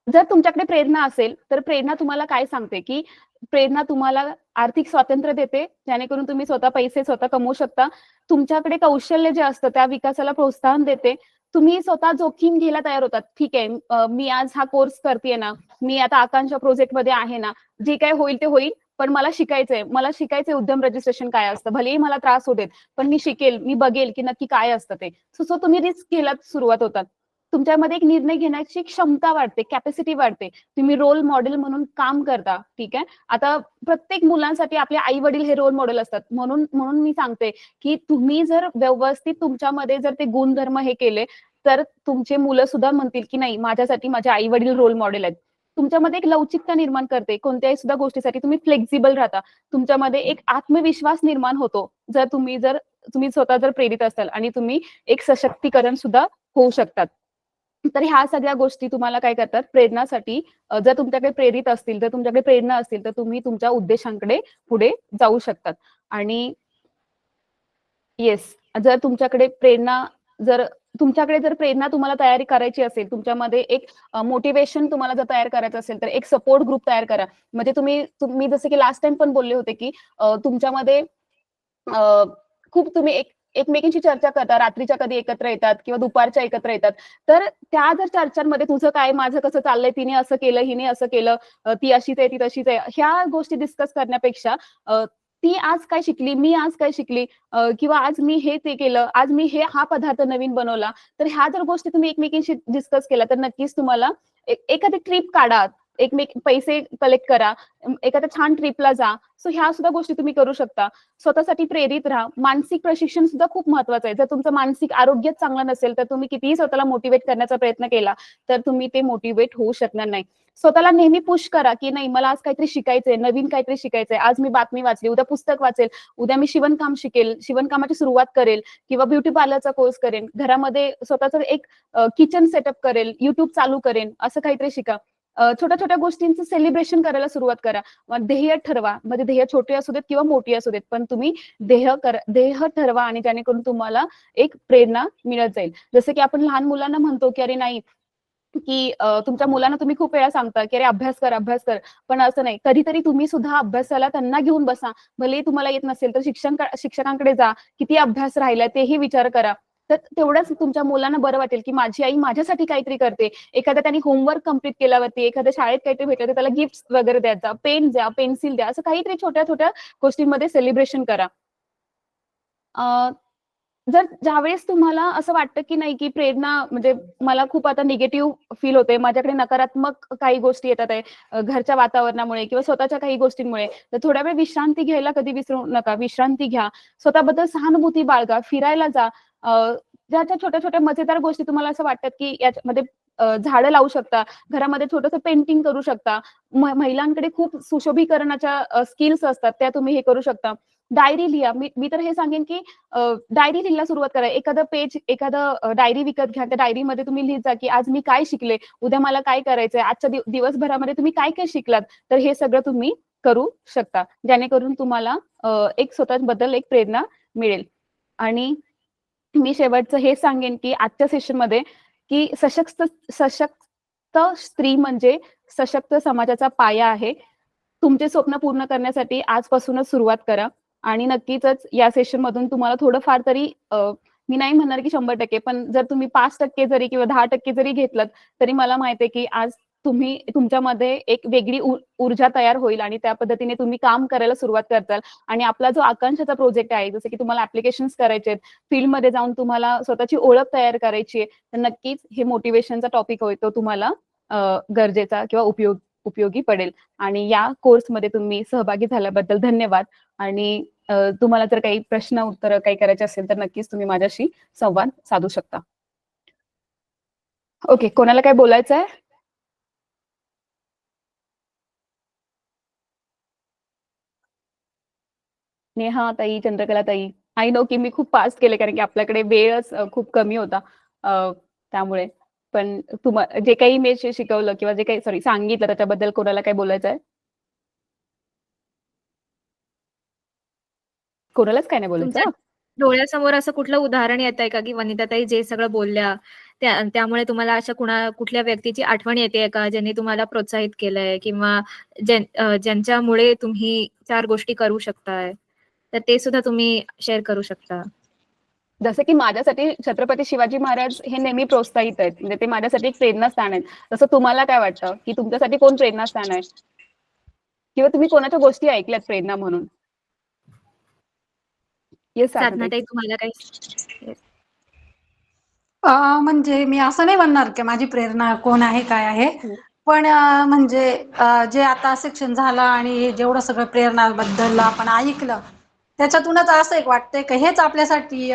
जर तुमच्याकडे प्रेरणा असेल तर प्रेरणा तुम्हाला काय सांगते की प्रेरणा तुम्हाला आर्थिक स्वातंत्र्य देते, जेणेकरून तुम्ही स्वतः पैसे स्वतः कमवू शकता. तुमच्याकडे कौशल्य जे असतं त्या विकासाला प्रोत्साहन देते. तुम्ही स्वतः जोखीम घ्यायला तयार होतात. ठीक आहे, मी आज हा कोर्स करतेय ना, मी आता आकांक्षा प्रोजेक्ट मध्ये आहे ना, जे काय होईल ते होईल, पण मला शिकायचंय उद्यम रजिस्ट्रेशन काय असतं. भलेही मला त्रास होऊ देत, पण मी शिकेल, मी बघेल की नक्की काय असतं ते. सो तुम्ही रिस्क घ्यायला सुरुवात होतात. तुमच्यामध्ये एक निर्णय घेण्याची क्षमता वाढते, कॅपॅसिटी वाढते. तुम्ही रोल मॉडेल म्हणून काम करता. ठीक आहे. आता प्रत्येक मुलांसाठी आपले आई वडील हे रोल मॉडेल असतात. म्हणून मी सांगते की तुम्ही जर व्यवस्थित तुमच्यामध्ये जर ते गुणधर्म हे केले तर तुमचे मुलं सुद्धा म्हणतील की नाही, माझ्यासाठी माझे आई वडील रोल मॉडेल आहेत. तुमच्यामध्ये एक लवचिकता निर्माण करते. कोणत्याही सुद्धा गोष्टीसाठी तुम्ही फ्लेक्झिबल राहता. तुमच्यामध्ये एक आत्मविश्वास निर्माण होतो. जर तुम्ही स्वतः जर प्रेरित असाल आणि तुम्ही एक सशक्तीकरण सुद्धा होऊ शकतात. तर ह्या सगळ्या गोष्टी तुम्हाला काय करतात? प्रेरणासाठी जर तुमच्याकडे प्रेरणा असतील तर तुम्ही तुमच्या उद्देशांकडे पुढे जाऊ शकतात. आणि येस, जर तुमच्याकडे जर प्रेरणा तुम्हाला तयारी करायची असेल, तुमच्यामध्ये एक मोटिवेशन तुम्हाला जर तयार करायचं असेल तर एक सपोर्ट ग्रुप तयार करा. म्हणजे तुम्ही जसं की लास्ट टाइम पण बोलले होते की तुमच्यामध्ये खूप तुम्ही एकमेकींशी चर्चा करता, रात्रीच्या कधी एकत्र येतात किंवा दुपारच्या एकत्र येतात. तर त्या जर चर्चांमध्ये तुझं काय, माझं कसं चाललंय, तिने असं केलं, हिने असं केलं, ती अशीच आहे, ती तशीच आहे, ह्या गोष्टी डिस्कस करण्यापेक्षा ती आज काय शिकली, मी आज काय शिकली, किंवा आज मी हे ते केलं, आज मी हा पदार्थ नवीन बनवला. तर ह्या जर गोष्टी तुम्ही एकमेकींशी डिस्कस केल्या तर नक्कीच तुम्हाला एखादी ट्रिप काढा, पैसे कलेक्ट करा, एखाद्या छान ट्रिपला जा. सो ह्या सुद्धा गोष्टी तुम्ही करू शकता. स्वतःसाठी प्रेरित राहा. मानसिक प्रशिक्षण सुद्धा खूप महत्वाचं आहे. जर तुमचं मानसिक आरोग्यच चांगलं नसेल तर तुम्ही कितीही स्वतःला मोटिवेट करण्याचा प्रयत्न केला तर तुम्ही ते मोटिवेट होऊ शकणार नाही. स्वतःला नेहमी पुश करा की नाही, मला आज काहीतरी शिकायचंय, नवीन काहीतरी शिकायचंय. आज मी बातमी वाचली, उद्या पुस्तक वाचेल, उद्या मी शिवणकाम शिकेल, शिवणकामाची सुरुवात करेल किंवा ब्युटी पार्लरचा कोर्स करेन, घरामध्ये स्वतःचं एक किचन सेटअप करेल, युट्यूब चालू करेन, असं काहीतरी शिका. छोट्या छोट्या गोष्टींचं सेलिब्रेशन करायला सुरुवात करा. ध्येय ठरवा, म्हणजे ध्येय छोटे असू देत किंवा मोठी असू देत, पण तुम्ही ध्येय ठरवा आणि जेणेकरून तुम्हाला एक प्रेरणा मिळत जाईल. जसं की आपण लहान मुलांना म्हणतो की अरे नाही, की तुमच्या मुलांना तुम्ही खूप वेळा सांगता की अरे अभ्यास कर, पण असं नाही. कधीतरी तुम्ही सुद्धा अभ्यासाला त्यांना घेऊन बसा. भले तुम्हाला येत नसेल तर शिक्षकांकडे जा, किती अभ्यास राहिलाय तेही विचार करा. तर तेवढंच तुमच्या मुलांना बरं वाटेल की माझी आई माझ्यासाठी काहीतरी करते. एखाद्या त्यांनी होमवर्क कम्प्लीट केल्यावरती, एखाद्या शाळेत काहीतरी भेटलं तर त्याला गिफ्ट वगैरे द्यायचा, पेन द्या, पेन्सिल द्या, असं काहीतरी छोट्या छोट्या गोष्टींमध्ये सेलिब्रेशन करा. जर ज्यावेळेस तुम्हाला असं वाटतं की नाही की प्रेरणा म्हणजे मला खूप आता निगेटिव्ह फील होते, माझ्याकडे नकारात्मक काही गोष्टी येतात आहे घरच्या वातावरणामुळे किंवा स्वतःच्या काही गोष्टींमुळे, तर थोड्या वेळ विश्रांती घ्यायला कधी विसरू नका. विश्रांती घ्या, स्वतःबद्दल सहानुभूती बाळगा, फिरायला जा. ज्या छोट्या छोट्या मजेदार गोष्टी तुम्हाला असं वाटतात की याच्यामध्ये झाडं लावू शकता, घरामध्ये छोटंसं पेंटिंग करू शकता. महिलांकडे खूप सुशोभीकरणाच्या स्किल्स असतात, त्या तुम्ही हे करू शकता. डायरी लिहा. मी तर हे सांगेन की डायरी लिहायला सुरुवात करा. एखादं डायरी विकत घ्या. त्या डायरीमध्ये तुम्ही लिहित जा की आज मी काय शिकले, उद्या मला काय करायचंय, आजच्या दिवसभरामध्ये तुम्ही काय काय शिकलात. तर हे सगळं तुम्ही करू शकता, जेणेकरून तुम्हाला एक स्वतःबद्दल एक प्रेरणा मिळेल. आणि मी शेवटचं हे सांगेन की आजच्या सेशनमध्ये की सशक्त स्त्री म्हणजे सशक्त समाजाचा पाया आहे. तुमचे स्वप्न पूर्ण करण्यासाठी आजपासूनच सुरुवात करा. आणि नक्कीच या सेशन मधून तुम्हाला थोडंफार तरी मी नाही म्हणणार की 100%, पण जर तुम्ही 5% जरी किंवा 10% जरी घेतलं तरी मला माहिती आहे की आज तुम्ही तुमच्यामध्ये एक वेगळी ऊर्जा तयार होईल आणि त्या पद्धतीने तुम्ही काम करायला सुरुवात करताल. आणि आपला जो आकांक्षाचा प्रोजेक्ट आहे, जसं की तुम्हाला ऍप्लिकेशन्स करायचे आहेत, फील्डमध्ये जाऊन तुम्हाला स्वतःची ओळख तयार करायची आहे, तर नक्कीच हे मोटिवेशनचा टॉपिक होय तो तुम्हाला गरजेचा किंवा उपयोगी पडेल. आणि या कोर्समध्ये तुम्ही सहभागी झाल्याबद्दल धन्यवाद. आणि तुम्हाला जर काही प्रश्न उत्तर काही करायचे असेल तर नक्कीच तुम्ही माझ्याशी संवाद साधू शकता. ओके, कोणाला काय बोलायचं आहे? नेहा ताई, चंद्रकला ताई, आय नो की मी खूप फास्ट केले कारण की आपल्याकडे वेळच खूप कमी होता. त्यामुळे पण जे काही मी शिकवलं किंवा जे काही सांगितलं त्याच्याबद्दल कोणाला काय बोलायचं आहे? कोणालाच काय नाही बोलायचं? तुमच्या डोळ्यासमोर असं कुठलं उदाहरण येत आहे का की वनिताताई जे सगळं बोलल्या त्यामुळे तुम्हाला अशा कुठल्या व्यक्तीची आठवण येते का ज्यांनी तुम्हाला प्रोत्साहित केलंय किंवा ज्यांच्यामुळे तुम्ही 4 गोष्टी करू शकताय, तर ते सुद्धा तुम्ही शेअर करू शकता. जसं की माझ्यासाठी छत्रपती शिवाजी महाराज हे नेहमी प्रोत्साहित आहेत, म्हणजे ते माझ्यासाठी एक प्रेरणास्थान आहेत. तसं तुम्हाला काय वाटतं की तुमच्यासाठी कोण प्रेरणास्थान आहे किंवा तुम्ही कोणाच्या गोष्टी ऐकल्यात प्रेरणा म्हणून? येस साधनाताई, तुम्हाला काय? म्हणजे मी असं नाही म्हणणार की माझी प्रेरणा कोण आहे काय आहे, पण म्हणजे जे आता शिक्षण झालं आणि जेवढं सगळं प्रेरणाबद्दल आपण ऐकलं त्याच्यातूनच असं एक वाटतंय की हेच आपल्यासाठी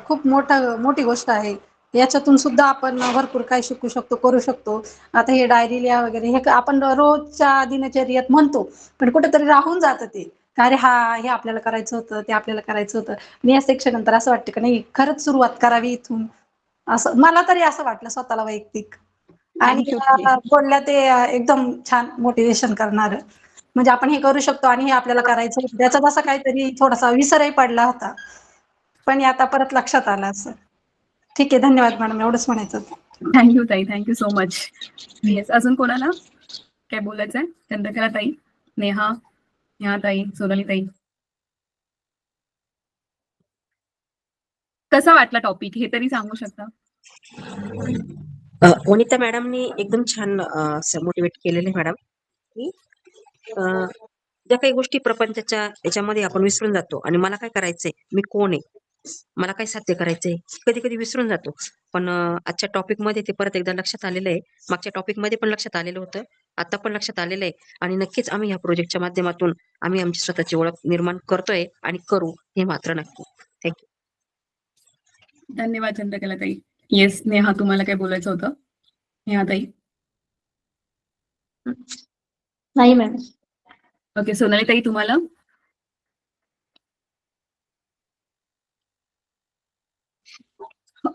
खूप मोठी गोष्ट आहे. याच्यातून सुद्धा आपण भरपूर काही शिकू शकतो, करू शकतो. आता हे डायरी लिहा वगैरे हे आपण रोजच्या दिनचर्येत म्हणतो, पण कुठेतरी राहून जातं ते. अरे हे आपल्याला करायचं होतं, ते आपल्याला करायचं होतं. मी या शिक्षणानंतर असं वाटतं की नाही खरंच सुरुवात करावी इथून, असं मला तरी असं वाटलं स्वतःला वैयक्तिक. आणि बोलल्या ते एकदम छान मोटिवेशन करणार, म्हणजे आपण हे करू शकतो आणि हे आपल्याला करायचं होतं. त्याचा जसा काहीतरी थोडासा विसरही पडला होता, पण आता परत लक्षात आलं असं. ठीक आहे, धन्यवाद मॅडम, एवढंच म्हणायचं होतं. थँक्यू ताई, थँक्यू सो मच. येस, अजून कोणाला काय बोलायचंय? चंद्रकला ताई, नेहा ताई, सोनाली ताई, कसा वाटला टॉपिक हे तरी सांगू शकता? वनिता मॅडमनी एकदम छान मोटिवेट केलेले मॅडम की ज्या काही गोष्टी प्रपंचाच्या याच्यामध्ये आपण विसरून जातो आणि मला काय करायचंय, मी कोण आहे, मला काय साध्य करायचंय, कधी कधी विसरून जातो. पण आजच्या टॉपिक मध्ये ते परत एकदा लक्षात आलेलं आहे. मागच्या टॉपिक मध्ये पण लक्षात आलेलं होतं, आता पण लक्षात आलेलं आहे. आणि नक्कीच आम्ही ह्या प्रोजेक्टच्या माध्यमातून आम्ही आमची स्वतःची ओळख निर्माण करतोय आणि करू, हे मात्र नक्की. थँक्यू. धन्यवाद चंद्रकला ताई. येस, नेहा, तुम्हाला काय बोलायचं होतं? नेहा ताई. नाही मॅडम. ओके, सोनाली ताई, तुम्हाला?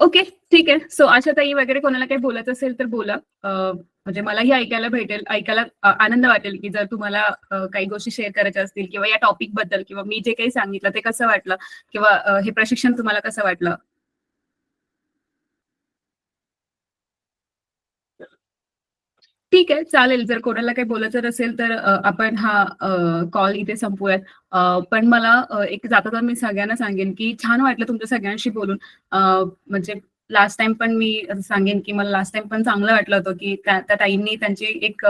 ओके, ठीक आहे. सो आशा ताई वगैरे कोणाला काही बोलायचं असेल तर बोला. म्हणजे मलाही ऐकायला आनंद वाटेल की जर तुम्हाला काही गोष्टी शेअर करायच्या असतील किंवा या टॉपिक बद्दल किंवा मी जे काही सांगितलं ते कसं वाटलं किंवा हे प्रशिक्षण तुम्हाला कसं वाटलं. ठीक आहे, चालेल. जर कोणाला काही बोलायचं असेल तर आपण हा कॉल इथे संपवूयात. पण मला एक जाता मी सगळ्यांना सांगेन की छान वाटलं तुमच्या सगळ्यांशी बोलून. म्हणजे लास्ट टाइम पण मी सांगेन की मला लास्ट टाइम पण चांगलं वाटलं होतं की त्या ताईंनी त्यांची एक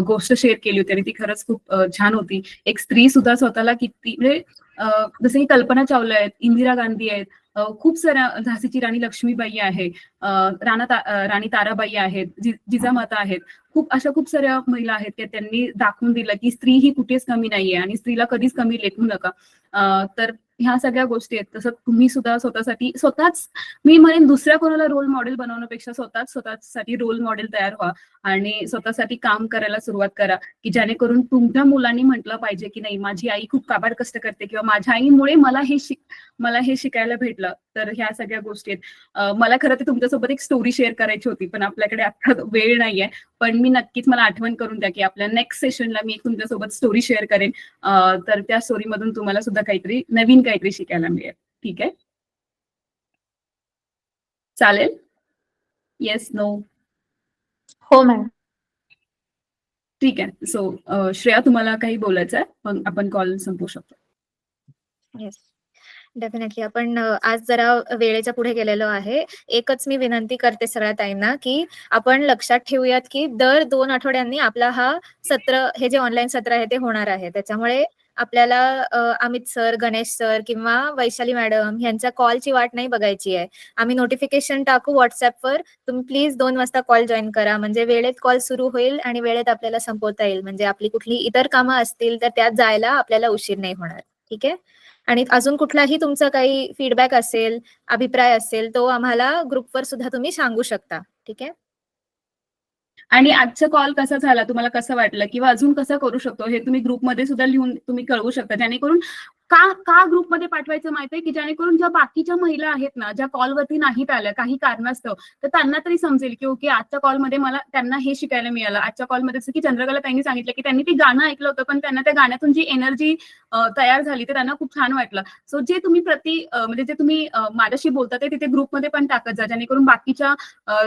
गोष्ट शेअर केली होती आणि ती खरंच खूप छान होती. एक स्त्री सुद्धा स्वतःला किती म्हणजे जसं की कल्पना चावला आहेत, इंदिरा गांधी आहेत, खूप साऱ्या, झाशीची राणी लक्ष्मीबाई आहे, राणी ताराबाई आहेत, जिजामाता आहेत, खूप साऱ्या महिला आहेत की त्यांनी दाखवून दिलं की स्त्री ही कुठेच कमी नाहीये आणि स्त्रीला कधीच कमी लेखू नका. तर ह्या सगळ्या गोष्टी आहेत. तसं तुम्ही सुद्धा स्वतःच मी म्हणेन दुसऱ्या कोणाला रोल मॉडेल बनवण्यापेक्षा स्वतःसाठी रोल मॉडेल तयार व्हा आणि स्वतःसाठी काम करायला सुरुवात करा की जेणेकरून तुमच्या मुलांनी म्हटलं पाहिजे की नाही, माझी आई खूप काबाड कष्ट करते किंवा माझ्या आईमुळे मला हे शिकायला भेटलं. तर ह्या सगळ्या गोष्टी आहेत. मला खरं तर तुमच्यासोबत एक स्टोरी शेअर करायची होती पण आपल्याकडे आता वेळ नाहीये. पण मी नक्कीच, मला आठवण करून द्या की आपल्या नेक्स्ट सेशनला मी एक तुमच्यासोबत स्टोरी शेअर करेन. तर त्या स्टोरीमधून तुम्हाला सुद्धा नवीन काहीतरी शिकायला मिळेल. ठीक आहे, चालेल? Yes, no? हो मॅडम. ठीक आहे. सो श्रेया, तुम्हाला काही बोलायचं आहे? मग आपण कॉल संपवू शकतो. येस. डेफिनेटली आपण आज जरा वेळेच्या पुढे गेलेलो आहे. एकच मी विनंती करते सगळ्या ताईंना, की आपण लक्षात ठेवूयात, की दर 2 आठवड्यांनी आपला हा सत्र, हे जे ऑनलाईन सत्र आहे ते होणार आहे. त्याच्यामुळे आपल्याला अमित सर, गणेश सर किंवा वैशाली मॅडम यांच्या कॉलची वाट नाही बघायची आहे. आम्ही नोटिफिकेशन टाकू WhatsAppवर. तुम्ही प्लीज 2 वाजता कॉल जॉइन करा. म्हणजे वेळेत कॉल सुरू होईल आणि वेळेत आपल्याला संपवता येईल. म्हणजे आपली कुठली इतर कामं असतील तर त्यात जायला आपल्याला उशीर नाही होणार. ठीक आहे? आणि अजून कुठलाही तुमचा काही फीडबॅक असेल, अभिप्राय असेल, तो आम्हाला ग्रुपवर सुद्धा तुम्ही सांगू शकता. ठीक आहे? आणि आजचा कॉल कसा झाला, तुम्हाला कसं वाटलं किंवा अजून कसं करू शकतो हे तुम्ही ग्रुपमध्ये सुद्धा लिहून तुम्ही कळवू शकता. जेणेकरून का ग्रुपमध्ये पाठवायचं माहितीये, की जेणेकरून ज्या बाकीच्या महिला आहेत ना, ज्या कॉलवरती नाहीत आल्या काही कारणास्तव, तर त्यांना तरी समजेल, की ओके आजच्या कॉलमध्ये मला त्यांना हे शिकायला मिळालं. आजच्या कॉलमध्ये जसं की चंद्रकला ताईंनी सांगितलं, की त्यांनी ते गाणं ऐकलं होतं, पण त्यांना त्या गाण्यातून जी एनर्जी तयार झाली ते त्यांना खूप छान वाटलं. सो जे तुम्ही म्हणजे जे तुम्ही माझ्याशी बोलता ते तिथे ग्रुपमध्ये पण टाकत जा, जेणेकरून बाकीच्या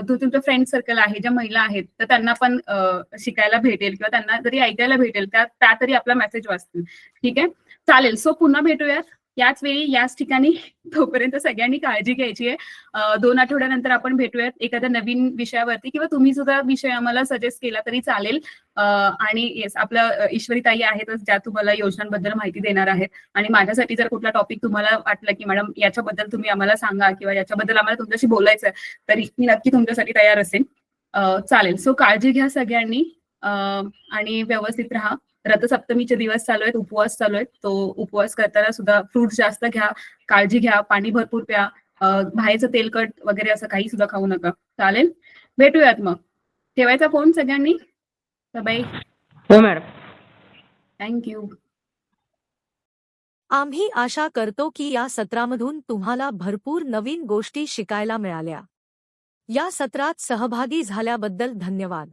जो तुमचा फ्रेंड सर्कल आहे, ज्या महिला आहेत, तर त्यांना पण शिकायला भेटेल किंवा त्यांना जरी ऐकायला भेटेल, त्या तरी आपला मेसेज वाचतील. ठीक आहे? चालेल. सो पुन्हा भेटूयात याच वेळी याच ठिकाणी. तोपर्यंत सगळ्यांनी काळजी घ्यायची आहे. 2 आठवड्यानंतर आपण भेटूयात एखाद्या नवीन विषयावरती किंवा तुम्ही सुद्धा विषय आम्हाला सजेस्ट केला तरी चालेल. आणि येस, आपलं ईश्वरी ताई आहेतच ज्या तुम्हाला योजनांबद्दल माहिती देणार आहेत. आणि माझ्यासाठी जर कुठला टॉपिक तुम्हाला वाटलं, की मॅडम याच्याबद्दल तुम्ही आम्हाला सांगा किंवा याच्याबद्दल आम्हाला तुमच्याशी बोलायचं आहे, तरी मी नक्की तुमच्यासाठी तयार असेल. चालेल. सो काळजी घ्या सगळ्यांनी आणि व्यवस्थित राहा. रथसप्तमीचे दिवस चालू आहेत, उपवास चालू आहेत. तो उपवास करताना सुद्धा फ्रुट्स जास्त घ्या, काळजी घ्या, पाणी भरपूर प्या, बाहेरचं तेलकट वगैरे असं काही सुद्धा खाऊ नका. चालेल? भेटूयात मग. ठेवायचा फोन सगळ्यांनी. बाय. हो मॅडम. थँक्यू. आम्ही आशा करतो की या सत्रामधून तुम्हाला भरपूर नवीन गोष्टी शिकायला मिळाल्या. या सत्रात सहभागी झाल्याबद्दल धन्यवाद.